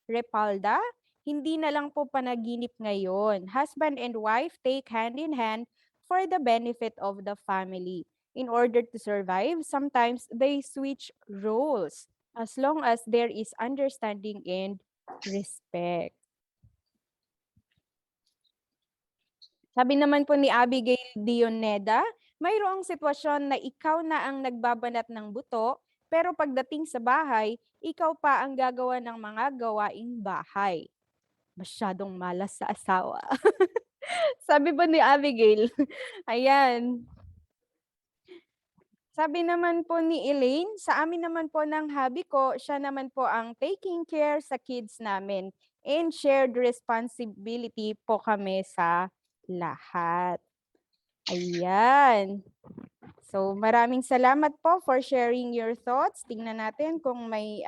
Speaker 11: Repalda, hindi na lang po panaginip ngayon. Husband and wife take hand in hand for the benefit of the family. In order to survive, sometimes they switch roles as long as there is understanding and respect. Sabi naman po ni Abigail Dioneda, mayroong sitwasyon na ikaw na ang nagbabanat ng buto, pero pagdating sa bahay, ikaw pa ang gagawa ng mga gawaing bahay. Masyadong malas sa asawa. Sabi po ni Abigail, ayan. Sabi naman po ni Elaine, sa amin naman po ng hubby ko, siya naman po ang taking care sa kids namin. And shared responsibility po kami sa lahat. Ayan. So maraming salamat po for sharing your thoughts. Tingnan natin kung may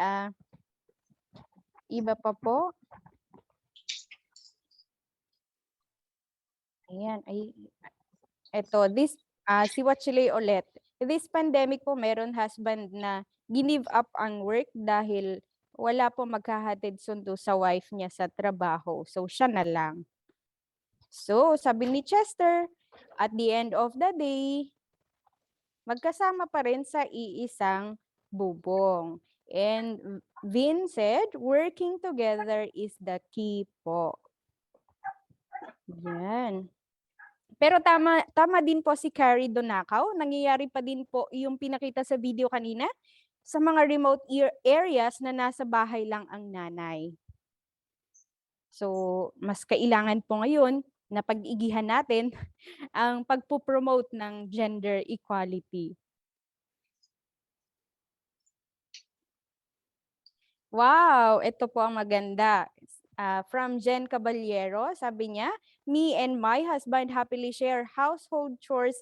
Speaker 11: iba pa po. Ayan. Ito, si Wachile ulit. This pandemic po, meron husband na give up ang work dahil wala po magkahatid sundo sa wife niya sa trabaho. So, siya na lang. So, sabi ni Chester, at the end of the day, magkasama pa rin sa iisang bubong. And Vin said, working together is the key po. Yan. Pero tama din po si Carrie Donakaw. Nangyayari pa din po yung pinakita sa video kanina sa mga remote areas na nasa bahay lang ang nanay. So, mas kailangan po ngayon na pag-igihan natin ang pagpo-promote ng gender equality. Wow, ito po ang maganda. From Jen Caballero, sabi niya, me and my husband happily share household chores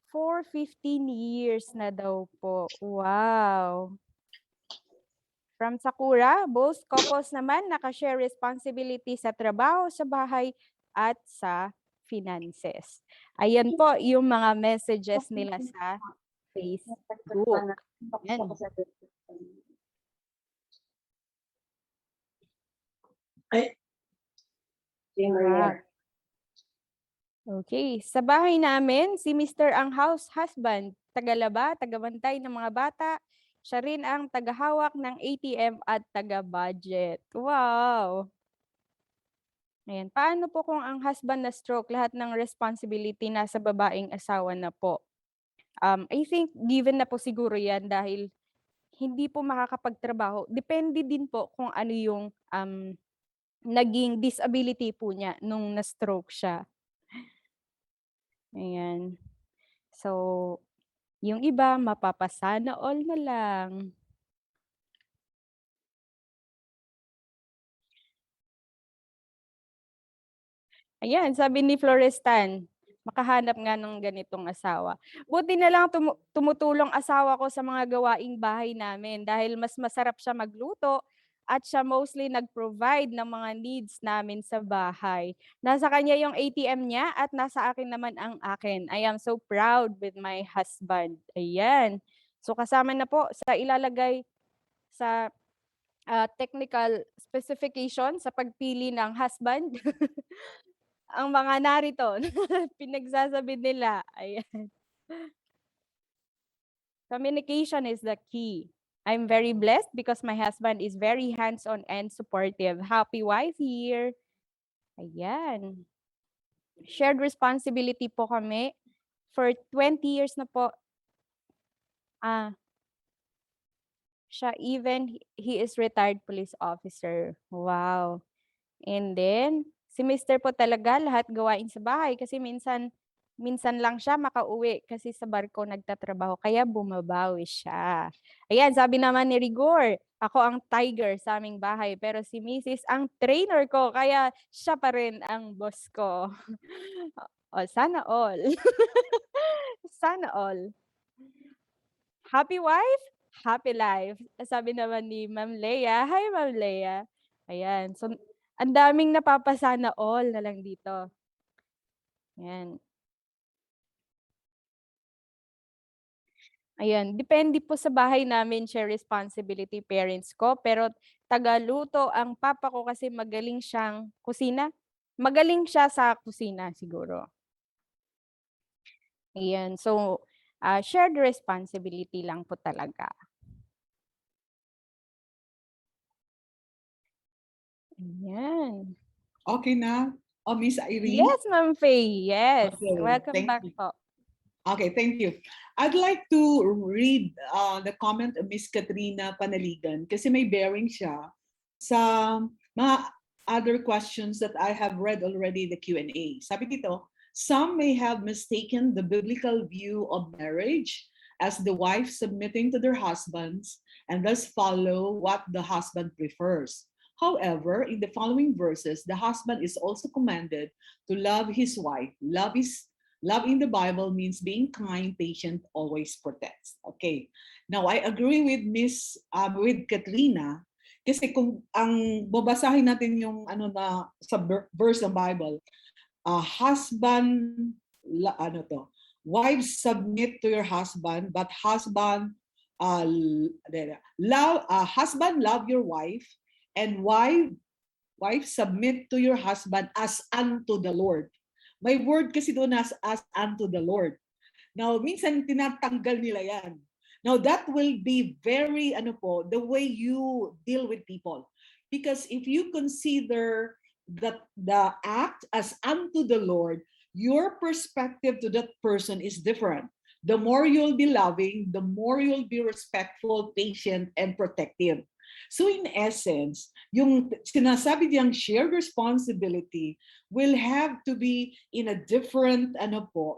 Speaker 11: for 15 years na daw po. Wow. From Sakura, both couples naman nakashare responsibility sa trabaho, sa bahay, at sa finances. Ayan po yung mga messages nila sa Facebook. Ayan. Wow. Okay, sa bahay namin, si Mr. ang house husband, tagalaba, tagabantay ng mga bata. Siya rin ang tagahawak ng ATM at taga-budget. Wow! Ayan, paano po kung ang husband na stroke, lahat ng responsibility nasa babaeng asawa na po? I think given na po siguro yan dahil hindi po makakapagtrabaho. Depende din po kung ano yung naging disability po niya nung na-stroke siya. Ayan. So, yung iba, mapapasana all na lang. Ayan, sabi ni Florestan, makahanap nga ng ganitong asawa. Buti na lang tumutulong asawa ko sa mga gawaing bahay namin dahil mas masarap siya magluto at siya mostly nag-provide ng mga needs namin sa bahay. Nasa kanya yung ATM niya at nasa akin naman ang akin. I am so proud with my husband. Ayan. So kasama na po sa ilalagay sa technical specification sa pagpili ng husband. Ang mga narito, pinagsasabi nila. Ayan. Communication is the key. I'm very blessed because my husband is very hands-on and supportive. Happy wife here. Ayan. Shared responsibility po kami. For 20 years na po. Siya even, he is retired police officer. Wow. And then, si Mr. po talaga, lahat gawain sa bahay kasi minsan lang siya makauwi kasi sa barko nagtatrabaho, kaya bumabawi siya. Ayan, sabi naman ni Rigor, ako ang tiger sa aming bahay, pero si Mrs. ang trainer ko, kaya siya pa rin ang boss ko. O, sana all. Sana all. Happy wife, happy life. Sabi naman ni Ma'am Leia. Hi, Ma'am Leia. Ayan, so ang daming napapasana all na lang dito. Ayan. Ayan, depende po sa bahay namin, share responsibility parents ko, pero tagaluto ang papa ko kasi magaling siyang kusina. Magaling siya sa kusina siguro. Ayan, so shared responsibility lang po talaga. Ayan.
Speaker 13: Okay na? Oh, Miss Irene?
Speaker 11: Yes, Ma'am Faye. Yes.
Speaker 13: Okay,
Speaker 11: Welcome back
Speaker 13: you.
Speaker 11: po.
Speaker 13: Okay, thank you. I'd like to read the comment of Miss Katrina Panaligan kasi may bearing siya sa mga other questions that I have read already in the Q&A. Sabi dito, some may have mistaken the biblical view of marriage as the wife submitting to their husbands and thus follow what the husband prefers. However, in the following verses, the husband is also commanded to love his wife. Love in the Bible means being kind, patient, always protects. Okay. Now, I agree with with Katrina, kasi kung ang babasahin natin yung sa verse ng Bible, wives submit to your husband, but husband love your wife, and wife submit to your husband as unto the Lord. May word kasi doon as unto the Lord. Now, minsan tinatanggal nila yan. Now, that will be very, the way you deal with people. Because if you consider that the act as unto the Lord, your perspective to that person is different. The more you'll be loving, the more you'll be respectful, patient, and protective. So in essence, yung sinasabi diyang shared responsibility will have to be in a different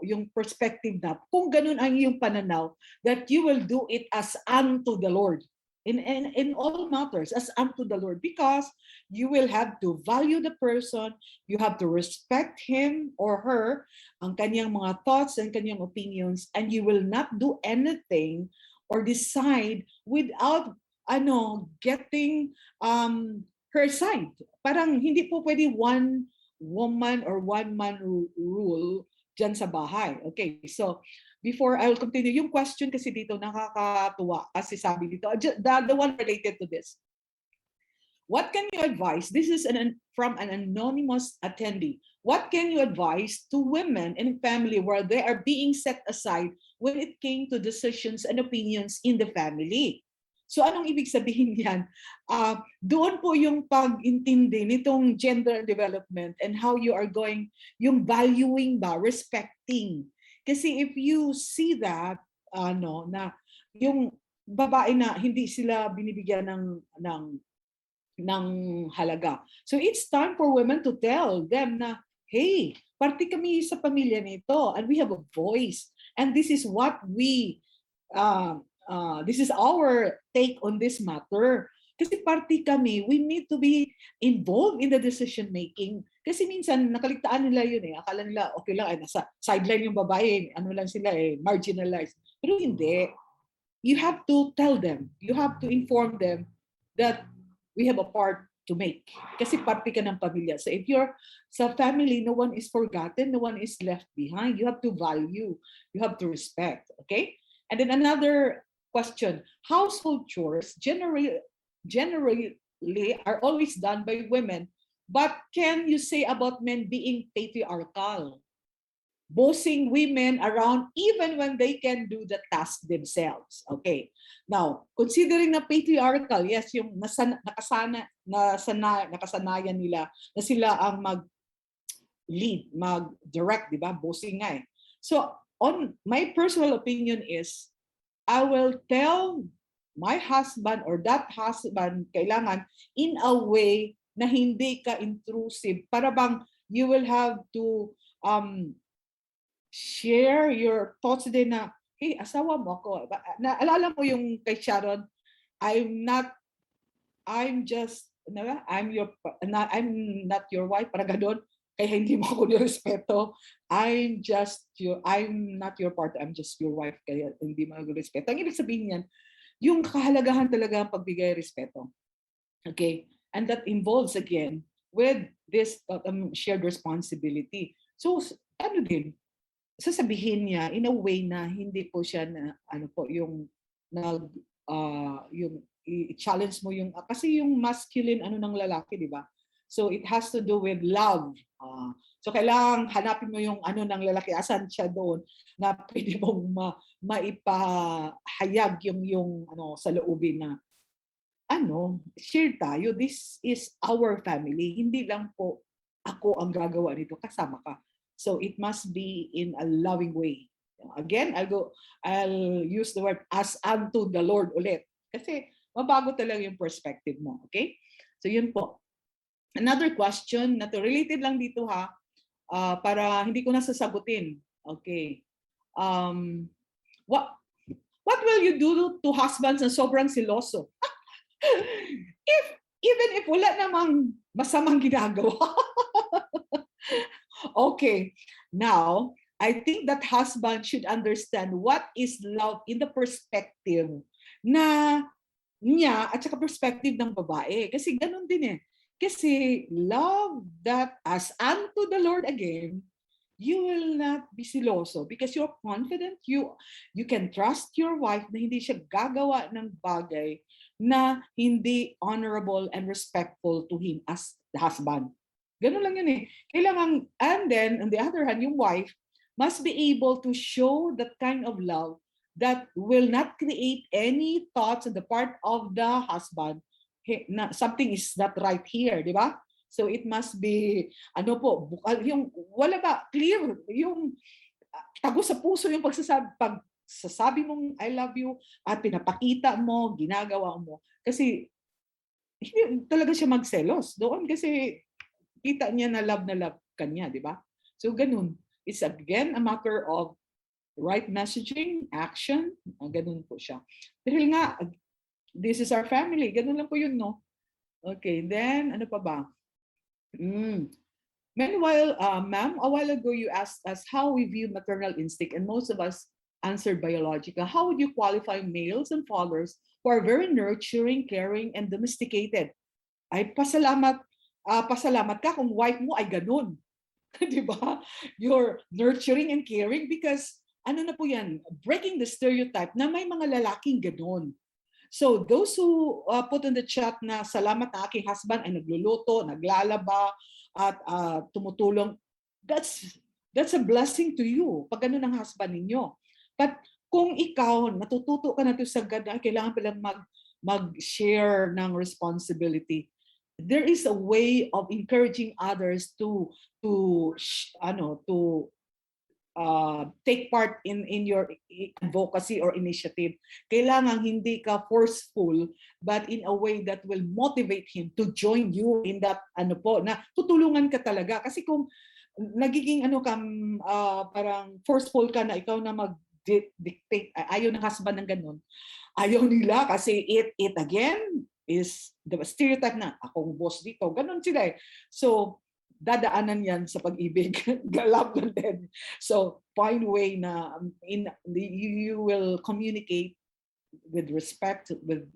Speaker 13: yung perspective na kung ganun ang iyong pananaw, that you will do it as unto the Lord. In all matters, as unto the Lord, because you will have to value the person, you have to respect him or her, ang kanyang mga thoughts and kanyang opinions, and you will not do anything or decide without getting her side. Parang hindi po pwede one woman or one man rule dyan sa bahay. Okay, so before I will continue, yung question kasi dito nakakatuwa kasi sabi dito, the one related to this. What can you advise? This is from an anonymous attendee. What can you advise to women in family where they are being set aside when it came to decisions and opinions in the family? So anong ibig sabihin yan? Doon po yung pag-intindi nitong gender development and how you are going, yung valuing ba, respecting. Kasi if you see that, na yung babae na hindi sila binibigyan ng halaga. So it's time for women to tell them na, hey, parte kami sa pamilya nito and we have a voice. And this is what this is our take on this matter. Kasi party kami, we need to be involved in the decision making. Kasi minsan nakaligtaan nila yun eh. Akala nila okay lang, nasa sideline yung babae, lang sila marginalized. Pero hindi. You have to tell them, you have to inform them that we have a part to make. Kasi party ka ng pamilya. So if you're sa family, no one is forgotten, no one is left behind. You have to value, you have to respect. Okay? And then another question, household chores generally are always done by women, but can you say about men being patriarchal, bossing women around even when they can do the task themselves? Okay, now considering na patriarchal, yes, yung nakasanayan nila na sila ang mag-lead, mag-direct, di ba? Bossing nga eh. So on my personal opinion is, I will tell my husband or that husband kailangan in a way na hindi ka intrusive. Para bang you will have to share your thoughts din na, hey, asawa mo ako. Naalala mo yung kay Sharon, I'm not your wife, para gano'n. Kaya hindi mo ako nirespeto. I'm not your partner, I'm just your wife, kaya hindi mo ako respeto. Ang ibig sabihin niyan, yung kahalagahan talaga ang pagbigay respeto. Okay? And that involves again with this shared responsibility. So, sasabihin niya in a way na hindi po siya na, yung i-challenge mo yung, kasi yung masculine ng lalaki, di ba? So it has to do with love. So kailangan hanapin mo yung ng lalaki, asan siya doon na pwede mong maipahayag yung sa loobin na share tayo. This is our family. Hindi lang po ako ang gagawa nito, kasama ka. So it must be in a loving way. Again, I'll use the word as unto the Lord ulit. Kasi mabago talaga yung perspective mo. Okay? So yun po. Another question na to related lang dito para hindi ko na sasagutin. Okay. What will you do to husbands na sobrang siloso? if even if wala namang masamang ginagawa. Okay, now I think that husband should understand what is love in the perspective na niya at saka perspective ng babae. Kasi ganun din eh. Kasi love that as unto the Lord again, you will not be siloso because you're confident, you can trust your wife na hindi siya gagawa ng bagay na hindi honorable and respectful to him as the husband. Ganun lang yun eh. Kailangan, and then on the other hand, yung wife must be able to show that kind of love that will not create any thoughts on the part of the husband. Hey, something is not right here, di ba? So it must be, ano po, bukal, yung wala ba, clear, yung tago sa puso yung pagsasabi mong I love you at pinapakita mo, ginagawa mo. Kasi hindi talaga siya magselos doon kasi kita niya na love kanya, di ba? So ganun. It's again a matter of right messaging, action, ganun po siya. Dahil nga, this is our family, ganun lang po yun, no? Okay, then, ano pa ba? Meanwhile, ma'am, a while ago you asked us how we view maternal instinct, and most of us answered biological. How would you qualify males and fathers who are very nurturing, caring, and domesticated? Ay, pasalamat ka kung wife mo ay ganun. Di ba? You're nurturing and caring because, ano na po yan, breaking the stereotype na may mga lalaking ganun. So those who put in the chat na salamat na aking husband ay nagluluto, naglalaba, at tumutulong, that's a blessing to you pag ganun ang husband ninyo. But kung ikaw, natututo ka na to sa God, kailangan palang mag-share ng responsibility. There is a way of encouraging others to take part in your advocacy or initiative. Kailangan hindi ka forceful, but in a way that will motivate him to join you in that, na tutulungan ka talaga. Kasi kung nagiging parang forceful ka na ikaw na mag-dictate, ayaw ng husband ng ganun, ayaw nila kasi it again is the stereotype na akong boss dito. Ganun sila eh. So, dadaanan yan sa pag-ibig. Galap lang din. So, find way na you will communicate with respect, with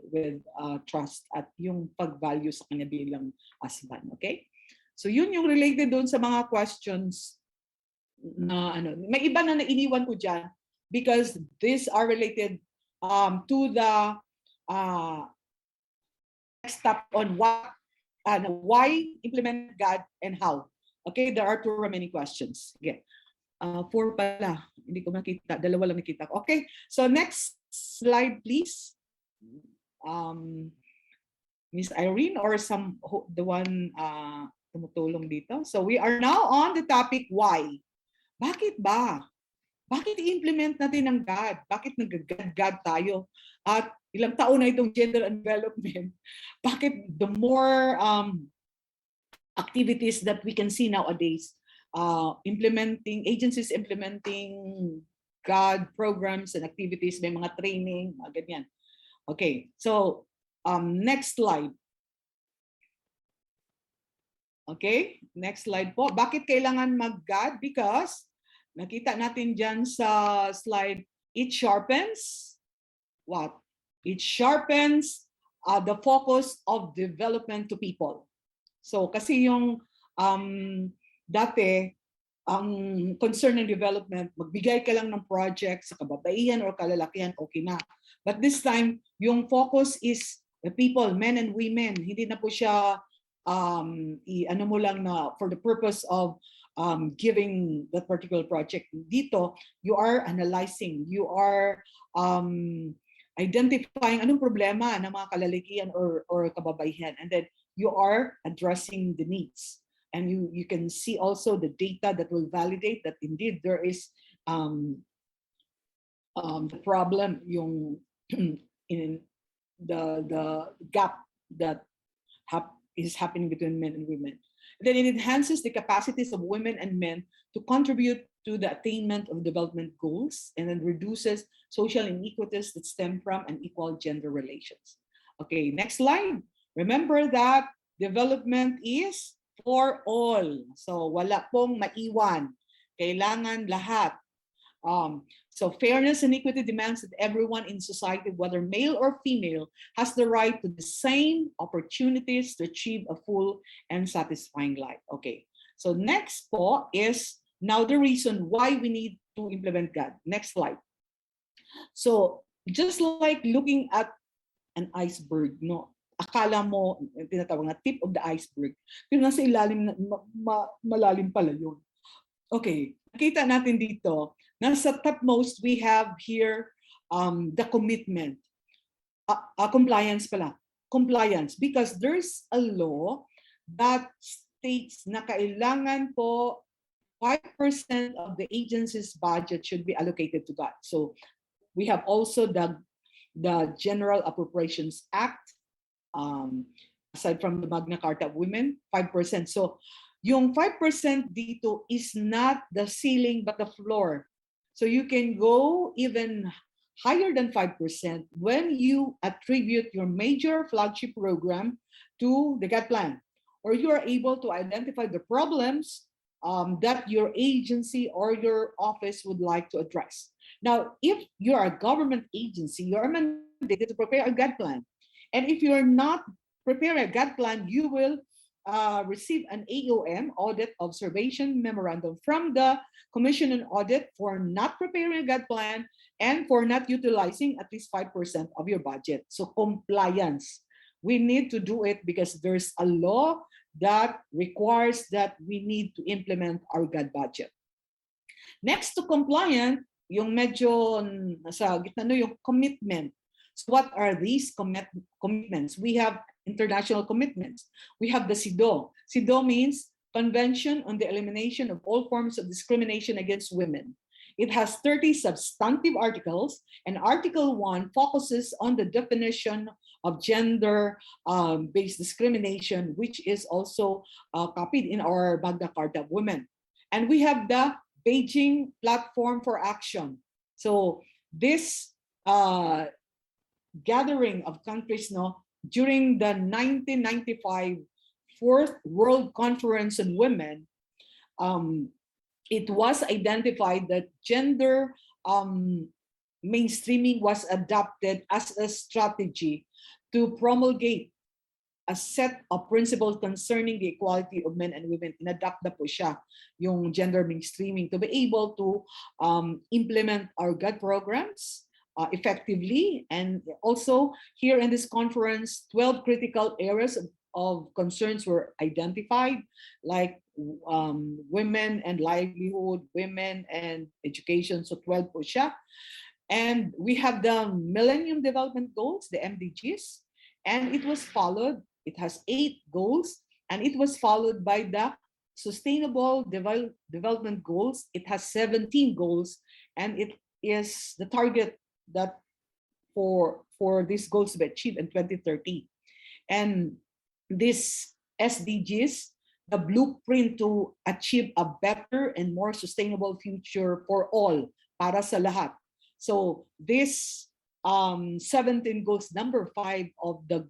Speaker 13: trust, at yung pag-value sa kanya bilang husband. Okay? So, yun yung related doon sa mga questions na may iba na nainiwan ko dyan because these are related to the next step on why implement God and how. Okay, there are two remaining questions. Again, 4 pala. Hindi ko makita. 2 lang nakita ko. Okay, so next slide, please. Miss Irene or the one tumutulong dito. So we are now on the topic why. Bakit ba? Bakit i-implement natin ang God? Bakit nag-God tayo? At ilang taon na itong gender and development? Bakit the more activities that we can see nowadays, agencies implementing God programs and activities, may mga training, ganyan. Okay, so next slide. Okay, next slide po. Bakit kailangan mag-God? Because nakita natin dyan sa slide, it sharpens what? It sharpens the focus of development to people. So kasi yung dati, ang concern ng development, magbigay ka lang ng project sa kababaihan or kalalakihan, okay na. But this time, yung focus is the people, men and women. Hindi na po siya mo lang na for the purpose of giving that particular project. Dito, you are analyzing, you are identifying anong problema ng mga kalalakihan or kababaihan, and then you are addressing the needs. And you can see also the data that will validate that indeed there is the problem, yung in the gap that is happening between men and women. Then it enhances the capacities of women and men to contribute to the attainment of development goals, and then reduces social inequities that stem from unequal gender relations. Okay, next slide. Remember that development is for all. So wala pong maiwan. Kailangan lahat. So fairness and equity demands that everyone in society, whether male or female, has the right to the same opportunities to achieve a full and satisfying life. Okay, so next po is now the reason why we need to implement God. Next slide. So just like looking at an iceberg, no? Akala mo, tinatawag na tip of the iceberg, pero nasa ilalim, malalim pala yun. Okay, nakita natin dito, nasa topmost, we have here the commitment. Compliance pala. Compliance, because there's a law that states na kailangan po 5% of the agency's budget should be allocated to that. So we have also the General Appropriations Act, aside from the Magna Carta of Women, 5%. So yung 5% dito is not the ceiling but the floor. So you can go even higher than 5% when you attribute your major flagship program to the GAD plan, or you are able to identify the problems that your agency or your office would like to address. Now, if you are a government agency, you are mandated to prepare a GAD plan. And if you are not preparing a GAD plan, you will receive an AOM, Audit Observation Memorandum, from the Commission on Audit for not preparing a GAD plan and for not utilizing at least 5% of your budget. So compliance. We need to do it because there's a law that requires that we need to implement our GAD budget. Next to compliant, yung medyo nasa gitna no, yung commitment. So what are these commitments? We have international commitments. We have the CEDAW. CEDAW means Convention on the Elimination of All Forms of Discrimination Against Women. It has 30 substantive articles, and Article 1 focuses on the definition of gender-based discrimination, which is also copied in our Magna Carta of Women. And we have the Beijing Platform for Action. So this gathering of countries during the 1995 Fourth World Conference on Women, it was identified that gender mainstreaming was adopted as a strategy to promulgate a set of principles concerning the equality of men and women. Inadopt na po siya, yung gender mainstreaming, to be able to implement our GAD programs effectively. And also here in this conference, 12 critical areas of concerns were identified, like women and livelihood, women and education, so 12 po siya. And we have the Millennium Development Goals, the MDGs, and it was followed, it has 8 goals, and it was followed by the Sustainable Development Goals. It has 17 goals, and it is the target that for these goals to be achieved in 2030. And this SDGs, the blueprint to achieve a better and more sustainable future for all, para sa lahat. So this 17 goals, number 5 of the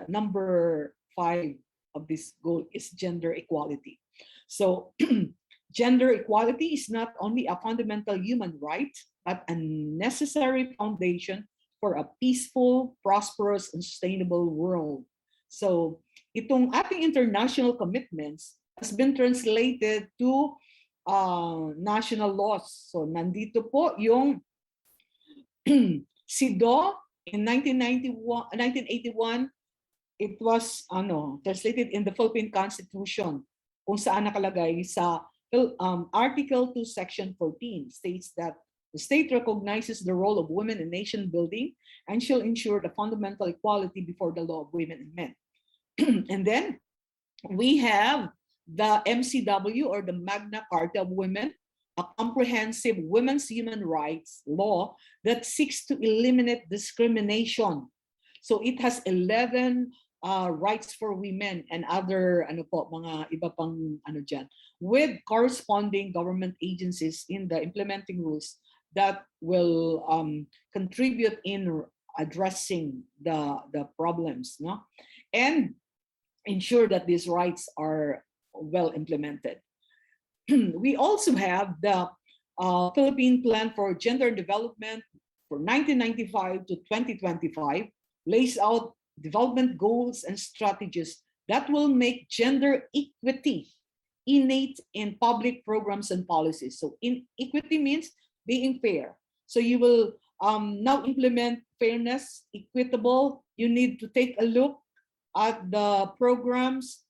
Speaker 13: number 5 of this goal is gender equality. So gender equality is not only a fundamental human right, but a necessary foundation for a peaceful, prosperous, and sustainable world. So itong ating international commitments has been translated to national laws. So nandito po yung CEDAW in 1981, it was translated in the Philippine Constitution, kung saan nakalagay sa Article 2, Section 14, states that the state recognizes the role of women in nation building and shall ensure the fundamental equality before the law of women and men. And then we have the MCW, or the Magna Carta of Women, a comprehensive women's human rights law that seeks to eliminate discrimination. So it has 11 rights for women and other mga iba pang dyan, with corresponding government agencies in the implementing rules that will contribute in addressing the problems, no, and ensure that these rights are well implemented. We also have the Philippine Plan for Gender Development for 1995 to 2025, lays out development goals and strategies that will make gender equity innate in public programs and policies. So equity means being fair. So you will now implement fairness, equitable. You need to take a look at the programs,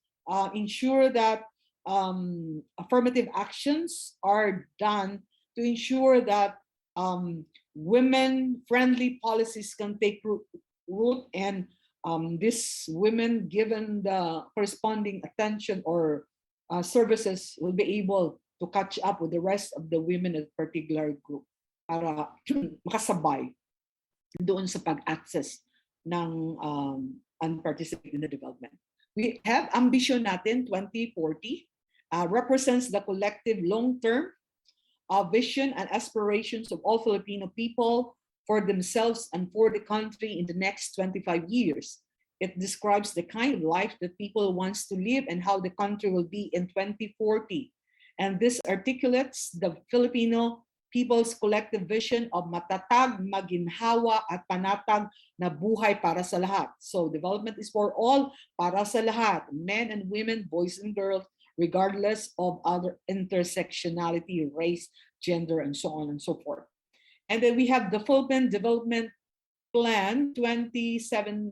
Speaker 13: ensure that affirmative actions are done to ensure that women-friendly policies can take root, and these women, given the corresponding attention or services, will be able to catch up with the rest of the women in a particular group para makasabay doon sa pag-access ng and participate in the development. We have ambition natin 2040, represents the collective long-term vision and aspirations of all Filipino people for themselves and for the country in the next 25 years. It describes the kind of life that people wants to live and how the country will be in 2040. And this articulates the Filipino people's collective vision of matatag, maginhawa, at panatag na buhay para sa lahat. So development is for all, para sa lahat, men and women, boys and girls, regardless of other intersectionality, race, gender, and so on and so forth. And then we have the Philippine Development Plan 2016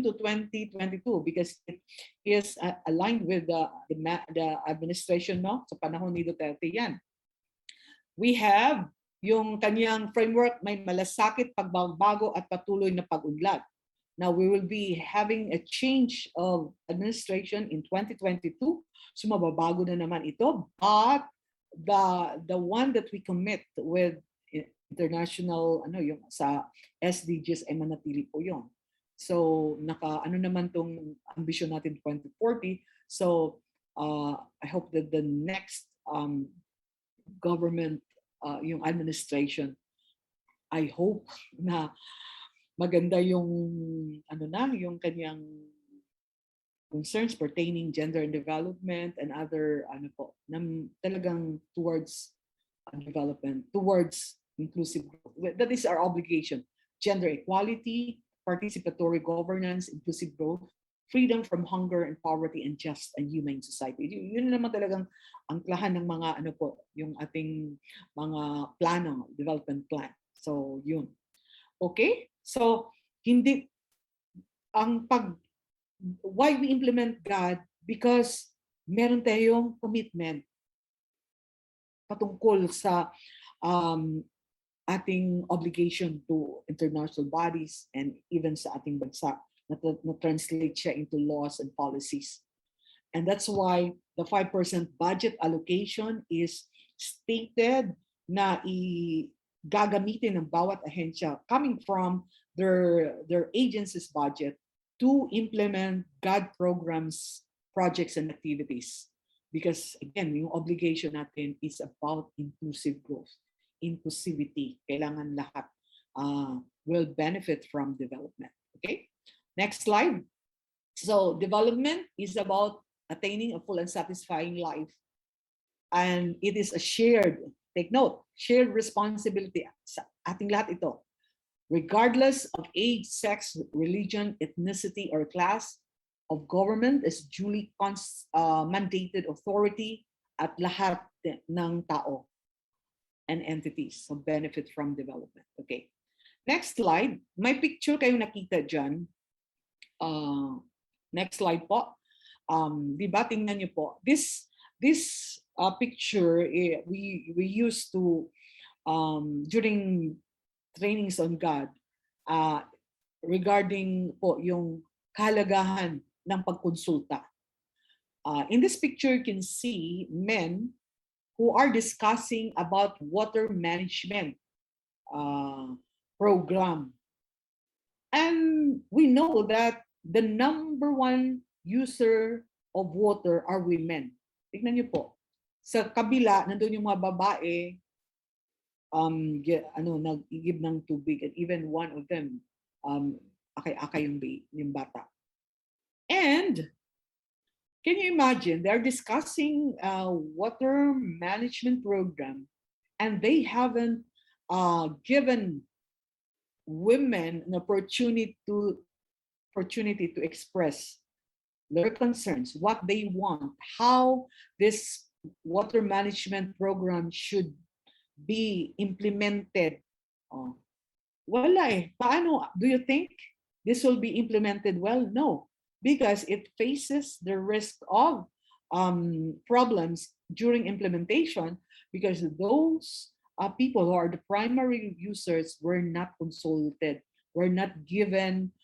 Speaker 13: to 2022, because it is aligned with the administration, no? Sa panahon ni Duterte yan. We have yung kanyang framework, may malasakit, pagbabago at patuloy na pag-unlad. Now we will be having a change of administration in 2022. So mababago na naman ito. But the one that we commit with international yung sa SDGs ay manatili po yon. So naman tong ambition natin 2040. So I hope that the next government yung administration, I hope na maganda yung yung kanyang concerns pertaining gender and development and other talagang towards development, towards inclusive growth. That is our obligation. Gender equality, participatory governance, inclusive growth, freedom from hunger and poverty, and just and humane society. Yun naman talagang ang klahan ng mga yung ating mga plano, development plan. So yun. Okay? So hindi ang why we implement God, because meron tayong commitment patungkol sa ating obligation to international bodies and even sa ating bansa na translate siya into laws and policies. And that's why the 5% budget allocation is stated na gagamitin ng bawat ahensya coming from their agency's budget to implement God programs, projects, and activities. Because again, yung obligation natin is about inclusive growth, inclusivity. Kailangan lahat will benefit from development. Okay? Next slide. So development is about attaining a full and satisfying life. And it is a shared, take note, shared responsibility sa ating lahat ito. Regardless of age, sex, religion, ethnicity, or class, of government as duly mandated authority at lahat ng tao and entities so benefit from development. Okay. Next slide. May picture kayong nakita dyan. Next slide po. Diba, tingnan niyo po. This picture we used to during trainings on God regarding po yung kahalagahan ng pagkonsulta. In this picture, you can see men who are discussing about water management program. And we know that the number one user of water are women. Tignan niyo po. Sa kabila, nandun yung mga babae, nag-igib ng tubig, and even one of them, akay-akay yung bata. And can you imagine, they're discussing water management program, and they haven't given women an opportunity to express their concerns, what they want, how this water management program should be implemented. Wala eh. Paano? Do you think this will be implemented well? No, because it faces the risk of problems during implementation, because those people who are the primary users were not consulted, were not given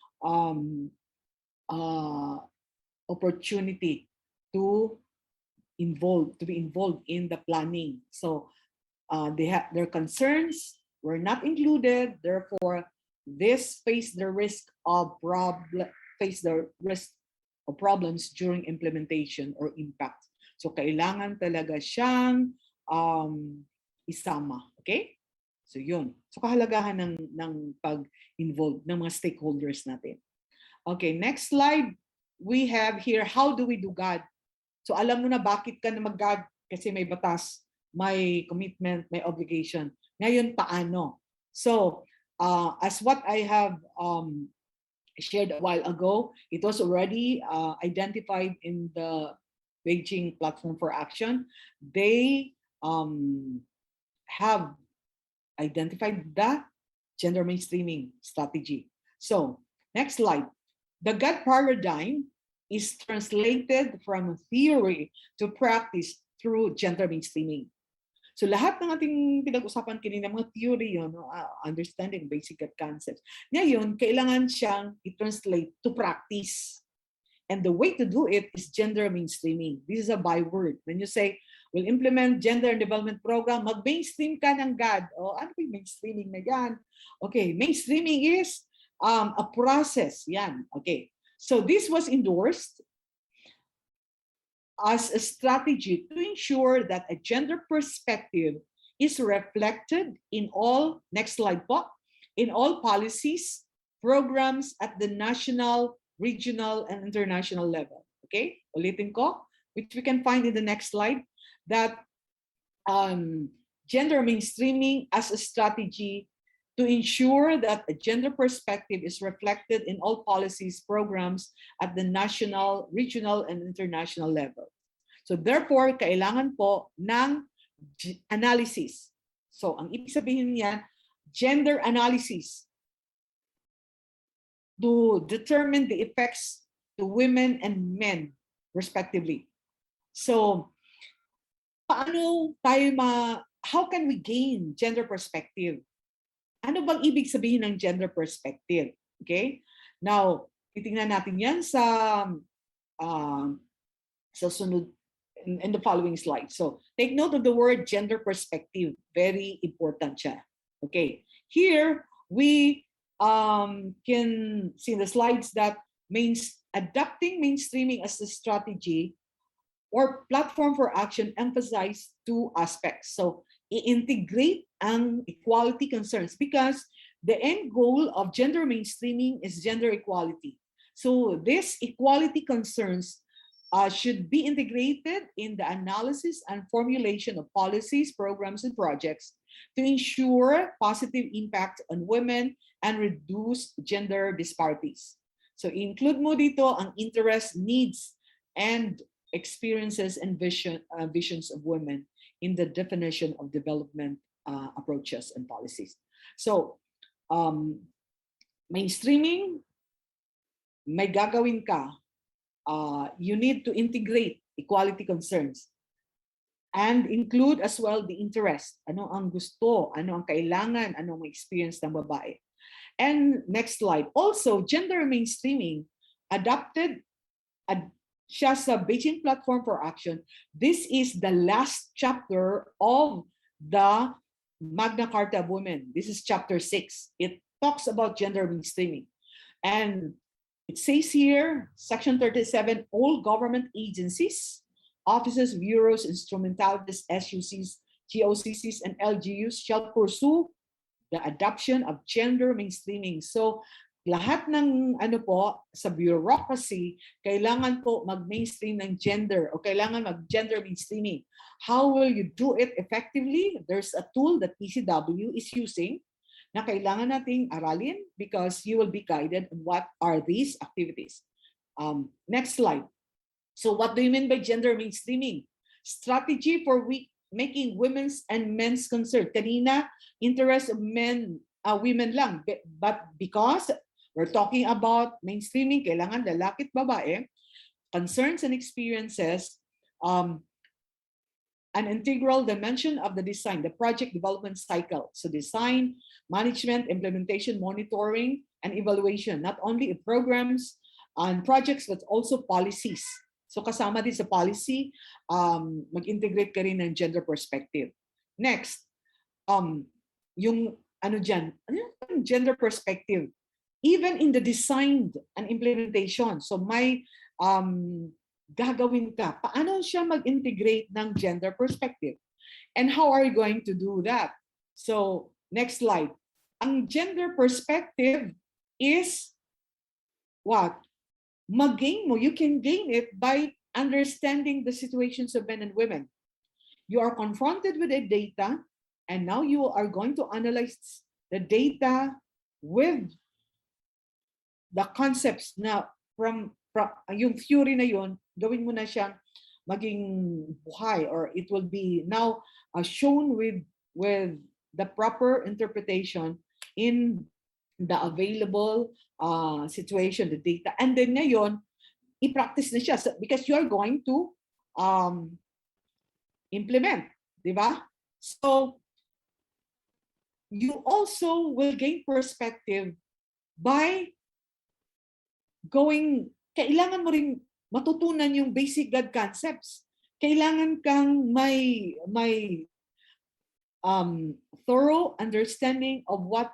Speaker 13: opportunity to be involved in the planning. So their concerns were not included. Therefore, this face the risk of problems during implementation or impact. So kailangan talaga siyang isama. Okay? So yun. So kahalagahan ng pag-involve ng mga stakeholders natin. Okay, next slide. We have here, how do we do God? So alam mo na bakit ka na mag-God, kasi may batas, may commitment, may obligation. Ngayon, paano? So, as what I have shared a while ago, it was already identified in the Beijing Platform for Action. They have identified the gender mainstreaming strategy. So, next slide. The God paradigm is translated from theory to practice through gender mainstreaming. So lahat ng ating pinag-usapan kanina, mga theory yun, understanding basic concepts. Ngayon, kailangan siyang i-translate to practice. And the way to do it is gender mainstreaming. This is a byword. When you say, we'll implement gender and development program, mag-mainstream ka ng God. O ano yung mainstreaming na yan? Okay, mainstreaming is a process. Yan, okay. So this was endorsed as a strategy to ensure that a gender perspective is reflected in all, next slide po, in all policies, programs at the national, regional, and international level. Okay, ulitin ko, which we can find in the next slide, that gender mainstreaming as a strategy to ensure that a gender perspective is reflected in all policies, programs at the national, regional, and international level. So therefore, kailangan po ng analysis. So ang ibig sabihin niyan, gender analysis to determine the effects to women and men respectively. So paano tayo how can we gain gender perspective? Ano bang ibig sabihin ng gender perspective? Okay? Now, titingnan natin yan sa sunod, in the following slide. So, take note of the word gender perspective. Very important siya. Okay. Here, we can see in the slides that adapting mainstreaming as a strategy or platform for action emphasize two aspects. So, i-integrate ang equality concerns because the end goal of gender mainstreaming is gender equality. So these equality concerns should be integrated in the analysis and formulation of policies, programs, and projects to ensure positive impact on women and reduce gender disparities. So include mo dito ang interests, needs, and experiences and visions of women in the definition of development approaches and policies. So, mainstreaming, may gagawin ka, you need to integrate equality concerns and include as well the interest. Ano ang gusto, ano ang kailangan, ano ang experience ng babae. And next slide. Also, gender mainstreaming adopted siya sa Beijing Platform for Action. This is the last chapter of the Magna Carta of Women. This is chapter 6. It talks about gender mainstreaming. And It says here, Section 37, all government agencies, offices, bureaus, instrumentalities, SUCs, GOCCs, and LGUs shall pursue the adoption of gender mainstreaming. So, lahat ng sa bureaucracy, kailangan po mag-mainstream ng gender o kailangan mag-gender mainstreaming. How will you do it effectively? There's a tool that PCW is using na kailangan nating aralin because you will be guided on what are these activities. Next slide. So what do you mean by gender mainstreaming? Strategy for making women's and men's concern. Kanina, interest of women lang. But because we're talking about mainstreaming, kailangan lalaki at babae, concerns and experiences, an integral dimension of the design, the project development cycle. So design, management, implementation, monitoring, and evaluation, not only in programs and projects, but also policies. So kasama din sa policy, mag-integrate ka rin ng gender perspective. Next, yung gender perspective, even in the design and implementation. So may gagawin ka, paano siya mag-integrate ng gender perspective? And how are you going to do that? So, next slide. Ang gender perspective is what? Mag-gain mo. You can gain it by understanding the situations of men and women. You are confronted with the data, and now you are going to analyze the data with the concepts na from yung theory na yun, gawin mo na siyang maging buhay, or it will be now shown with the proper interpretation in the available situation, the data. And then ngayon, i-practice na siya because you are going to implement, di ba? So, you also will gain perspective by kailangan mo rin matutunan yung basic God concepts. Kailangan kang may thorough understanding of what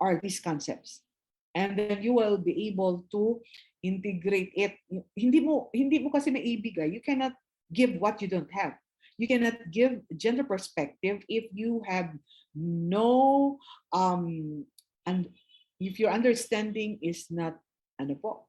Speaker 13: are these concepts. And then you will be able to integrate it. Hindi mo kasi maibigay. You cannot give what you don't have. You cannot give gender perspective if you have no and if your understanding is not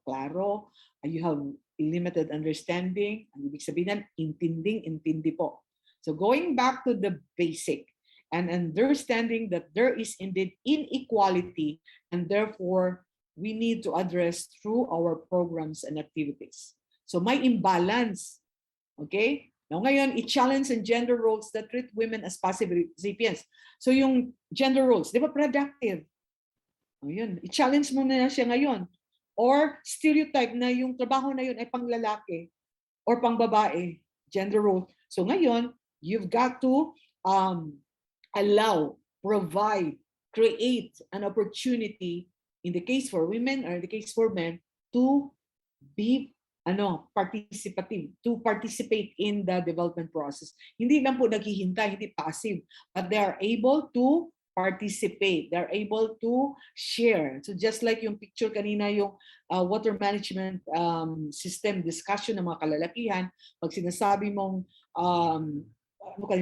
Speaker 13: klaro, you have limited understanding, ang ibig sabihin intindi po. So going back to the basic and understanding that there is indeed inequality and therefore we need to address through our programs and activities. So may imbalance, okay? Now ngayon, i-challenge ang gender roles that treat women as passive recipients. So yung gender roles, di ba productive? Ayun, i-challenge mo na siya ngayon. Or stereotype na yung trabaho na yun ay pang lalaki or pang babae, gender role. So ngayon, you've got to allow, provide, create an opportunity in the case for women or in the case for men to be participative, to participate in the development process. Hindi lang po naghihintay, hindi passive, but they are able to participate. They're able to share. So just like yung picture kanina, yung water management system discussion ng mga kalalakihan, pag sinasabi mong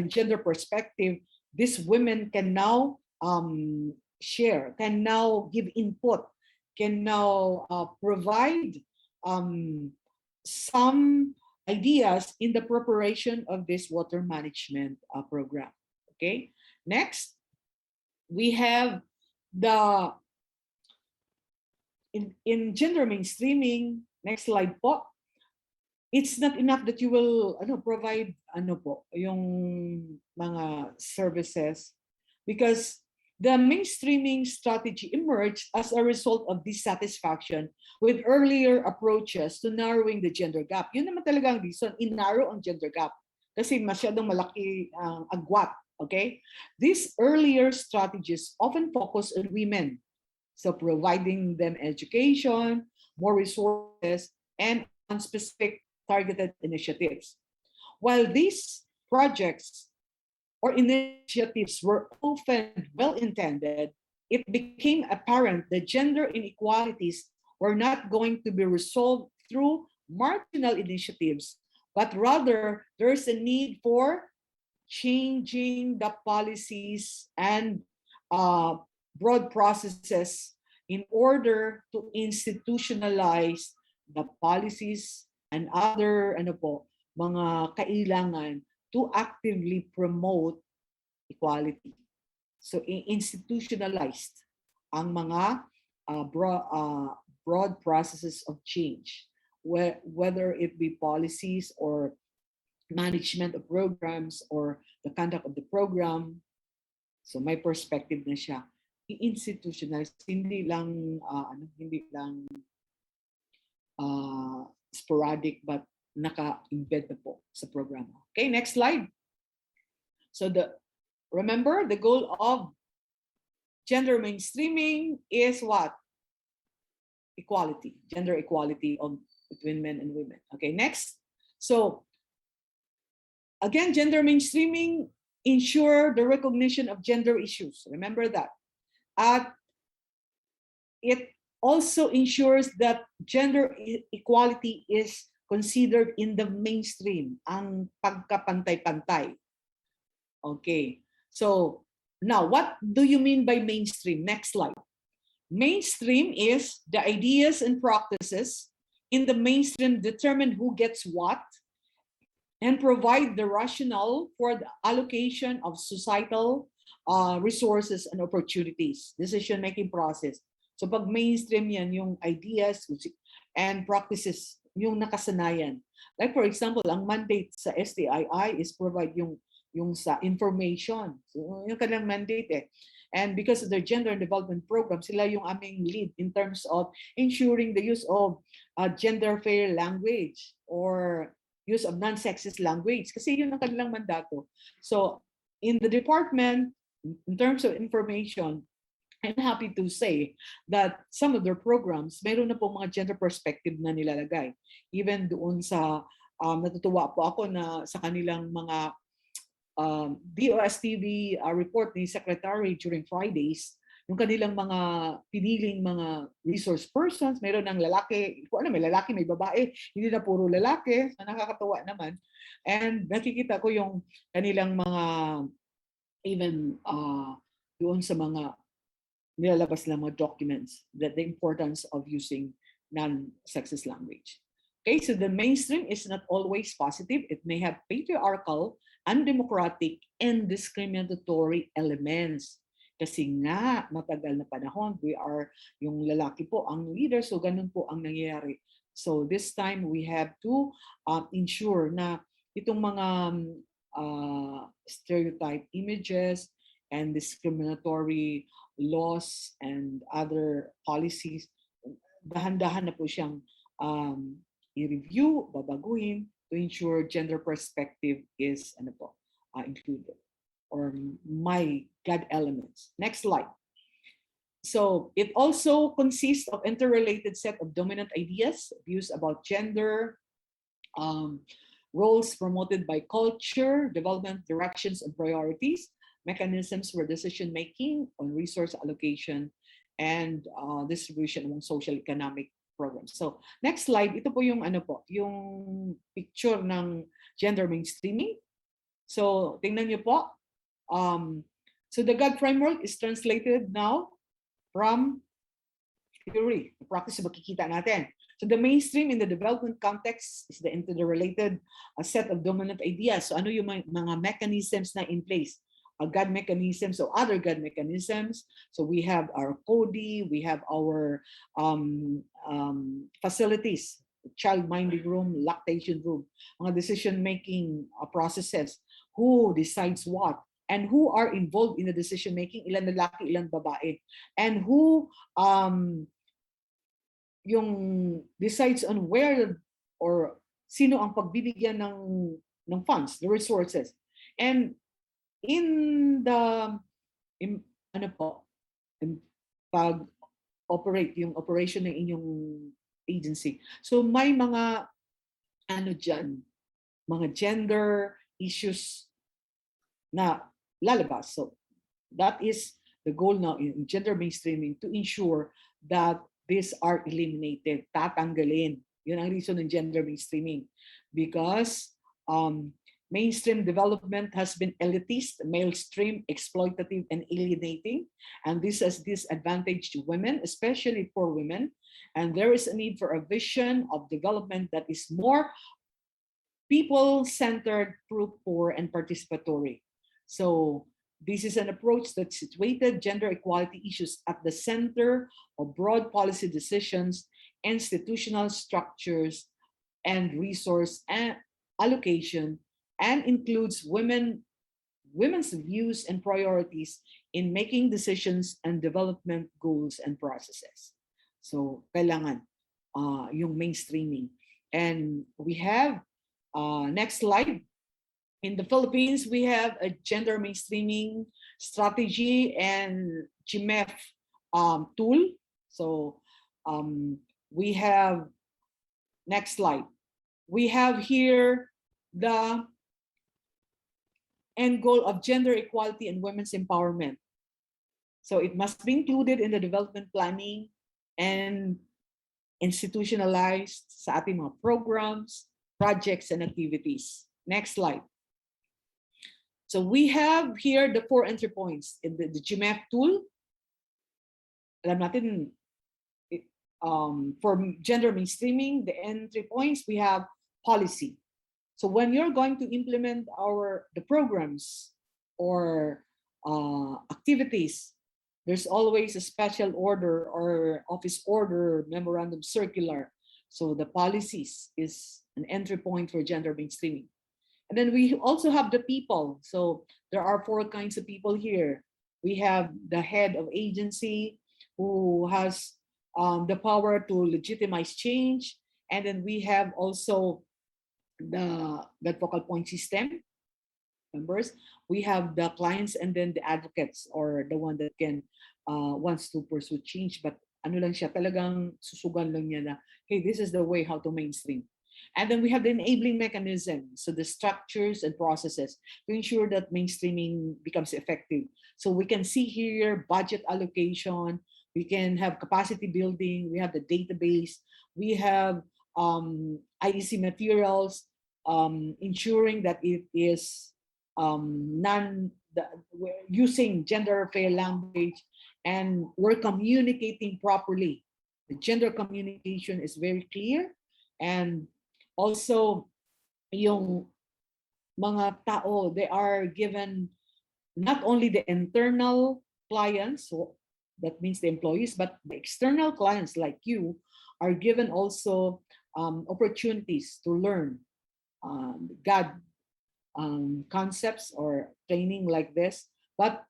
Speaker 13: gender perspective, these women can now share, can now give input, can now provide some ideas in the preparation of this water management program. Okay, next. We have the in gender mainstreaming. Next slide po. It's not enough that you will provide yung mga services, because the mainstreaming strategy emerged as a result of dissatisfaction with earlier approaches to narrowing the gender gap. Yun naman talaga ang reason, in-narrow ang gender gap kasi masyadong malaki ang agwat. Okay, these earlier strategies often focus on women, so providing them education, more resources, and on specific targeted initiatives. While these projects or initiatives were often well-intended, it became apparent that gender inequalities were not going to be resolved through marginal initiatives, but rather there's a need for changing the policies and broad processes in order to institutionalize the policies and other mga kailangan to actively promote equality. So institutionalized ang mga broad processes of change, whether it be policies or management of programs or the conduct of the program. So may perspective na siya. I-institutionalize, hindi lang sporadic but naka-embed na po sa programa. Okay, next slide. So remember the goal of gender mainstreaming is what? Equality, gender equality between men and women. Okay, next. So again, gender mainstreaming ensure the recognition of gender issues. Remember that. It also ensures that gender equality is considered in the mainstream, ang pagkapantay-pantay. Okay, so now what do you mean by mainstream? Next slide. Mainstream is the ideas and practices in the mainstream determine who gets what and provide the rationale for the allocation of societal resources and opportunities, decision-making process. So pag mainstream yan, yung ideas and practices, yung nakasanayan. Like for example, ang mandate sa STII is provide yung sa information. So, yung kanilang mandate eh. And because of their gender and development program, sila yung aming lead in terms of ensuring the use of gender fair language or use of non-sexist language. Kasi yun ang kanilang mandato. So in the department, in terms of information, I'm happy to say that some of their programs, mayroon na po mga gender perspective na nilalagay. Even doon sa, natutuwa po ako na sa kanilang mga DOST-STII report ni Secretary during Fridays, yung kanilang mga piniling mga resource persons, mayroon ng lalaki, may lalaki, may babae, hindi na puro lalaki, nakakatawa naman. And nakikita ko yung kanilang mga, even doon sa mga nilalabas lang mga documents, that the importance of using non-sexist language. Okay, so the mainstream is not always positive. It may have patriarchal, undemocratic, and discriminatory elements. Kasi nga, matagal na panahon, yung lalaki po ang leader, so ganun po ang nangyayari. So this time, we have to ensure na itong mga stereotype images and discriminatory laws and other policies, dahan-dahan na po siyang i-review, babaguhin to ensure gender perspective is included or my God elements. Next slide. So it also consists of interrelated set of dominant ideas, views about gender, roles promoted by culture, development directions and priorities, mechanisms for decision making on resource allocation and distribution among social economic programs. So next slide, ito po yung yung picture ng gender mainstreaming. So tingnan niyo po. So the God framework is translated now from theory. The practice makikita natin. So the mainstream in the development context is the interrelated set of dominant ideas. So ano yung mga mechanisms na in place? God mechanisms or other God mechanisms. So we have our CODI, we have our facilities, child minding room, lactation room, mga decision-making processes, who decides what, and who are involved in the decision-making, ilan lalaki, ilan babae, and who yung decides on where or sino ang pagbibigyan ng funds, the resources. And in the pag-operate, yung operation ng inyong agency. So may mga mga gender issues na lalabas. So that is the goal now in gender mainstreaming, to ensure that these are eliminated, tatanggalin. Yun ang reason ng gender mainstreaming. Because mainstream development has been elitist, male-stream, exploitative, and alienating. And this has disadvantaged women, especially poor women. And there is a need for a vision of development that is more people-centered, poor, and participatory. So this is an approach that situated gender equality issues at the center of broad policy decisions, institutional structures, and resource allocation, and includes women's views and priorities in making decisions and development goals and processes. So kailangan yung mainstreaming. And we have, next slide. In the Philippines, we have a gender mainstreaming strategy and GMF tool. So we have, next slide. We have here the end goal of gender equality and women's empowerment. So it must be included in the development planning and institutionalized sa ating mga programs, projects, and activities. Next slide. So we have here the 4 entry points in the GMF tool. Alam natin, for gender mainstreaming, the entry points, we have policy. So when you're going to implement the programs or activities, there's always a special order or office order, memorandum circular. So the policies is an entry point for gender mainstreaming. And then we also have the people. So there are 4 kinds of people here. We have the head of agency who has the power to legitimize change. And then we have also the focal point system members. We have the clients and then the advocates, or the one that can wants to pursue change, but ano lang siya, talagang susugan lang niya na, hey, this is the way how to mainstream. And then we have the enabling mechanism, so the structures and processes to ensure that mainstreaming becomes effective. So we can see here budget allocation, we can have capacity building, we have the database, we have IEC materials, ensuring that it is we're using gender fair language, and we're communicating properly. The gender communication is very clear, and also yung mga tao, they are given not only the internal clients, so that means the employees, but the external clients like you are given also opportunities to learn concepts or training like this, but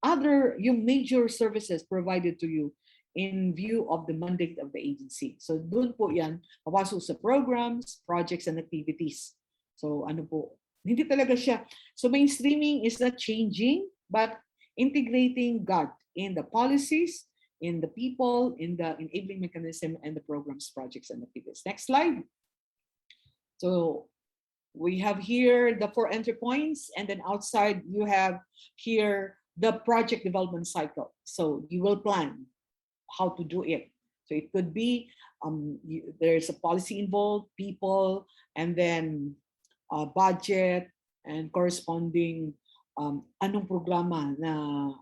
Speaker 13: other major services provided to you in view of the mandate of the agency. So doon po yan, papasok sa programs, projects, and activities. So ano po, hindi talaga siya. So mainstreaming is not changing, but integrating God in the policies, in the people, in the enabling mechanism, and the programs, projects, and activities. Next slide. So we have here the 4 entry points, and then outside you have here the project development cycle. So you will plan how to do it. So it could be there's a policy involved, people, and then budget and corresponding anong programa na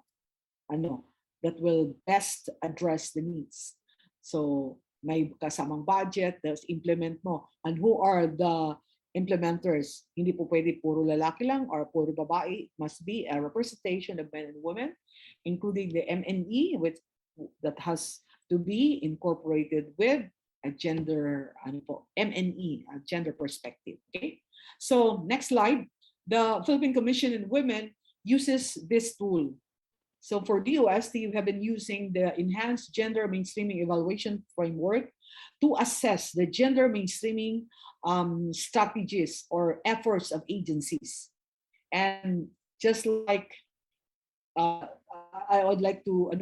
Speaker 13: that will best address the needs. So may kasamang budget, there's implement mo, and who are the implementers. Hindi po pwede puro lalaki lang or puro babae. Must be a representation of men and women, including the MNE that has to be incorporated with a gender MNE, a gender perspective. Okay. So next slide. The Philippine Commission on Women uses this tool. So for DOST, we have been using the Enhanced Gender Mainstreaming Evaluation Framework to assess the gender mainstreaming strategies or efforts of agencies. And just like I would like to,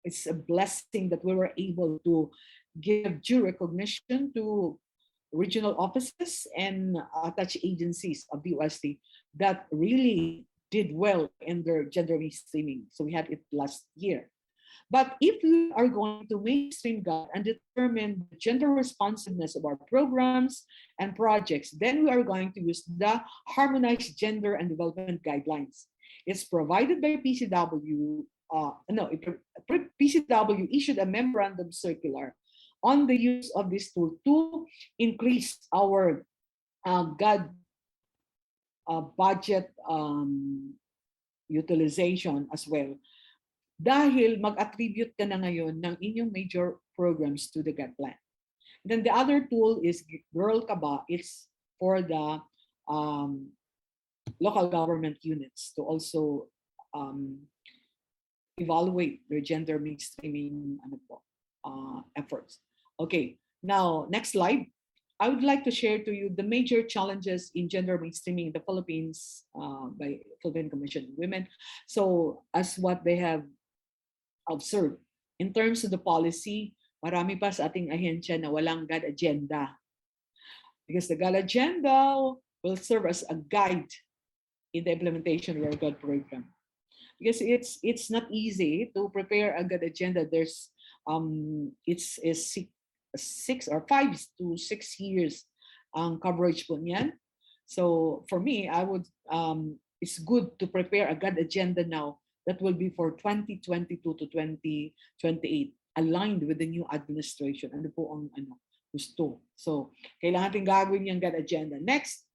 Speaker 13: it's a blessing that we were able to give due recognition to regional offices and attached agencies of DOST that really did well in their gender mainstreaming. So we had it last year. But if we are going to mainstream God and determine the gender responsiveness of our programs and projects, then we are going to use the Harmonized Gender and Development Guidelines. It's provided by PCW. PCW issued a memorandum circular on the use of this tool to increase our God budget utilization as well. Dahil mag-attribute ka na ngayon ng inyong major programs to the GAD plan. Then the other tool is Girl Kaba. It's for the local government units to also evaluate their gender mainstreaming efforts. Okay, now next slide. I would like to share to you the major challenges in gender mainstreaming in the Philippines by Philippine Commission on Women. So as what they have observed, in terms of the policy, marami pa sa ating ahensya na walang GAD agenda. Because the GAD agenda will serve as a guide in the implementation of our GAD program. Because it's not easy to prepare a GAD agenda. There's it's 6 or 5 to 6 years ang coverage po niyan. So for me, I would it's good to prepare a GAD agenda now that will be for 2022 to 2028, aligned with the new administration. Ano po ang gusto. So kailangan natin gagawin yung GAD agenda. Next,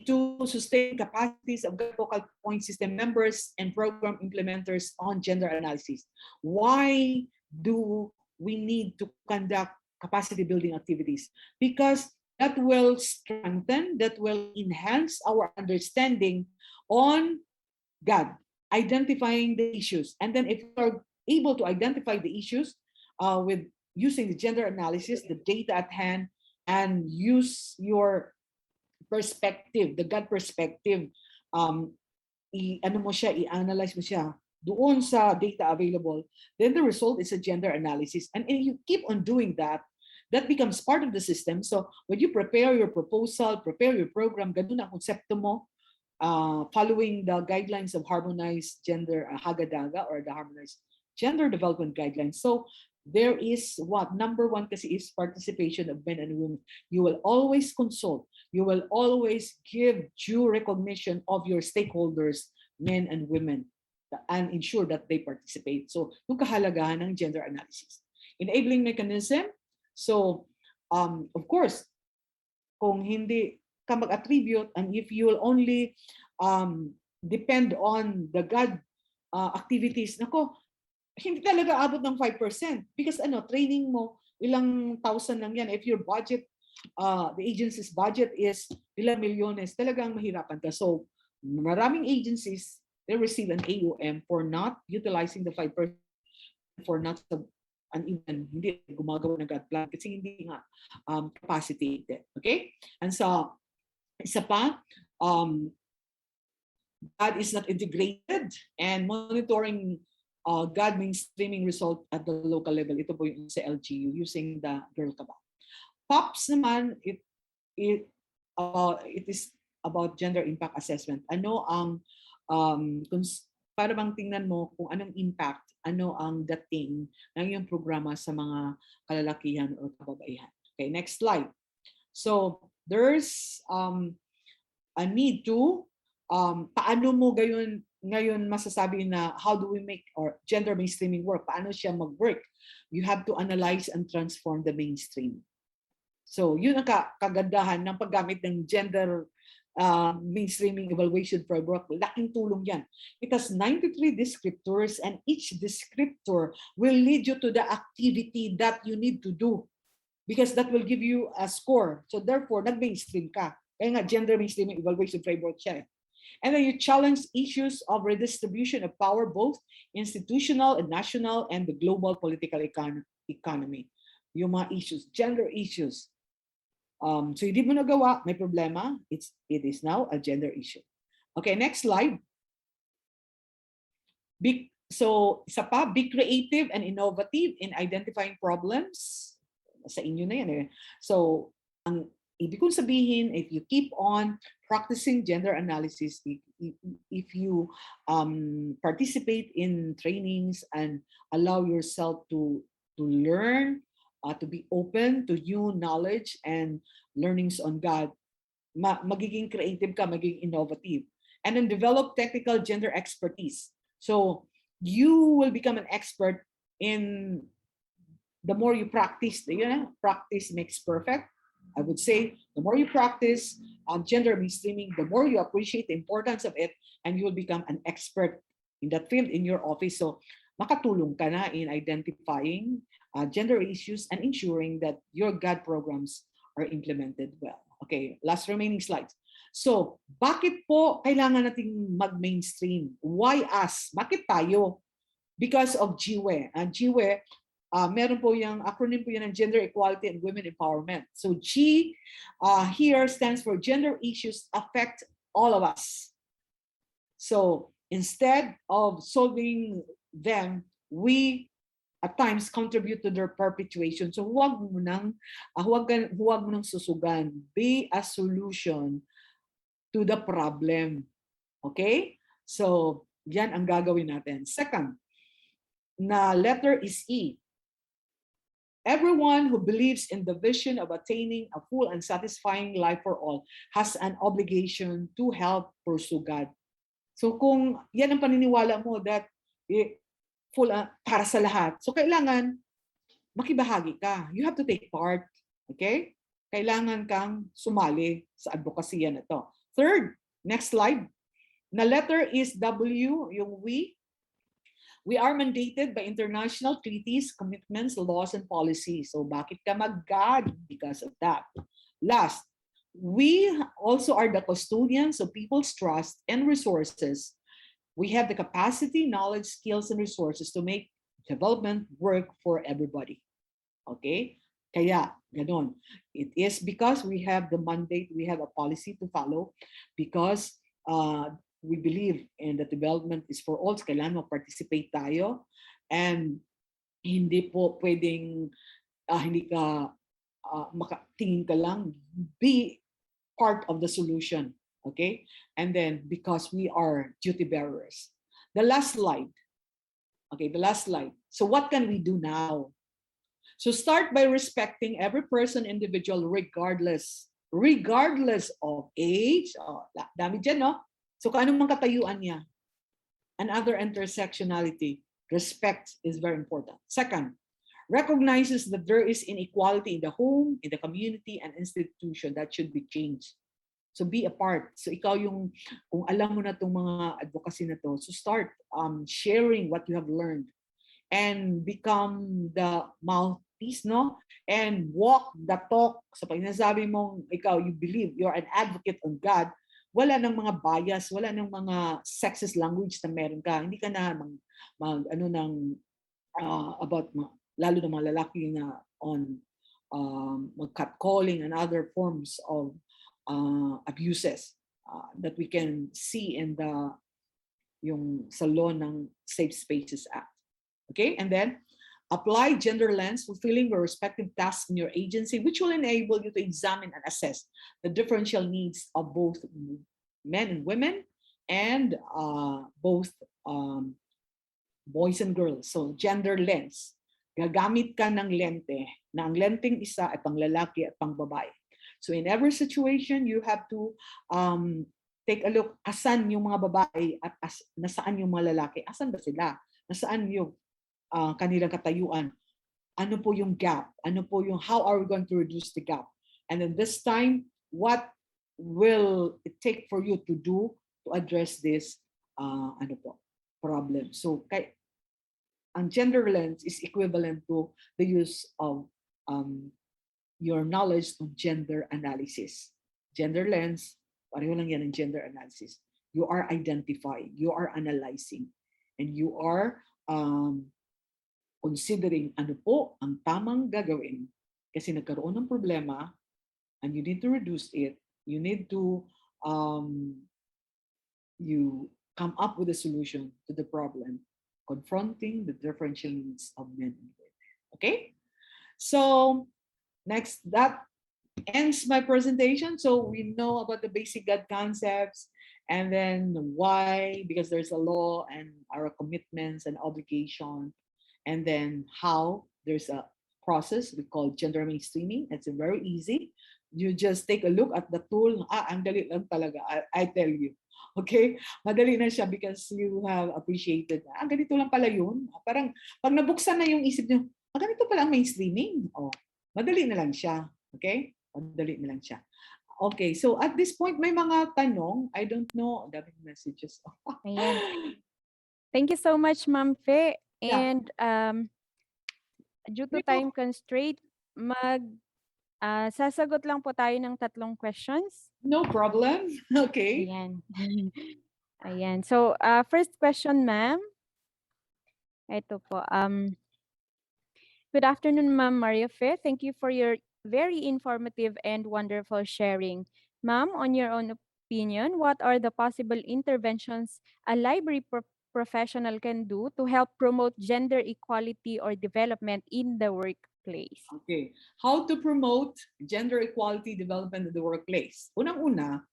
Speaker 13: to sustain capacities of GAD focal point system members and program implementers on gender analysis. Why do we need to conduct capacity building activities? Because that will strengthen, that will enhance our understanding on GAD, identifying the issues. And then if we are able to identify the issues with using the gender analysis, the data at hand, and use your perspective, the GAD perspective, i-analyze mo siya doon sa data available, then the result is a gender analysis. And if you keep on doing that, that becomes part of the system. So when you prepare your proposal, prepare your program, ganun ang konsepto mo, following the guidelines of harmonized gender, Hagadaga, or the harmonized gender development guidelines. So there is what number one kasi is participation of men and women. You will always consult. You will always give due recognition of your stakeholders, men and women, and ensure that they participate. So yung kahalagahan ng gender analysis. Enabling mechanism. So of course, kung hindi ka mag-attribute and if you will only depend on the GAD activities, nako, hindi talaga abot ng 5% because training mo ilang thousand lang yan. If your budget, the agency's budget is ilang milyones, talagang mahirapan ka. So maraming agencies, they receive an AUM for not utilizing the 5%, for not even hindi gumagawa ng GAD plan kasi hindi nga capacitated. Okay? And so isa pa, GAD is not integrated and monitoring GAD mainstreaming result at the local level. Ito po yung sa LGU using the Girl Kaba. POPs naman, it is about gender impact assessment. Ano ang, para bang tingnan mo kung anong impact, ano ang dating ng iyong programa sa mga kalalakihan o kababaihan. Okay, next slide. So there's a need to, paano mo ngayon masasabi na how do we make or gender mainstreaming work? Paano siya mag-work? You have to analyze and transform the mainstream. So yun ang kagandahan ng paggamit ng gender mainstreaming evaluation framework. Laking tulong yan. It has 93 descriptors and each descriptor will lead you to the activity that you need to do because that will give you a score. So therefore, nag-mainstream ka. Kaya nga gender mainstreaming evaluation framework siya. And then you challenge issues of redistribution of power, both institutional and national and the global political economy. Yung mga issues, gender issues. So hindi mo nagawa, may problema. It is now a gender issue. Okay, next slide. So isa pa, be creative and innovative in identifying problems. Sa inyo na yan eh. So ibig kong sabihin, if you keep on practicing gender analysis, if you participate in trainings and allow yourself to learn, to be open to new knowledge and learnings on God, magiging creative ka, magiging innovative. And then develop technical gender expertise. So you will become an expert in the more you practice. Practice makes perfect. I would say the more you practice gender mainstreaming, the more you appreciate the importance of it, and you will become an expert in that field in your office. So makatulong ka na in identifying gender issues and ensuring that your GAD programs are implemented well. Okay, last remaining slides. So, bakit po kailangan nating mag-mainstream? Why us? Bakit tayo? Because of GWE. GWE, meron po yung acronym po yan ng Gender Equality and Women Empowerment. So G here stands for Gender Issues Affect All of Us. So instead of solving them, we at times contribute to their perpetuation. So huwag mo nang susugan. Be a solution to the problem. Okay? So yan ang gagawin natin. Second, na letter is E. Everyone who believes in the vision of attaining a full and satisfying life for all has an obligation to help pursue God. So kung yan ang paniniwala mo that full para sa lahat, so kailangan makibahagi ka. You have to take part. Okay? Kailangan kang sumali sa advokasya na to. Third, next slide. Na letter is W, yung we. We are mandated by international treaties, commitments, laws, and policies. So bakit ka mag-God? Because of that. Last, we also are the custodians of people's trust and resources. We have the capacity, knowledge, skills, and resources to make development work for everybody. Okay? Kaya, ganon. It is because we have the mandate, we have a policy to follow, because we believe in the development is for all. Kailangan mag-participate tayo. And hindi po pwedeng hindi ka makatingin ka lang. Be part of the solution. Okay? And then because we are duty bearers. The last slide. Okay, the last slide. So what can we do now? So start by respecting every person, individual, regardless of age. Dami dyan, no? So kung anong katayuan niya. Another intersectionality. Respect is very important. Second, recognizes that there is inequality in the home, in the community, and institution that should be changed. So be a part. So ikaw yung, kung alam mo na itong mga advocacy na to, so start sharing what you have learned and become the mouthpiece, no? And walk the talk. So pag nasabi mong ikaw, you believe you're an advocate on God, wala nang mga bias, wala nang mga sexist language na meron ka. Hindi ka na about lalo ng mga lalaki na on catcalling and other forms of abuses that we can see in yung sa law ng Safe Spaces Act. Okay, and then apply gender lens, fulfilling your respective tasks in your agency, which will enable you to examine and assess the differential needs of both men and women and both boys and girls. So gender lens. Gagamit ka ng lente na ang lenteng isa ay pang lalaki at pang babae. So in every situation, you have to take a look, asan yung mga babae at nasaan yung mga lalaki. Asan ba sila? Nasaan yung kanilang katayuan? Ano po yung gap? Ano po yung, how are we going to reduce the gap? And then this time, what will it take for you to do to address this problem? So ang gender lens is equivalent to the use of your knowledge of gender analysis. Gender lens, pareho lang yan ng gender analysis. You are identifying, you are analyzing, and you are considering ano po ang tamang gagawin kasi nagkaroon ng problema and you need to reduce it. You need to you come up with a solution to the problem, confronting the differential needs of men and women. Okay? So next, that ends my presentation. So we know about the basic God concepts, and then why, because there's a law and our commitments and obligation, and then how there's a process we call gender mainstreaming. It's very easy. You just take a look at the tool. Ang dali lang talaga, I tell you. Okay? Madali na siya because you have appreciated. Ganito lang pala yun. Parang pag nabuksan na yung isip niyo, ganito pala ang mainstreaming. Oh, madali na lang siya. Okay? Madali na lang siya. Okay, so at this point, may mga tanong. I don't know. Daming messages.
Speaker 11: Ayan. Thank you so much, Ma'am Fe.
Speaker 13: Yeah.
Speaker 11: And due to time constraint, sasagot lang po tayo ng 3 questions.
Speaker 13: No problem. Okay.
Speaker 11: Ayan. Ayan. So, first question, ma'am. Ito po. Good afternoon, Ma'am Maria Fe. Thank you for your very informative and wonderful sharing. Ma'am, on your own opinion, what are the possible interventions a library professional can do to help promote gender equality or development in the workplace?
Speaker 13: Okay. How to promote gender equality development in the workplace? Unang-una,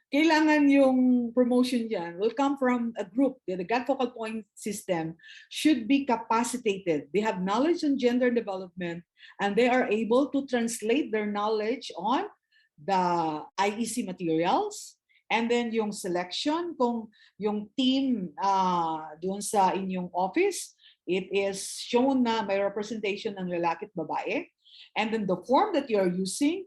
Speaker 13: kailangan yung promotion dyan will come from a group. The God Focal Point system should be capacitated. They have knowledge on gender development and they are able to translate their knowledge on the IEC materials. And then yung selection, kung yung team doon sa inyong office, it is shown na may representation ng lalaki at babae. And then the form that you're using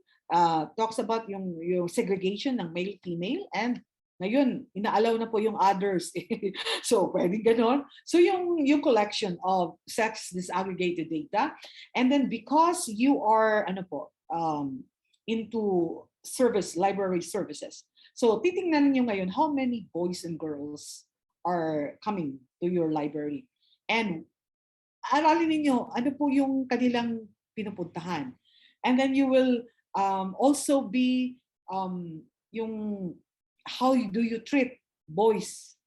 Speaker 13: talks about yung segregation ng male-female, and ngayon, inaalaw na po yung others. So, pwedeng ganon. So, yung collection of sex disaggregated data, and then because you are into library services, so titingnan niyo ngayon how many boys and girls are coming to your library. And aralin niyo ano po yung kanilang pinupuntahan. And then you will also be yung how do you treat boys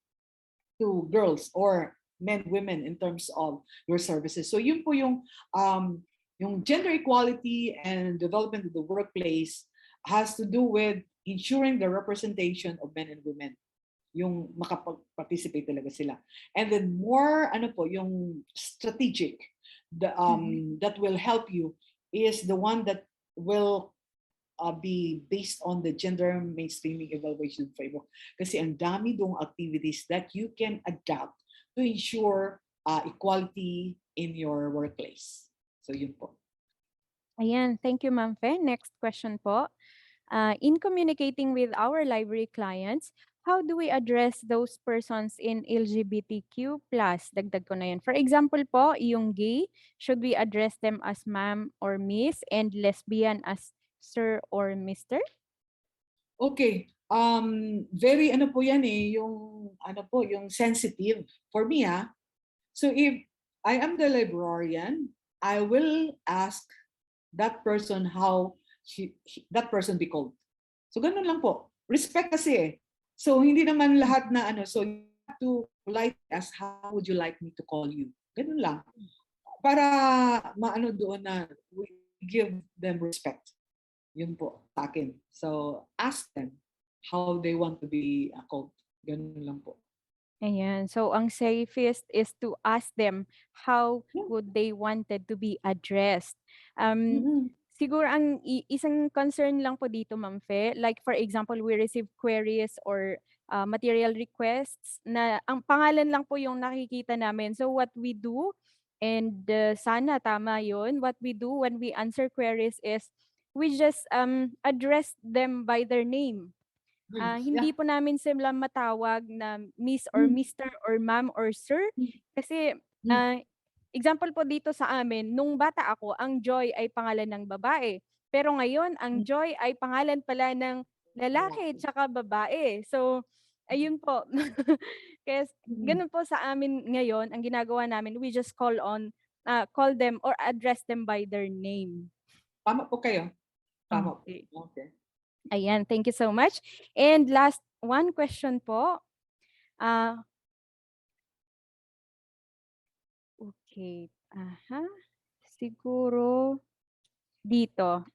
Speaker 13: to girls or men, women in terms of your services. So yun po yung gender equality and development of the workplace has to do with ensuring the representation of men and women. Yung makapag-participate talaga sila. And then more, yung strategic that will help you is the one that will be based on the gender mainstreaming evaluation framework. Kasi ang dami dong activities that you can adapt to ensure equality in your workplace. So yun po.
Speaker 11: Ayan, thank you, Ma'am Fe. Next question po. In communicating with our library clients, how do we address those persons in LGBTQ+? Dagdag ko na yun. For example po, yung gay, should we address them as ma'am or miss, and lesbian as sir or mister?
Speaker 13: Okay. Very po yan yung sensitive for me. So if I am the librarian, I will ask that person how that person be called. So ganun lang po. Respect kasi. So hindi naman lahat na so you have to polite as how would you like me to call you. Ganun lang. Para doon na we give them respect. Yun po sa akin. So ask them how they want to be called. Ganun lang po.
Speaker 11: Ayan. So, ang safest is to ask them how would they wanted to be addressed. Siguro ang isang concern lang po dito, Ma'am Fe, like for example, we receive queries or material requests na ang pangalan lang po yung nakikita namin. So, what we do, and sana tama yun, what we do when we answer queries is we just address them by their name. Hindi po namin sila matawag na Miss or Mr. or Ma'am or Sir. Kasi, example po dito sa amin, nung bata ako, ang Joy ay pangalan ng babae. Pero ngayon, ang Joy ay pangalan pala ng lalaki tsaka babae. So, ayun po. Kaya ganun po sa amin ngayon, ang ginagawa namin, we just call them or address them by their name.
Speaker 13: Tama po kayo. Tama po.
Speaker 11: Okay.
Speaker 13: Okay.
Speaker 11: Ayan, thank you so much. And last one question po. Okay. Siguro dito.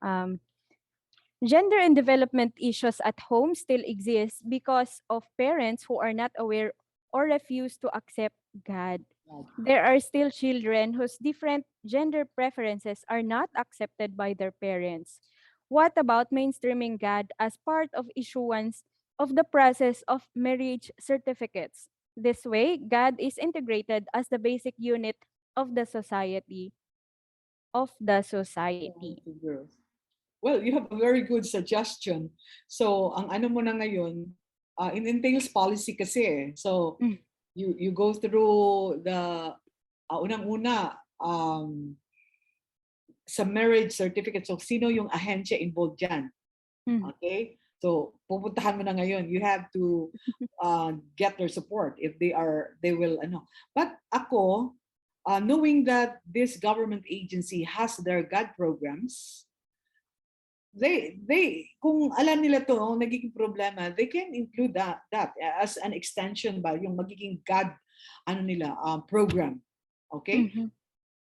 Speaker 11: Gender and development issues at home still exist because of parents who are not aware or refuse to accept God. There are still children whose different gender preferences are not accepted by their parents. What about mainstreaming God as part of issuance of the process of marriage certificates? This way, God is integrated as the basic unit of the society.
Speaker 13: Girls. Well, you have a very good suggestion. So, ang ano mo na ngayon, it entails policy kasi eh. So, you go through the unang-una sa marriage certificate. So, sino yung ahensya involved dyan? Okay? So, pupuntahan mo na ngayon. You have to get their support if they will ano. But ako, knowing that this government agency has their God programs, they kung alam nila to nagiging problema, they can include that as an extension ba yung magiging God ano nila program. Okay?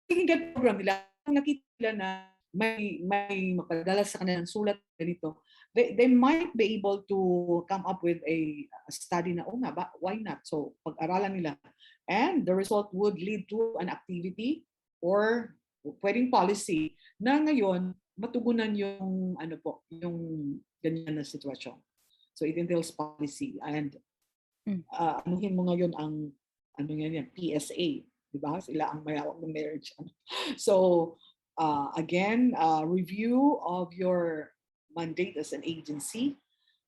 Speaker 13: Magiging God program nila, nakita nila na may mapadala sa kanilang sulat ganito. They might be able to come up with a study na nga ba, why not? So pag-aralan nila. And the result would lead to an activity or pwedeng policy na ngayon matugunan yung ano po, yung ganyan na sitwasyon. So it entails policy and anuhin mo ngayon ang ano yan PSA, di ba? Sila ang mayawak ng marriage. So again, review of your mandate as an agency.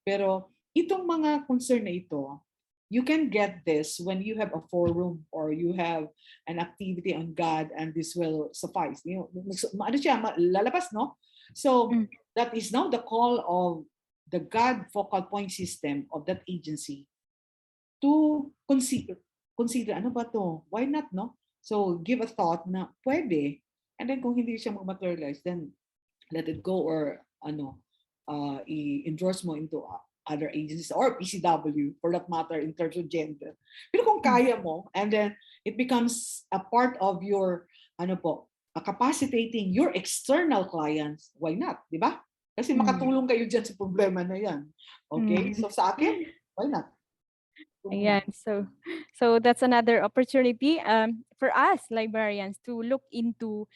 Speaker 13: Pero itong mga concern na ito, you can get this when you have a forum or you have an activity on God and this will suffice. You know, ano siya, lalabas, no? So that is now the call of the God focal point system of that agency to consider ano ba to? Why not, no? So give a thought na pwede, and then kung hindi siya mag-materialize, then let it go or ano, i-endorse mo into other agencies or PCW for that matter in terms of gender. Pero kung kaya mo, and then it becomes a part of your ano po, capacitating your external clients, why not? Di ba? Kasi makatulong kayo dyan sa problema na yan. Okay? So sa akin, why not?
Speaker 11: Ayan, so that's another opportunity for us librarians to look into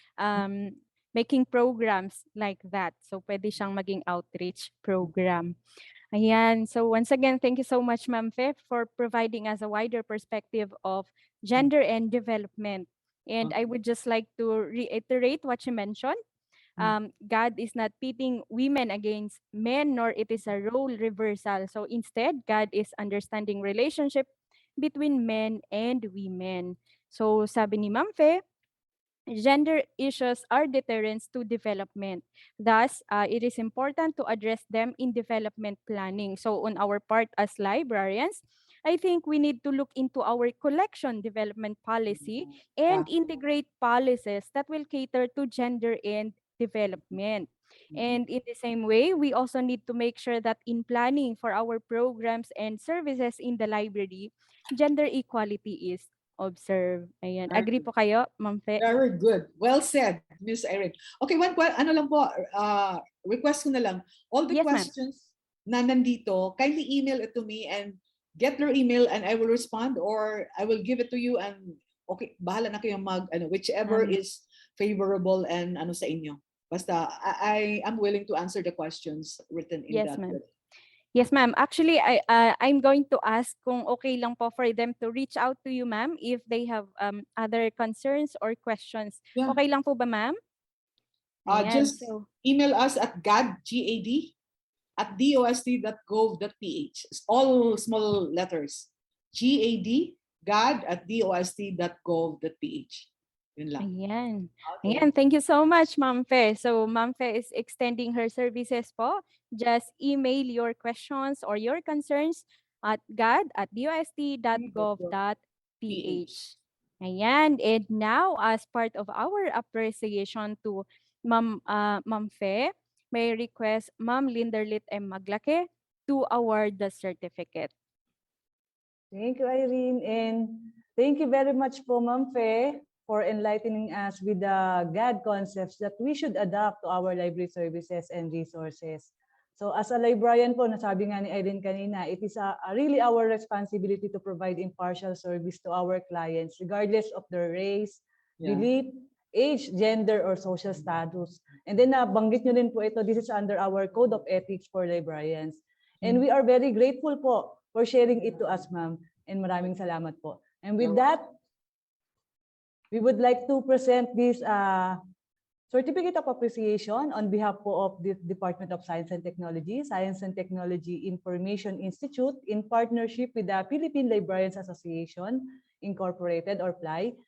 Speaker 11: making programs like that. So pwede siyang maging outreach program. Ayan, so once again, thank you so much, Ma'am Fe, for providing us a wider perspective of gender and development. And I would just like to reiterate what you mentioned. God is not pitting women against men, nor it is a role reversal. So instead, God is understanding relationship between men and women. So sabi ni Ma'am Fe, gender issues are deterrents to development. Thus, it is important to address them in development planning. So on our part as librarians, I think we need to look into our collection development policy and integrate policies that will cater to gender and development. And in the same way, we also need to make sure that in planning for our programs and services in the library, gender equality is observed. Ayan. Agree po kayo, Ma'am Fe?
Speaker 13: Very good. Well said, Miss Irene. Okay, ano lang po, request ko na lang. All the questions na nandito, kindly email it to me and get your email and I will respond or I will give it to you and okay, bahala na kayo whichever is favorable and ano sa inyo. Basta I am willing to answer the questions written in that.
Speaker 11: Yes, ma'am. Actually, I'm going to ask kung okay lang po for them to reach out to you, ma'am, if they have other concerns or questions.
Speaker 13: Yeah.
Speaker 11: Okay lang po ba, ma'am?
Speaker 13: Just email us at gad@dost.gov.ph. All small letters. gad@dost.gov.ph. Yun lang.
Speaker 11: Ayan.
Speaker 13: Okay.
Speaker 11: Ayan, thank you so much, Ma'am Fe. So, Ma'am Fe is extending her services po. Just email your questions or your concerns at gad@dost.gov.ph. Ayan, and now as part of our appreciation to Ma'am Fe, may request Ma'am Linderlit M. Maglake to award the certificate.
Speaker 12: Thank you, Irene, and thank you very much po, Ma'am Fe, for enlightening us with the GAD concepts that we should adapt to our library services and resources. So as a librarian po, nasabi nga ni Irene kanina, it is really our responsibility to provide impartial service to our clients regardless of their race, belief, age, gender, or social status. And then nabanggit nyo din po ito, this is under our Code of Ethics for Librarians. And we are very grateful po for sharing it to us, ma'am. And maraming salamat po. And with that, we would like to present this Certificate of Appreciation on behalf po of the Department of Science and Technology, Science and Technology Information Institute in partnership with the Philippine Librarians Association, Incorporated, or PLAI.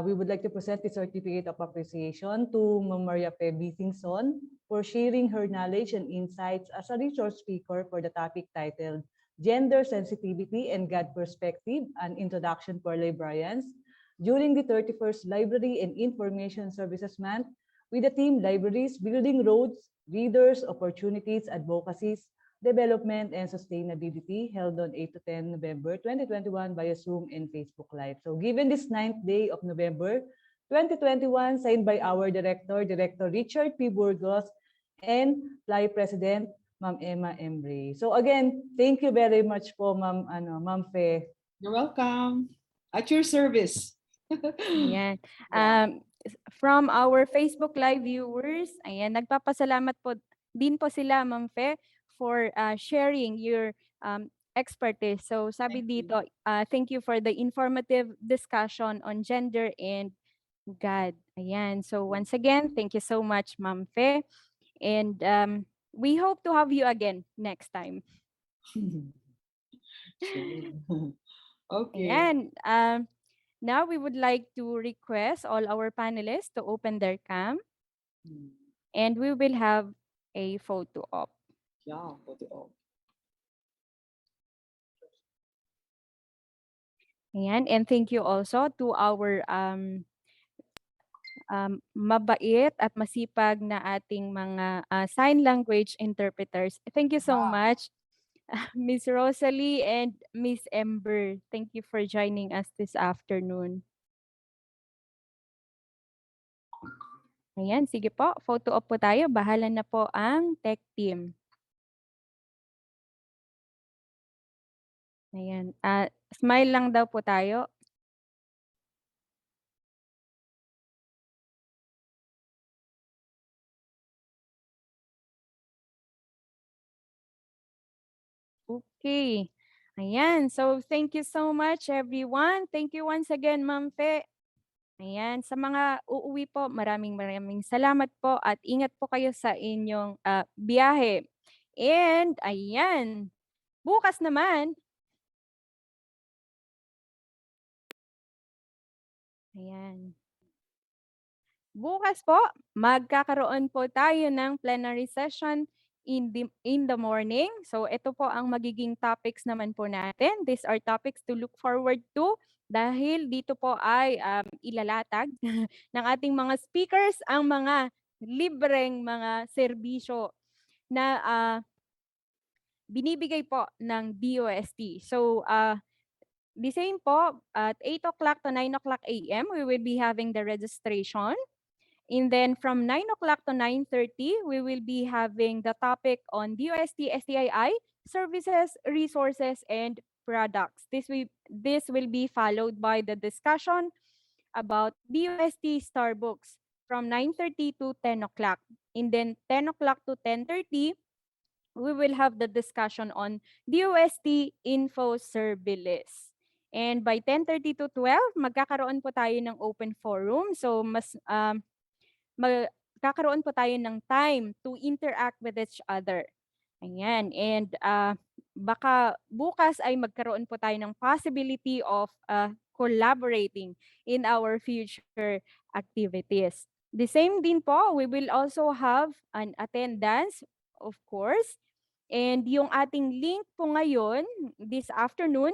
Speaker 12: We would like to present the Certificate of Appreciation to Ms. Maria P. Singson for sharing her knowledge and insights as a resource speaker for the topic titled Gender Sensitivity and God Perspective, an Introduction for Librarians during the 31st Library and Information Services Month with the theme Libraries, Building Roads, Readers, Opportunities, Advocacies, Development, and Sustainability, held on 8 to 10 November 2021 via Zoom and Facebook Live. So given this 9th day of November 2021, signed by our Director Richard P. Burgos, and PLAI President, Ma'am Emma Embry. So again, thank you very much po, Ma'am Fe.
Speaker 13: You're welcome. At your service.
Speaker 11: Ayan. From our Facebook Live viewers, ayan, nagpapasalamat po din po sila, Ma'am Fe, for sharing your expertise. So sabi dito, thank you for the informative discussion on gender and God. Ayan. So once again, thank you so much, Ma'am Fe. And we hope to have you again next time.
Speaker 13: Okay.
Speaker 11: Ayan. Now we would like to request all our panelists to open their cam. And we will have a photo op.
Speaker 13: Yeah, photo op.
Speaker 11: Ayan. And thank you also to our mabait at masipag na ating mga sign language interpreters. Thank you so much, Miss Rosalie and Miss Ember. Thank you for joining us this afternoon. Ayan, sige po. Photo op po tayo. Bahala na po ang tech team. Ayan. Smile lang daw po tayo. Okay. Ayan. So, thank you so much, everyone. Thank you once again, Ma'am Fe. Ayan. Sa mga uuwi po, maraming salamat po at ingat po kayo sa inyong biyahe. And, ayan. Bukas naman. Ayan. Bukas po, magkakaroon po tayo ng plenary session in the morning. So ito po ang magiging topics naman po natin. These are topics to look forward to dahil dito po ay ilalatag ng ating mga speakers ang mga libreng mga serbisyo na binibigay po ng DOST. So the same po, at 8 o'clock to 9 o'clock a.m., we will be having the registration. And then from 9 o'clock to 9:30, we will be having the topic on DOST-STII, services, resources, and products. This will be followed by the discussion about DOST Starbucks from 9:30 to 10 o'clock. And then 10 o'clock to 10:30, we will have the discussion on DOST Info Service. And by 10:30 to 12, magkakaroon po tayo ng open forum. So mas magkakaroon po tayo ng time to interact with each other. Ayan. And baka bukas ay magkaroon po tayo ng possibility of collaborating in our future activities. The same din po, we will also have an attendance, of course. And yung ating link po ngayon, this afternoon,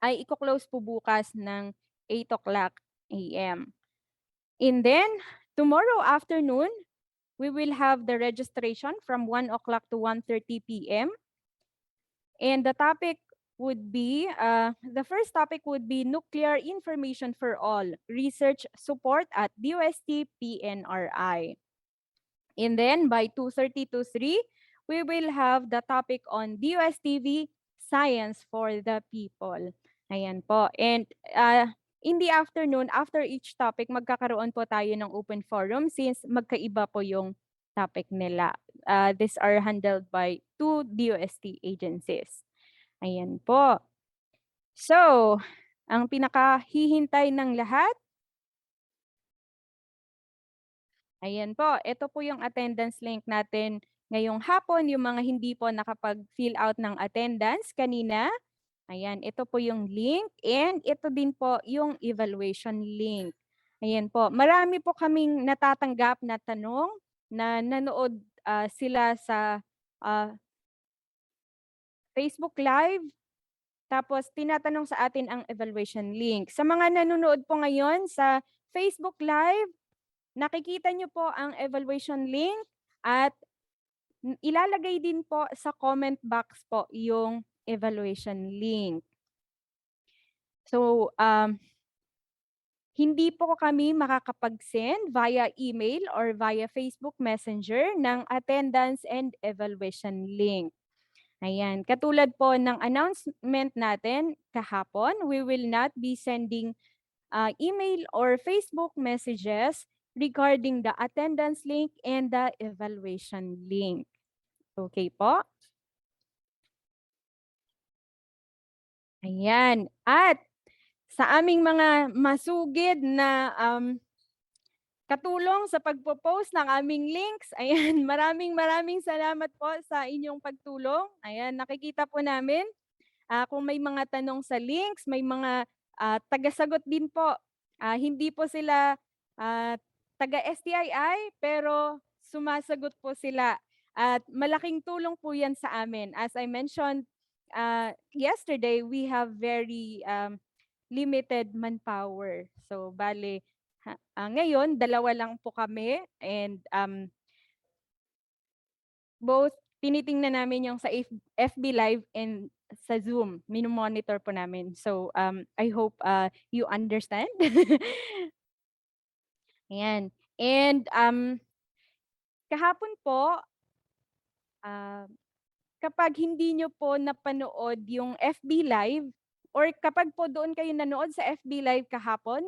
Speaker 11: ay i-close po bukas ng 8 o'clock a.m. And then, tomorrow afternoon, we will have the registration from 1 o'clock to 1:30 p.m. And the topic would be, the first topic would be Nuclear Information for All, Research Support at DOST PNRI. And then by 2:30 to 3, we will have the topic on DOST-STII, Science for the People. Ayan po. And in the afternoon, after each topic, magkakaroon po tayo ng open forum since magkaiba po yung topic nila. These are handled by 2 DOST agencies. Ayan po. So, ang pinakahihintay ng lahat, ayan po, ito po yung attendance link natin ngayong hapon, yung mga hindi po nakapag-fill out ng attendance kanina. Ayan, ito po yung link and ito din po yung evaluation link. Ayan po, marami po kaming natatanggap na tanong na nanood sila sa Facebook Live. Tapos tinatanong sa atin ang evaluation link. Sa mga nanonood po ngayon sa Facebook Live, nakikita nyo po ang evaluation link at ilalagay din po sa comment box po yung evaluation link. So, hindi po kami makakapag-send via email or via Facebook Messenger ng attendance and evaluation link. Ayan, katulad po ng announcement natin kahapon, we will not be sending email or Facebook messages regarding the attendance link and the evaluation link. Okay po? Ayan. At sa aming mga masugid na katulong sa pagpo-post ng aming links. Ayan, maraming salamat po sa inyong pagtulong. Ayan, nakikita po namin kung may mga tanong sa links, may mga taga-sagot din po. Hindi po sila taga-STII, pero sumasagot po sila. At malaking tulong po yan sa amin. As I mentioned yesterday, we have very limited manpower. So, bale, ngayon, dalawa lang po kami and both tinitingnan namin yung sa FB Live and sa Zoom. Minu-monitor po namin. So, I hope you understand. Ayan. And kahapon po, kapag hindi nyo po napanood yung FB Live or kapag po doon kayo nanood sa FB Live kahapon,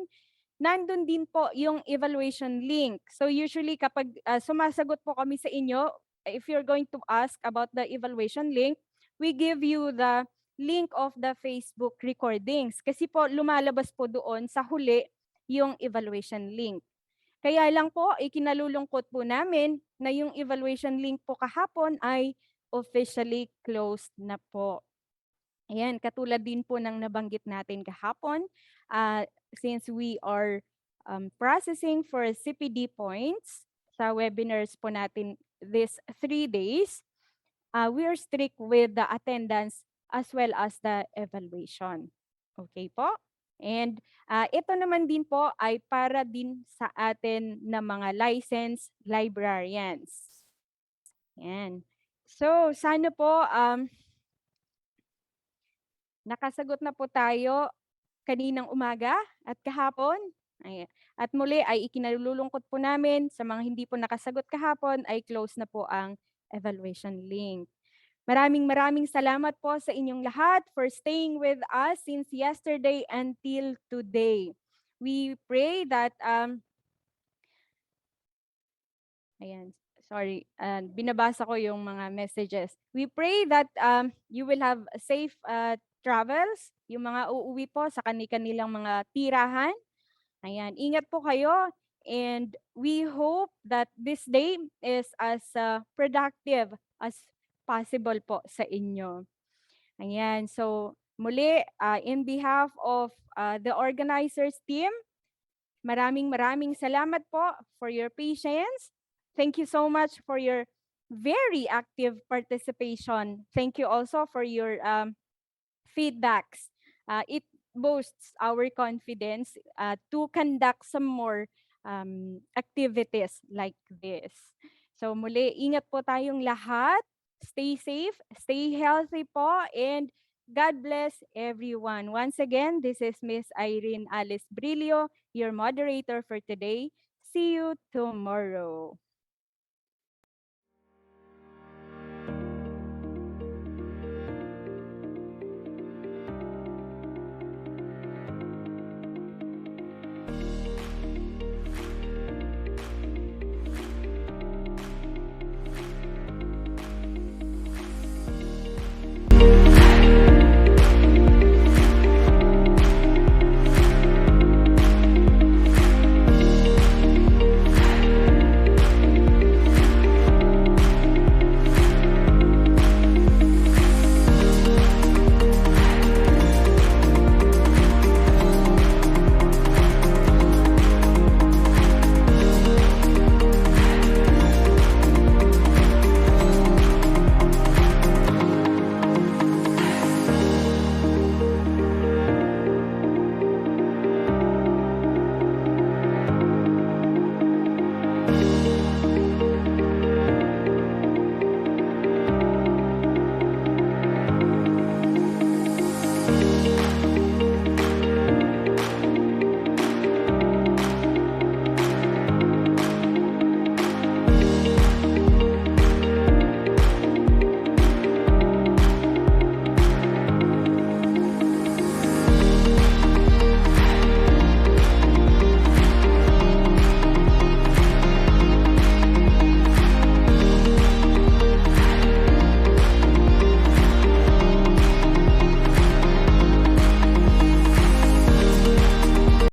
Speaker 11: nandun din po yung evaluation link. So usually kapag sumasagot po kami sa inyo, if you're going to ask about the evaluation link, we give you the link of the Facebook recordings. Kasi po lumalabas po doon sa huli yung evaluation link. Kaya lang po, ikinalulungkot po namin na yung evaluation link po kahapon ay officially closed na po. Ayan, katulad din po ng nabanggit natin kahapon, since we are processing for CPD points sa webinars po natin this 3 days, we are strict with the attendance as well as the evaluation. Okay po? And ito naman din po ay para din sa atin na mga licensed librarians. Ayan. So, sana po nakasagot na po tayo kaninang umaga at kahapon. Ayan. At muli ay ikinalulungkot po namin sa mga hindi po nakasagot kahapon ay close na po ang evaluation link. Maraming salamat po sa inyong lahat for staying with us since yesterday until today. We pray that ayan, sorry, binabasa ko yung mga messages. We pray that you will have safe travels, yung mga uuwi po sa kanilang mga tirahan. Ayan, ingat po kayo and we hope that this day is as productive as possible po sa inyo. Ayan, so muli, in behalf of the organizers team, maraming salamat po for your patience. Thank you so much for your very active participation. Thank you also for your feedbacks. It boosts our confidence to conduct some more activities like this. So muli, ingat po tayong lahat. Stay safe, stay healthy po, and God bless everyone. Once again, this is Miss Irene Alice Brillo, your moderator for today. See you tomorrow.